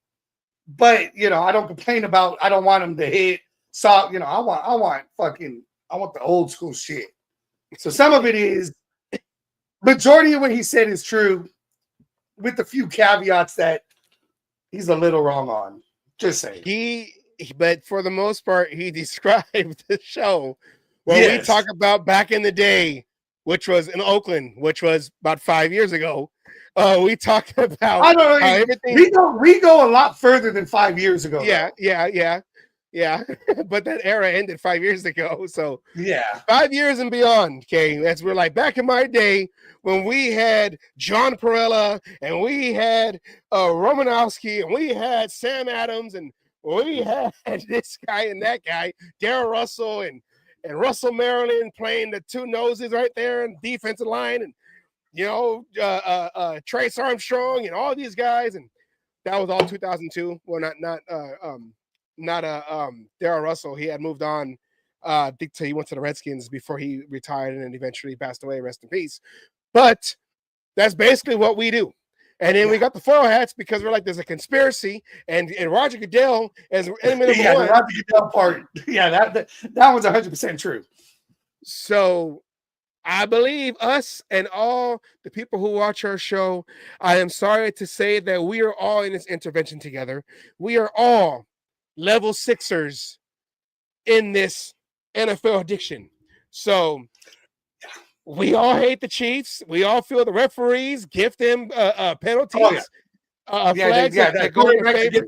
But, I don't complain about, I don't want him to hit. So, I want the old school shit. So some of it is, majority of what he said is true with a few caveats that he's a little wrong on. Just saying. But for the most part, he described the show when we talk about back in the day, which was in Oakland, which was about 5 years ago. We talked about how everything. We go a lot further than 5 years ago. Yeah. But that era ended 5 years ago. So 5 years and beyond. Okay, we're like back in my day when we had John Perella and we had Romanowski and we had Sam Adams and we had this guy and that guy, Darrell Russell and Russell Maryland playing the two noses right there in defensive line, and Trace Armstrong and all these guys, and that was all 2002. Well, not Darrell Russell. He had moved on. I think he went to the Redskins before he retired and then eventually passed away. Rest in peace. But that's basically what we do. And then we got the foil hats because we're like, there's a conspiracy, and Roger Goodell as enemy number one. The Roger Goodell part. Yeah, that one's 100% true. So I believe us and all the people who watch our show, I am sorry to say that we are all in this intervention together. We are all level sixers in this NFL addiction. So we all hate the Chiefs. We all feel the referees give them penalties. Flags that go in favor.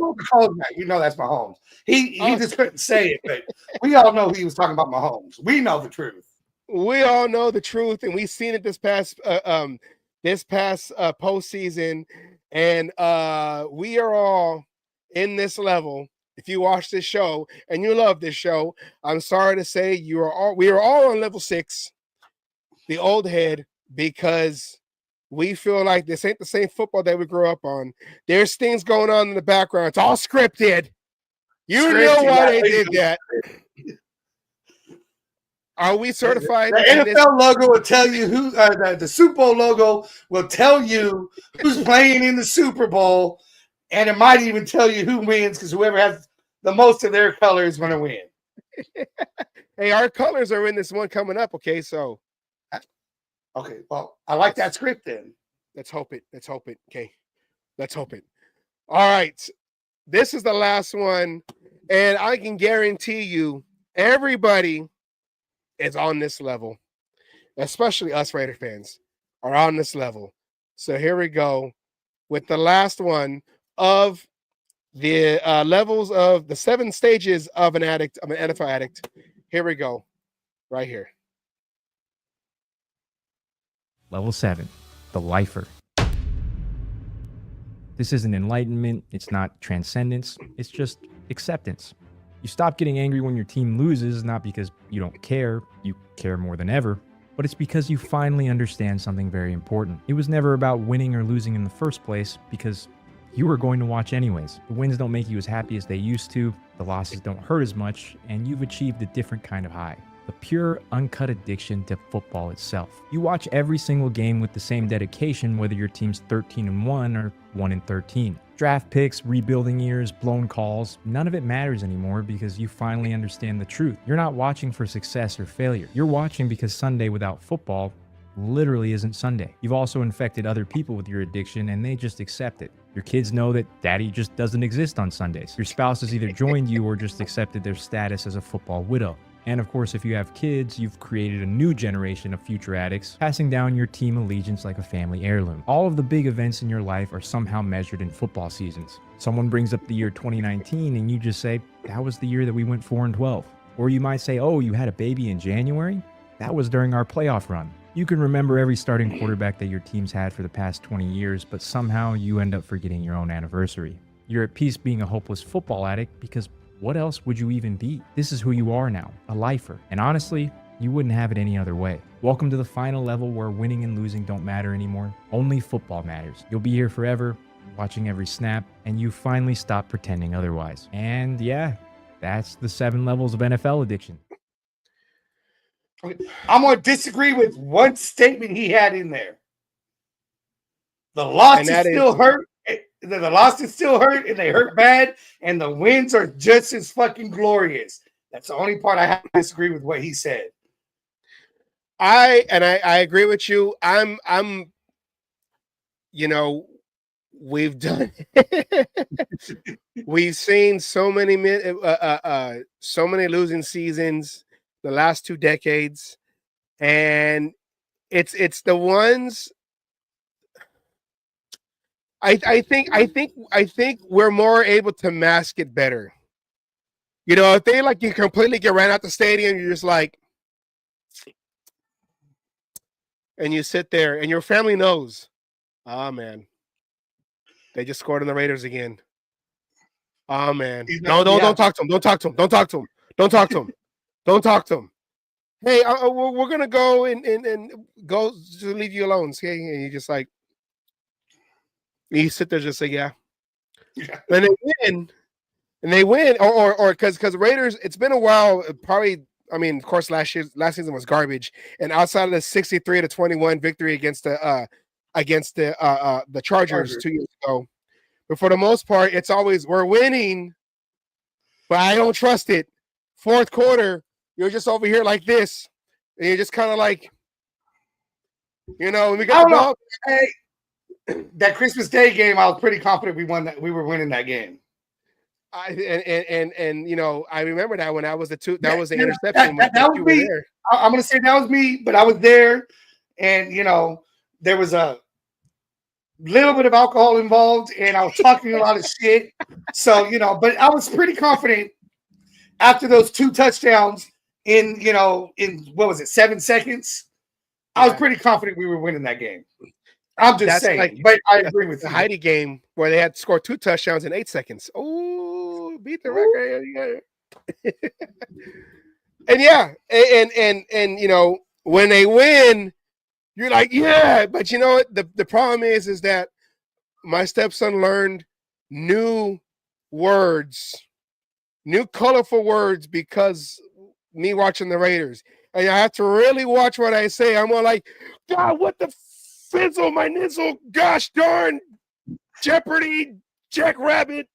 That's Mahomes. He just couldn't say it, but we all know he was talking about Mahomes. We know the truth. We all know the truth, and we've seen it this past postseason, and we are all in this level. If you watch this show and you love this show, I'm sorry to say we are all on level 6, the old head, because we feel like this ain't the same football that we grew up on. There's things going on in the background. It's all scripted. You know why they did that. Are we certified? The NFL logo will tell you who. The Super Bowl logo will tell you who's playing in the Super Bowl, and it might even tell you who wins because whoever has the most of their color is going to win. Hey, our colors are in this one coming up. Okay, so. Okay, well, I like that script then. Let's hope it. Okay, let's hope it. All right. This is the last one. And I can guarantee you, everybody is on this level, especially us Raider fans are on this level. So here we go with the last one of the levels of the 7 stages of an addict, of an NFL addict. Here we go, right here. Level 7, the lifer. This isn't enlightenment, it's not transcendence, it's just acceptance. You stop getting angry when your team loses, not because you don't care, you care more than ever, but it's because you finally understand something very important. It was never about winning or losing in the first place, because you were going to watch anyways. The wins don't make you as happy as they used to, the losses don't hurt as much, and you've achieved a different kind of high. The pure, uncut addiction to football itself. You watch every single game with the same dedication, whether your team's 13-1 or 1-13. Draft picks, rebuilding years, blown calls, none of it matters anymore because you finally understand the truth. You're not watching for success or failure. You're watching because Sunday without football literally isn't Sunday. You've also infected other people with your addiction and they just accept it. Your kids know that daddy just doesn't exist on Sundays. Your spouse has either joined you or just accepted their status as a football widow. And of course, if you have kids, you've created a new generation of future addicts, passing down your team allegiance like a family heirloom. All of the big events in your life are somehow measured in football seasons. Someone brings up the year 2019 and you just say, that was the year that we went 4-12. Or you might say, oh, you had a baby in January? That was during our playoff run. You can remember every starting quarterback that your team's had for the past 20 years, but somehow you end up forgetting your own anniversary. You're at peace being a hopeless football addict because what else would you even be? This is who you are now, a lifer. And honestly, you wouldn't have it any other way. Welcome to the final level where winning and losing don't matter anymore. Only football matters. You'll be here forever, watching every snap, and you finally stop pretending otherwise. And yeah, that's the 7 levels of NFL addiction. I'm going to disagree with one statement he had in there. The loss is still hurt. The losses still hurt, and they hurt bad, and the wins are just as fucking glorious. That's the only part I have to disagree with what he said. I agree with you. I'm you know, we've done we've seen so many losing seasons the last 2 decades, and it's the ones I think we're more able to mask it better. You know, if they like you completely get ran out the stadium, you're just like, and you sit there, and your family knows. Oh man, they just scored on the Raiders again. Oh man, don't talk to him. Don't talk to him. Don't talk to him. Don't talk to him. Don't talk to him. Hey, we're gonna go and go to leave you alone. Okay, and you just like. You sit there just say, yeah. And they win, or because Raiders, it's been a while, probably, I mean, of course, last season was garbage. And outside of the 63-21 victory against the Chargers 2 years ago, but for the most part, it's always we're winning, but I don't trust it. Fourth quarter, you're just over here like this, and you're just kind of like, you know, we got the ball. Hey, that Christmas Day game, I was pretty confident we were winning that game. And you know, I remember that when that was the interception. That was me. I'm gonna say that was me, but I was there, and you know, there was a little bit of alcohol involved, and I was talking a lot of shit. So you know, but I was pretty confident after those 2 touchdowns in what was it, 7 seconds. I was pretty confident we were winning that game. I'm just saying, but I agree with the Heidi game where they had scored 2 touchdowns in 8 seconds. Oh, beat the record. And yeah, and you know, when they win, you're like, yeah, but you know what? The problem is that my stepson learned new words, new colorful words because me watching the Raiders. And I have to really watch what I say. I'm all like, God, what the fizzle, my nizzle, gosh darn, Jeopardy, Jackrabbit,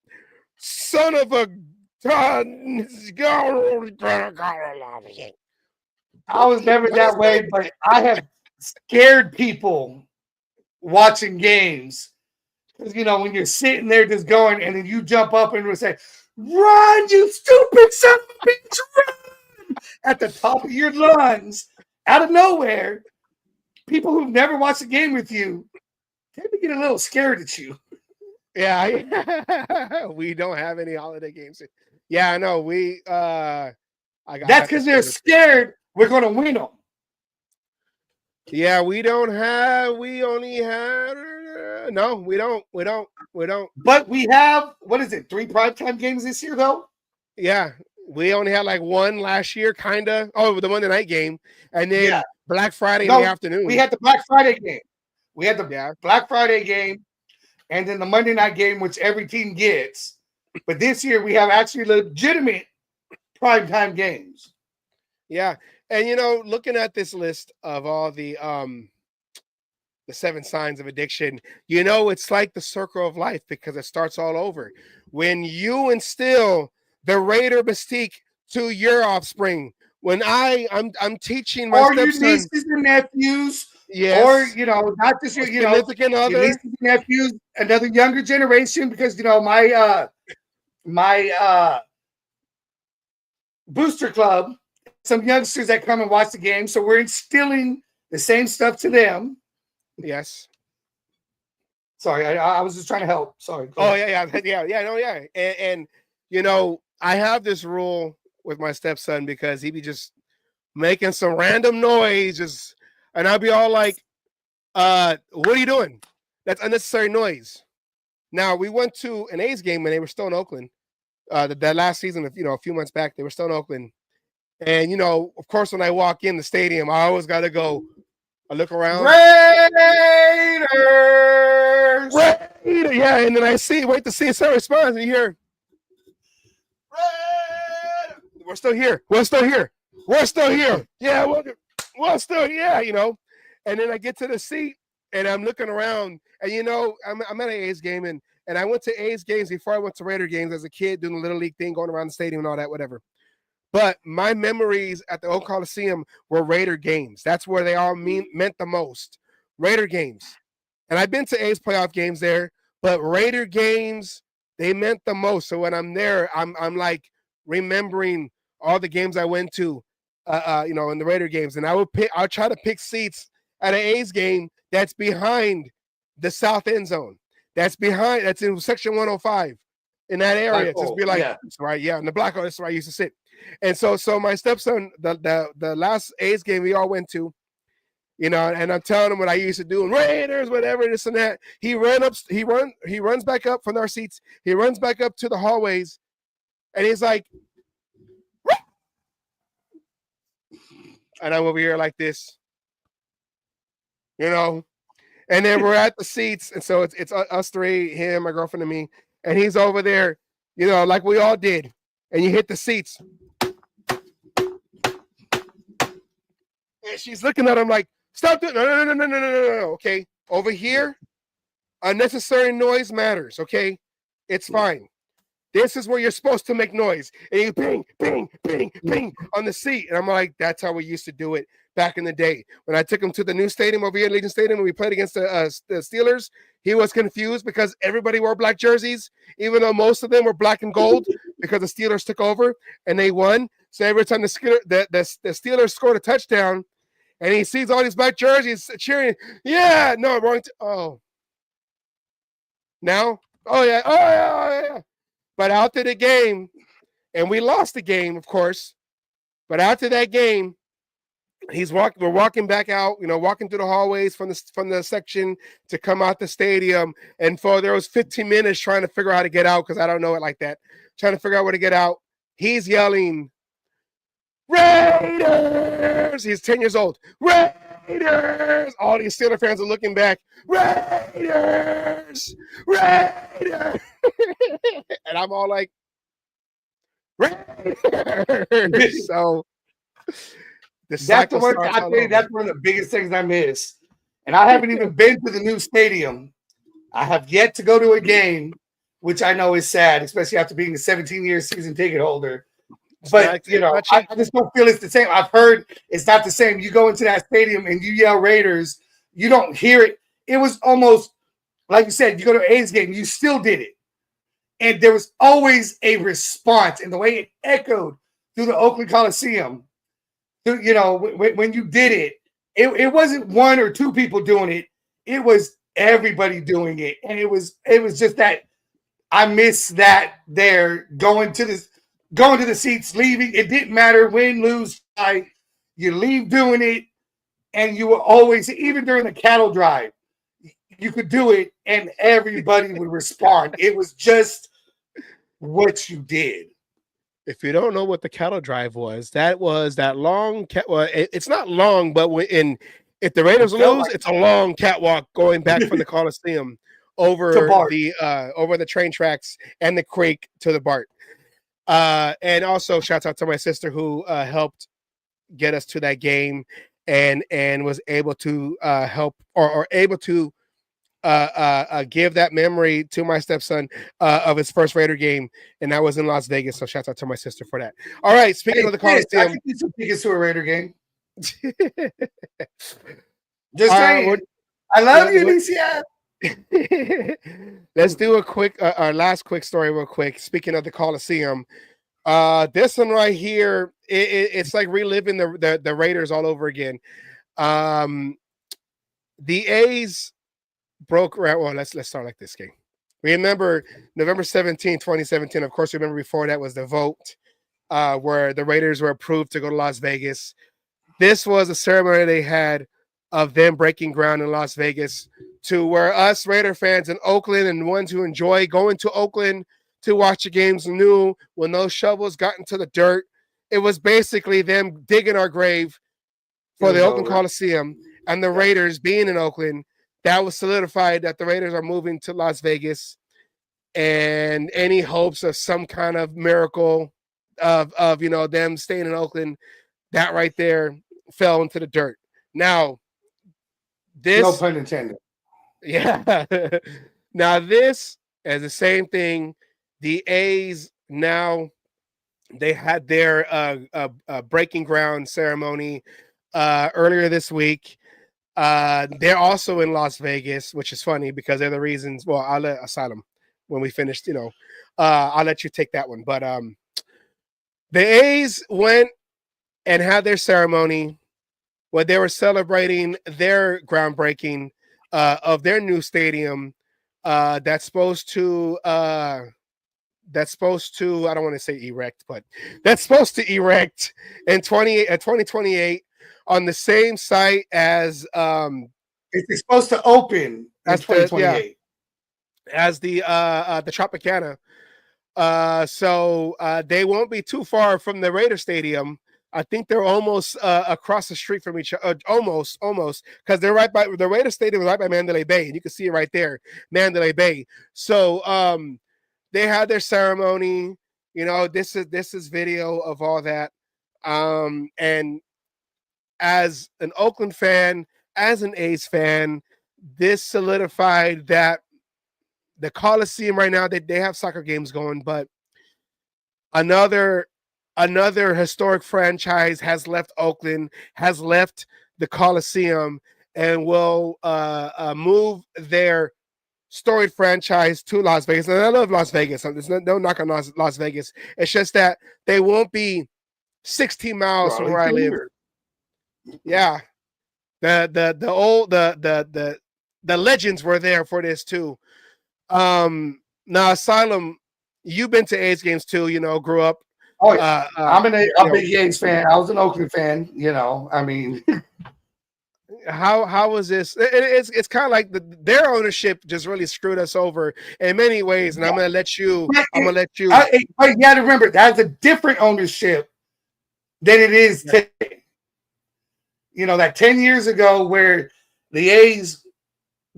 son of a God. I was never that way, but I have scared people watching games Because, when you're sitting there just going, and then you jump up and will say, "Run, you stupid son of a bitch, run!" at the top of your lungs, out of nowhere. People who've never watched a game with you tend to get a little scared at you. Yeah, we don't have any holiday games. Yeah, I know. That's because they're scared we're going to win them. Yeah, we only have, no, we don't. But we have, 3 primetime games this year, though? Yeah, we only had like one last year, kind of. Oh, the Monday night game. And then Black Friday in the afternoon. We had the Black Friday game. We had the Black Friday game, and then the Monday night game, which every team gets. But this year, we have actually legitimate primetime games. Yeah. And, looking at this list of all the 7 signs of addiction, it's like the circle of life because it starts all over. When you instill the Raider mystique to your offspring, when I'm teaching my stepson, your nieces and nephews, yes, or not just your significant other, your nieces and nephews, another younger generation, because my booster club, some youngsters that come and watch the game, so we're instilling the same stuff to them. Yes. Sorry, I was just trying to help. Sorry. Oh yeah. And I have this rule with my stepson because he be just making some random noise, and I'll be all like, "What are you doing? That's unnecessary noise." Now we went to an A's game when they were still in Oakland. That last season, a few months back, they were still in Oakland. And, of course, when I walk in the stadium, I always got to go. I look around. Raiders! Yeah, and then wait to see if someone responds, and you hear, Raiders! We're still here. Yeah, we're still here, And then I get to the seat, and I'm looking around, and, I'm at an A's game, and I went to A's games before I went to Raider games as a kid, doing the Little League thing, going around the stadium and all that, whatever. But my memories at the old Coliseum were Raider games. That's where they all meant the most. Raider games. And I've been to A's playoff games there, but Raider games, they meant the most. So when I'm there, I'm like remembering all the games I went to, in the Raider games. And I'll try to pick seats at an A's game that's behind the south end zone. That's in section 105 in that area. Just be like, that's right, in the black hole, that's where I used to sit. And so my stepson, the last A's game we all went to, and I'm telling him what I used to do, and Raiders, whatever, this and that. He runs back up from our seats. He runs back up to the hallways, and he's like, and I'm over here like this, and then we're at the seats, and so it's us three, him, my girlfriend, and me, and he's over there, like we all did, and you hit the seats. And she's looking at him like, stop doing no. Okay. Over here, unnecessary noise matters. Okay. It's fine. This is where you're supposed to make noise. And you bing, bing, bing, bing on the seat. And I'm like, that's how we used to do it back in the day. When I took him to the new stadium over here, Legion Stadium, and we played against the Steelers, he was confused because everybody wore black jerseys, even though most of them were black and gold because the Steelers took over and they won. So every time the Steelers scored a touchdown, and he sees all these black jerseys cheering, yeah, no, wrong. Now, oh yeah. But after the game, and we lost the game, of course. But after that game, we're walking back out, walking through the hallways from the section to come out the stadium. And there was 15 minutes trying to figure out how to get out because I don't know it like that. Trying to figure out where to get out. He's yelling, Raiders! He's 10 years old. Raiders! All these Steelers fans are looking back. Raiders! Raiders! And I'm all like, Raiders! So that's one of the biggest things I miss. And I haven't even been to the new stadium. I have yet to go to a game, which I know is sad, especially after being a 17-year season ticket holder. But, I just don't feel it's the same. I've heard it's not the same. You go into that stadium and you yell Raiders, you don't hear it. It was almost like you said, you go to an A's game, you still did it. And there was always a response, and the way it echoed through the Oakland Coliseum, you know, when you did it, it wasn't one or two people doing it. It was everybody doing it. And it was just that I miss that there going to the seats, leaving. It didn't matter win, lose, fight. You leave doing it, and you were always, even during the cattle drive, you could do it, and everybody would respond. It was just what you did. If you don't know what the cattle drive was that long well, it's not long, but if the Raiders lose, it's a long catwalk going back from the Coliseum over the train tracks and the creek to the BART. And also shouts out to my sister who helped get us to that game and was able to help or able to give that memory to my stepson of his first Raider game, and that was in Las Vegas. So shout out to my sister for that. All right, speaking of the Coliseum, I can get some tickets to a Raider game. Just saying. I love you, DCF. Let's do our last quick story real quick. Speaking of the Coliseum, this one right here, it's like reliving the Raiders all over again. The A's broke around. Well, let's start like this game. Remember November 17, 2017. Of course, remember before that was the vote where the Raiders were approved to go to Las Vegas. This was a ceremony they had of them breaking ground in Las Vegas to where us Raider fans in Oakland and ones who enjoy going to Oakland to watch the games knew when those shovels got into the dirt, it was basically them digging our grave for the Oakland Coliseum, and the Raiders being in Oakland. That was solidified that the Raiders are moving to Las Vegas, and any hopes of some kind of miracle of them staying in Oakland, that right there fell into the dirt. Now, this, no pun intended. Yeah. Now this is the same thing. The A's now, they had their breaking ground ceremony earlier this week. They're also in Las Vegas, which is funny because they're the reasons. Well, I'll let Asylum when we finished. I'll let you take that one. But the A's went and had their ceremony where they were celebrating their groundbreaking of their new stadium that's supposed to I don't want to say erect, but that's supposed to erect in 2028 on the same site as it's supposed to open in 2028 as the Tropicana. So they won't be too far from the Raider Stadium. I think they're almost across the street from each other, almost, because they're right by the Raider Stadium is right by Mandalay Bay, and you can see it right there, Mandalay Bay. So they had their ceremony. This is video of all that. And as an Oakland fan, as an A's fan, this solidified that the Coliseum right now, they have soccer games going, but another historic franchise has left Oakland, has left the Coliseum, and will move their storied franchise to Las Vegas. And I love Las Vegas. There's no knock on Las Vegas. It's just that they won't be 16 miles from where I live. Yeah. The legends were there for this too. Now, Asylum, you've been to A's games too, grew up. Oh, yeah. I'm a big A's fan. I was an Oakland fan, I mean. How was this? It's kind of like their ownership just really screwed us over in many ways, and I'm gonna let you. But you got to remember that's a different ownership than it is today. That 10 years ago, where the A's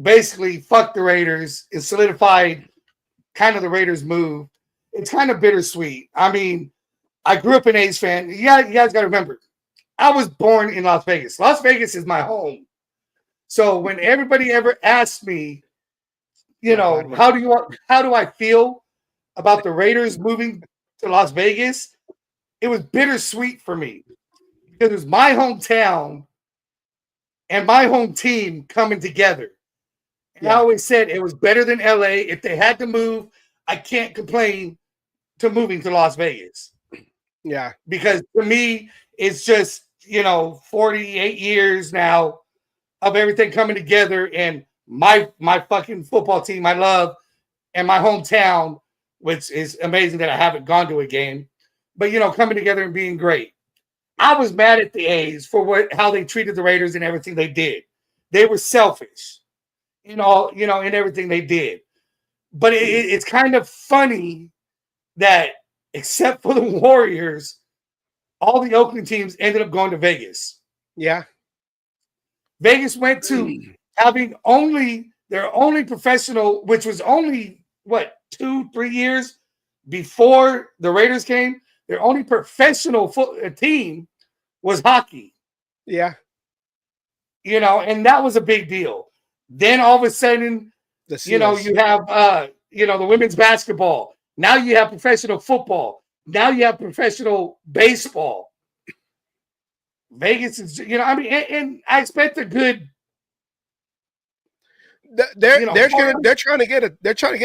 basically fucked the Raiders and solidified kind of the Raiders' move. It's kind of bittersweet. I mean, I grew up an A's fan. You guys got to remember, I was born in Las Vegas. Las Vegas is my home. So when everybody ever asks me, how do I feel about the Raiders moving to Las Vegas? It was bittersweet for me because it was my hometown and my home team coming together. And I always said it was better than LA. If they had to move, I can't complain to moving to Las Vegas. Yeah. Because to me, it's just, 48 years now of everything coming together, and my fucking football team I love, and my hometown, which is amazing that I haven't gone to a game, but coming together and being great. I was mad at the A's for how they treated the Raiders and everything they did. They were selfish in everything they did. But it's kind of funny that except for the Warriors, all the Oakland teams ended up going to Vegas. Yeah. Vegas went to having their only professional, which was only 2-3 years before the Raiders came. Their only professional team was hockey. Yeah. And that was a big deal. Then all of a sudden, you have the women's basketball. Now you have professional football. Now you have professional baseball. Vegas is, and I expect a good. They're trying to get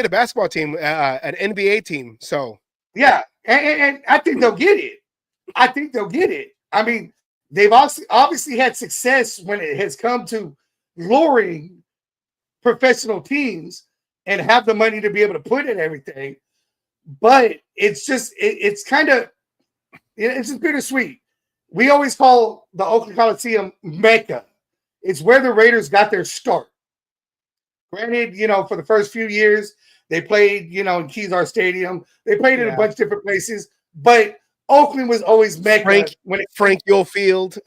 a basketball team, an NBA team. So yeah, and I think they'll get it. I mean, they've obviously had success when it has come to luring professional teams and have the money to be able to put in everything. But it's just it's kind of it's just bittersweet. We always call the Oakland Coliseum Mecca. It's where the Raiders got their start. Granted, for the first few years, they played, in Kezar Stadium. They played in a bunch of different places, but Oakland was always Mecca. Frank Yo Field.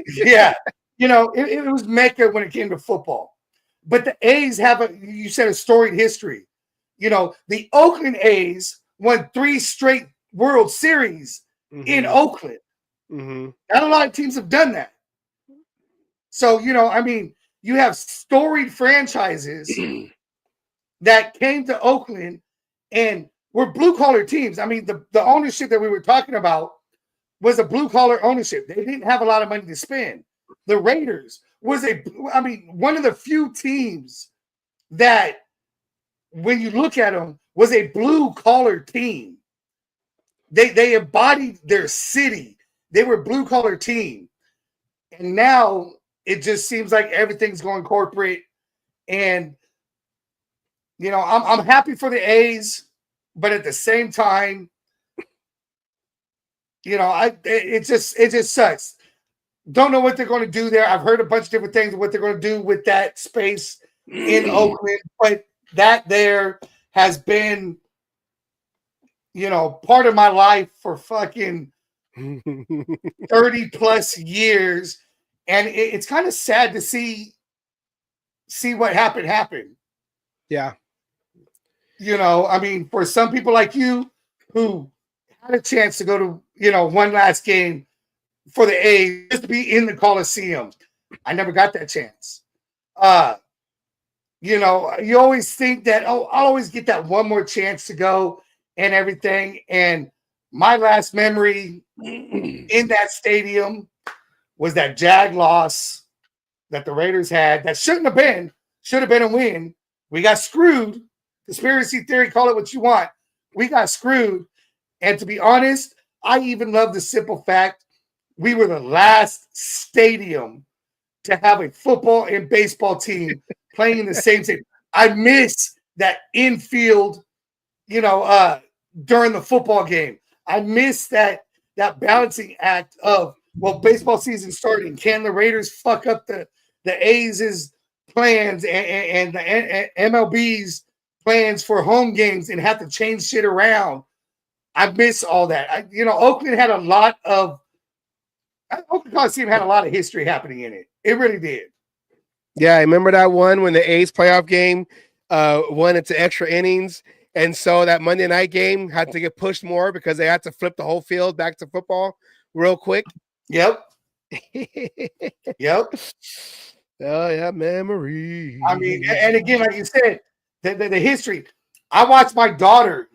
Yeah. It was Mecca when it came to football. But the A's have you said a storied history. The Oakland A's won 3 straight World Series in Oakland. Mm-hmm. Not a lot of teams have done that. So, you have storied franchises that came to Oakland and were blue-collar teams. I mean, the ownership that we were talking about was a blue-collar ownership. They didn't have a lot of money to spend. The Raiders was one of the few teams that, when you look at them, was a blue-collar team. They embodied their city. They were a blue-collar team. And now it just seems like everything's going corporate. And, I'm happy for the A's, but at the same time, it just sucks. Don't know what they're going to do there. I've heard a bunch of different things of what they're going to do with that space in Oakland, but that there has been, part of my life for fucking 30 plus years. And it's kind of sad to see what happened. Yeah. For some people like you who had a chance to go to, one last game for the A's, just to be in the Coliseum, I never got that chance. You always think that, I'll always get that one more chance to go and everything. And my last memory in that stadium was that Jag loss that the Raiders had. That should have been a win. We got screwed. Conspiracy theory, call it what you want. We got screwed. And to be honest, I even love the simple fact we were the last stadium to have a football and baseball team playing in the same stadium. I miss that infield, during the football game. I miss that balancing act of, baseball season starting. Can the Raiders fuck up the A's plans and the MLB's plans for home games and have to change shit around? I miss all that. Oakland had Oakland Coliseum had a lot of history happening in it. It really did. Yeah, I remember that one when the A's playoff game went into extra innings. And so that Monday night game had to get pushed more because they had to flip the whole field back to football real quick. Yep. Yep. Oh, yeah, memory. And again, like you said, the history. I watched my daughter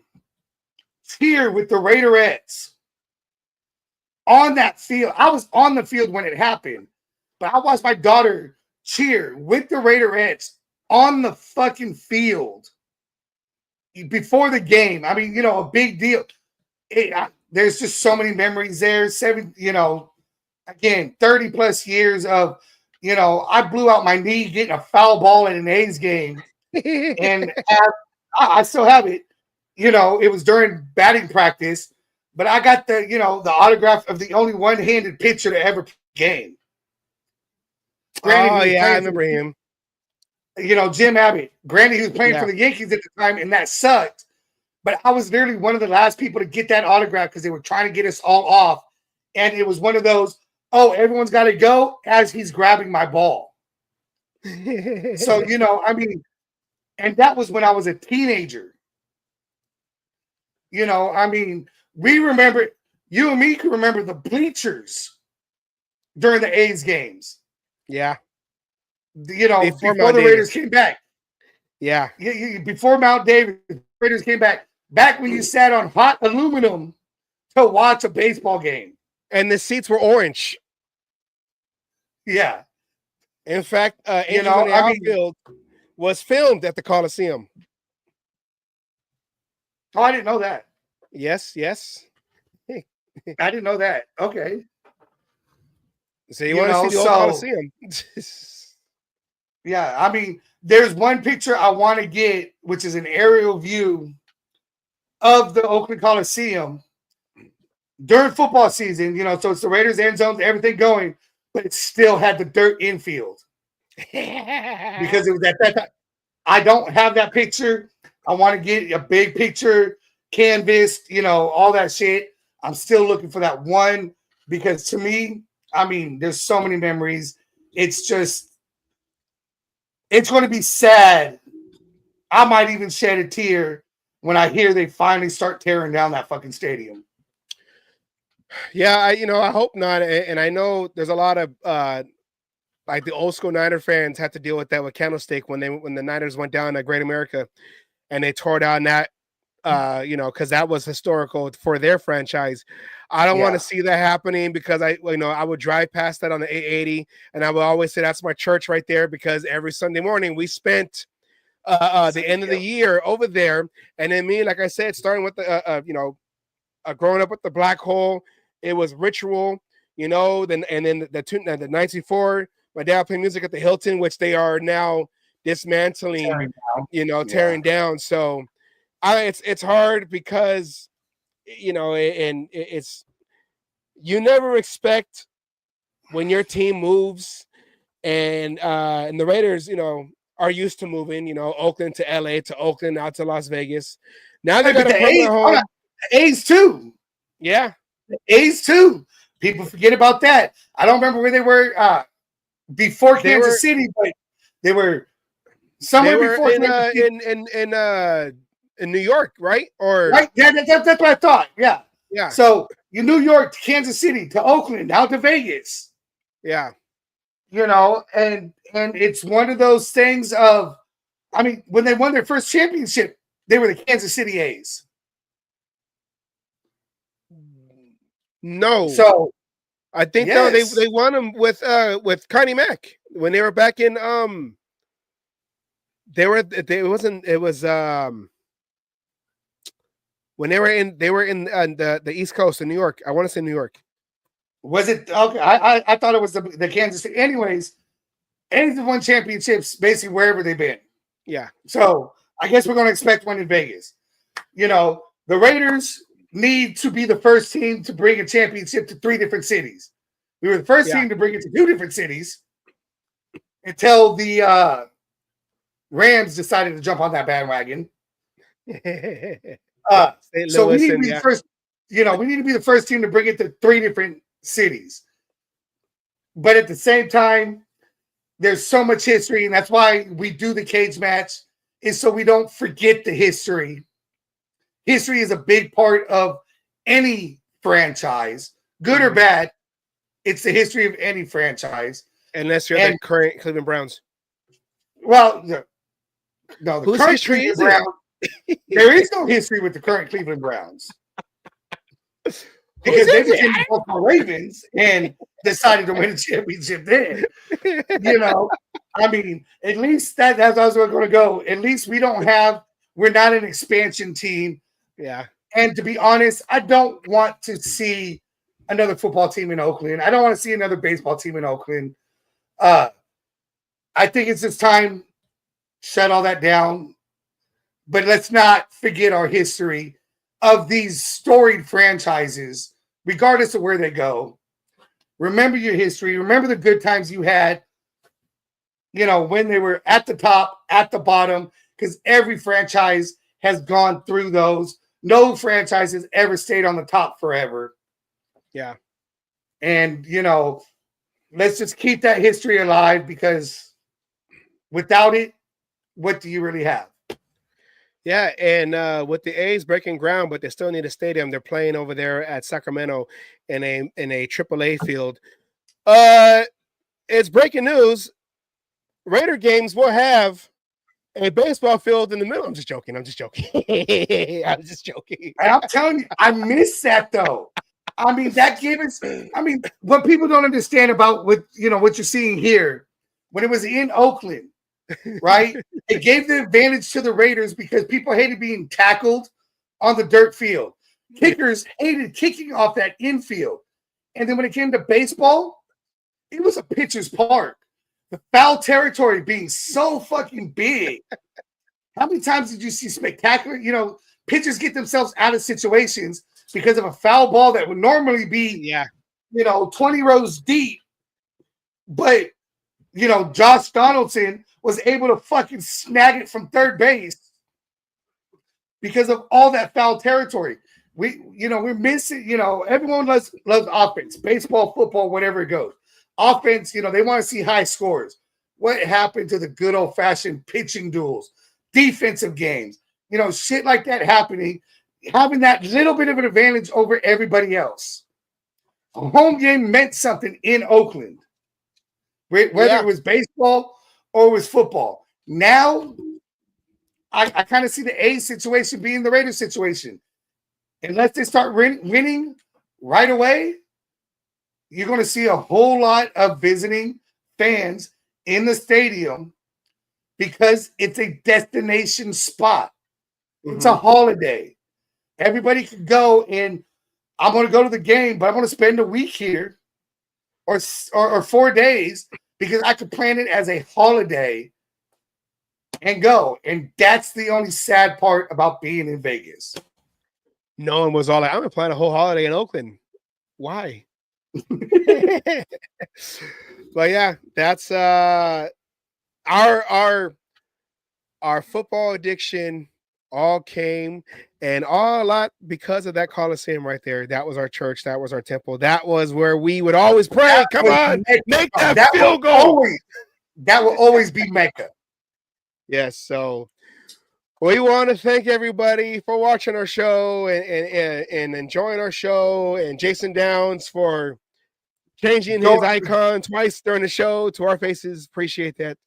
cheer with the Raiderettes on that field. I was on the field when it happened, but I watched my daughter cheer with the Raiderettes on the fucking field before the game. I mean, a big deal. There's just so many memories there. Again, 30 plus years of, I blew out my knee getting a foul ball in an A's game, and I still have it. It was during batting practice, but I got the autograph of the only one-handed pitcher to ever play a game. Granted, I remember him. Jim Abbott. Granted, he was playing for the Yankees at the time, and that sucked. But I was literally one of the last people to get that autograph because they were trying to get us all off. And it was one of those, everyone's got to go as he's grabbing my ball. So, and that was when I was a teenager. We remember, you and me can remember the bleachers during the A's games. Yeah. Before the Raiders came back. Yeah. Before Mount Davis, Raiders came back. Back when you sat on hot aluminum to watch a baseball game. And the seats were orange. Yeah. In fact, Angels in the Outfield was filmed at the Coliseum. Oh, I didn't know that. Yes. I didn't know that. Okay. So you want to see the old Coliseum? Yeah, there's one picture I want to get, which is an aerial view of the Oakland Coliseum during football season. So it's the Raiders end zones, everything going, but it still had the dirt infield because it was at that time. I don't have that picture. I want to get a big picture, canvas, all that shit. I'm still looking for that one because to me, there's so many memories. It's going to be sad. I might even shed a tear when I hear they finally start tearing down that fucking stadium. Yeah, I hope not. And I know there's a lot of like the old school Niner fans had to deal with that with Candlestick when the Niners went down at Great America and they tore down that because that was historical for their franchise. I don't want to see that happening because I would drive past that on the 880 and I would always say that's my church right there because every Sunday morning we spent the end of the year over there. And then me, like I said, starting with the growing up with the Black Hole, it was ritual, then the 94, my dad played music at the Hilton, which they are now dismantling, tearing down. So it's hard because and it's you never expect when your team moves and the Raiders, are used to moving, Oakland to LA to Oakland out to Las Vegas. Now they got a permanent home. The A's too. Yeah. The A's too. People forget about that. I don't remember where they were before Kansas City, but they were somewhere before in New York, right? Or right? Yeah, that's what I thought. Yeah. Yeah. So New York to Kansas City to Oakland, now to Vegas. Yeah. And it's one of those things of, when they won their first championship, they were the Kansas City A's. No. So I think they won them with Connie Mack when they were back in when they were in the East Coast of New York. I want to say New York. Was it okay? I thought it was the Kansas City. Anyways, A's have won championships basically wherever they've been. Yeah. So I guess we're going to expect one in Vegas. The Raiders need to be the first team to bring a championship to 3 different cities. We were the first team to bring it to 2 different cities until the Rams decided to jump on that bandwagon. So we need to be the first. We need to be the first team to bring it to 3 different cities. But at the same time, there's so much history, and that's why we do the cage match, is so we don't forget the history. History is a big part of any franchise, good or bad. It's the history of any franchise. Unless you're the current Cleveland Browns. Well, no, the Whose current history Cleveland is it? Browns. There is no history with the current Cleveland Browns. Because they became the Ravens and decided to win a championship then. I mean, at least that's how we're going to go. At least we're not an expansion team. Yeah. And to be honest, I don't want to see another football team in Oakland. I don't want to see another baseball team in Oakland. I think it's just time. Shut all that down. But let's not forget our history of these storied franchises, regardless of where they go. Remember your history. Remember the good times you had, when they were at the top, at the bottom, because every franchise has gone through those. No franchise has ever stayed on the top forever. Yeah. And, let's just keep that history alive, because without it, what do you really have? Yeah, and with the A's breaking ground, but they still need a stadium. They're playing over there at Sacramento in a AAA field. It's breaking news. Raider games will have a baseball field in the middle. I'm just joking. I'm just joking. And I'm telling you, I miss that though. I mean, that gave us. I mean, what people don't understand about what you're seeing here, when it was in Oakland, right? It gave the advantage to the Raiders because people hated being tackled on the dirt field. Kickers hated kicking off that infield. And then when it came to baseball, it was a pitcher's park. The foul territory being so fucking big. How many times did you see spectacular, pitchers get themselves out of situations because of a foul ball that would normally be, 20 rows deep. But, Josh Donaldson was able to fucking snag it from third base because of all that foul territory. We're missing, everyone loves offense, baseball, football, whatever it goes. Offense, they want to see high scores. What happened to the good old-fashioned pitching duels, defensive games, shit like that happening, having that little bit of an advantage over everybody else. A home game meant something in Oakland, whether it was baseball or it was football. Now, I kind of see the A's situation being the Raiders situation. Unless they start winning right away, you're going to see a whole lot of visiting fans in the stadium because it's a destination spot. It's a holiday. Everybody can go, and I'm going to go to the game, but I'm going to spend a week here or 4 days because I could plan it as a holiday and go. And that's the only sad part about being in Vegas. No one was all like, I'm going to plan a whole holiday in Oakland. Why? But yeah, that's our football addiction all came and all a lot because of that Coliseum right there. That was our church. That was our temple. That was where we would always pray. Come on, make that field goal. That will always be Mecca. Yes. So we want to thank everybody for watching our show and enjoying our show, and Jason Downs for changing his icon twice during the show to our faces. Appreciate that.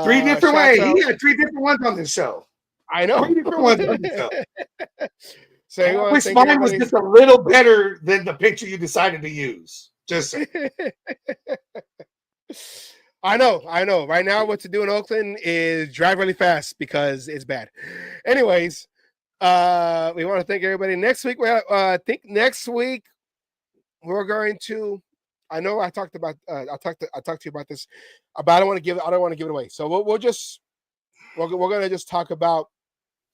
3 different ways. He had 3 different ones on this show. I know. 3 different ones on this show. So I wish mine was just a little better than the picture you decided to use. Just I know. Right now, what to do in Oakland is drive really fast because it's bad. Anyways, we want to thank everybody. Next week, I think next week we're going to. I know I talked about. I talked to you about this, but I don't want to give it away. So we're going to just talk about.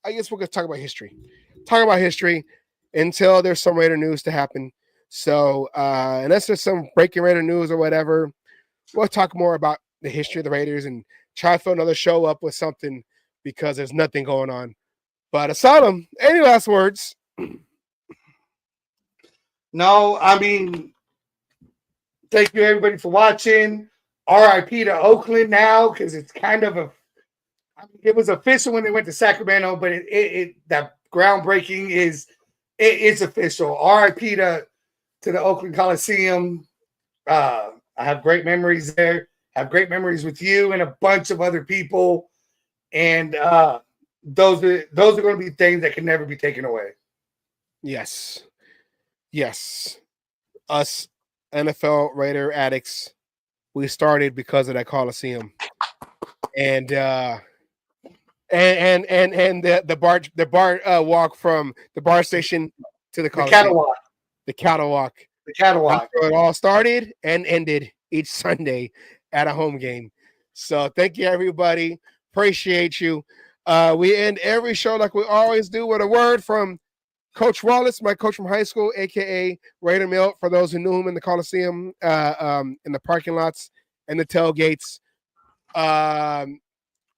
I guess we're going to talk about history. Talk about history until there's some Raider news to happen. So unless there's some breaking Raider news or whatever, we'll talk more about the history of the Raiders and try to fill another show up with something because there's nothing going on. But Asylum, any last words? No, I mean, thank you everybody for watching. RIP to Oakland now, because it's kind of it was official when they went to Sacramento, but that groundbreaking it's official. RIP to the Oakland Coliseum. I have great memories there. Have great memories with you and a bunch of other people, and those are going to be things that can never be taken away. Yes. Us NFL Raider addicts we started because of that Coliseum. And the bar walk from the bar station to the Coliseum. cattle walk. The cattle walk. The cattle walk. That's where it all started and ended each Sunday at a home game. So thank you, everybody. Appreciate you. We end every show like we always do with a word from Coach Wallace, my coach from high school, aka Raider Milt, for those who knew him in the Coliseum, in the parking lots and the tailgates.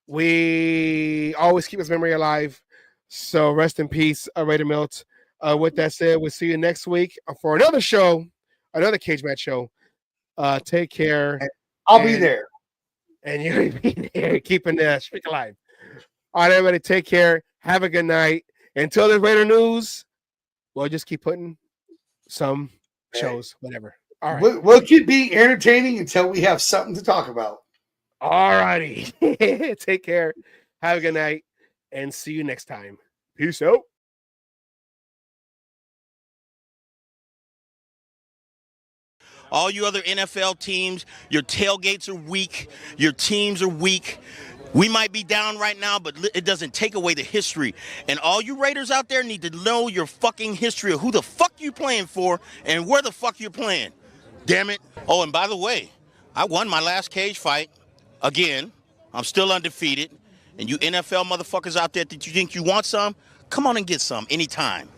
We always keep his memory alive. So rest in peace, Raider Milt. With that said, we'll see you next week for another show, another cage match show. Take care. I'll be there. And you'll be there, keeping the streak alive. All right, everybody, take care. Have a good night. Until there's Raider news, we'll just keep putting some shows, whatever. All right. We'll keep being entertaining until we have something to talk about. All righty. Take care. Have a good night. And see you next time. Peace out. All you other NFL teams, your tailgates are weak. Your teams are weak. We might be down right now, but it doesn't take away the history. And all you Raiders out there need to know your fucking history of who the fuck you playing for and where the fuck you're playing. Damn it. Oh, and by the way, I won my last cage fight. Again, I'm still undefeated. And you NFL motherfuckers out there that you think you want some, come on and get some anytime.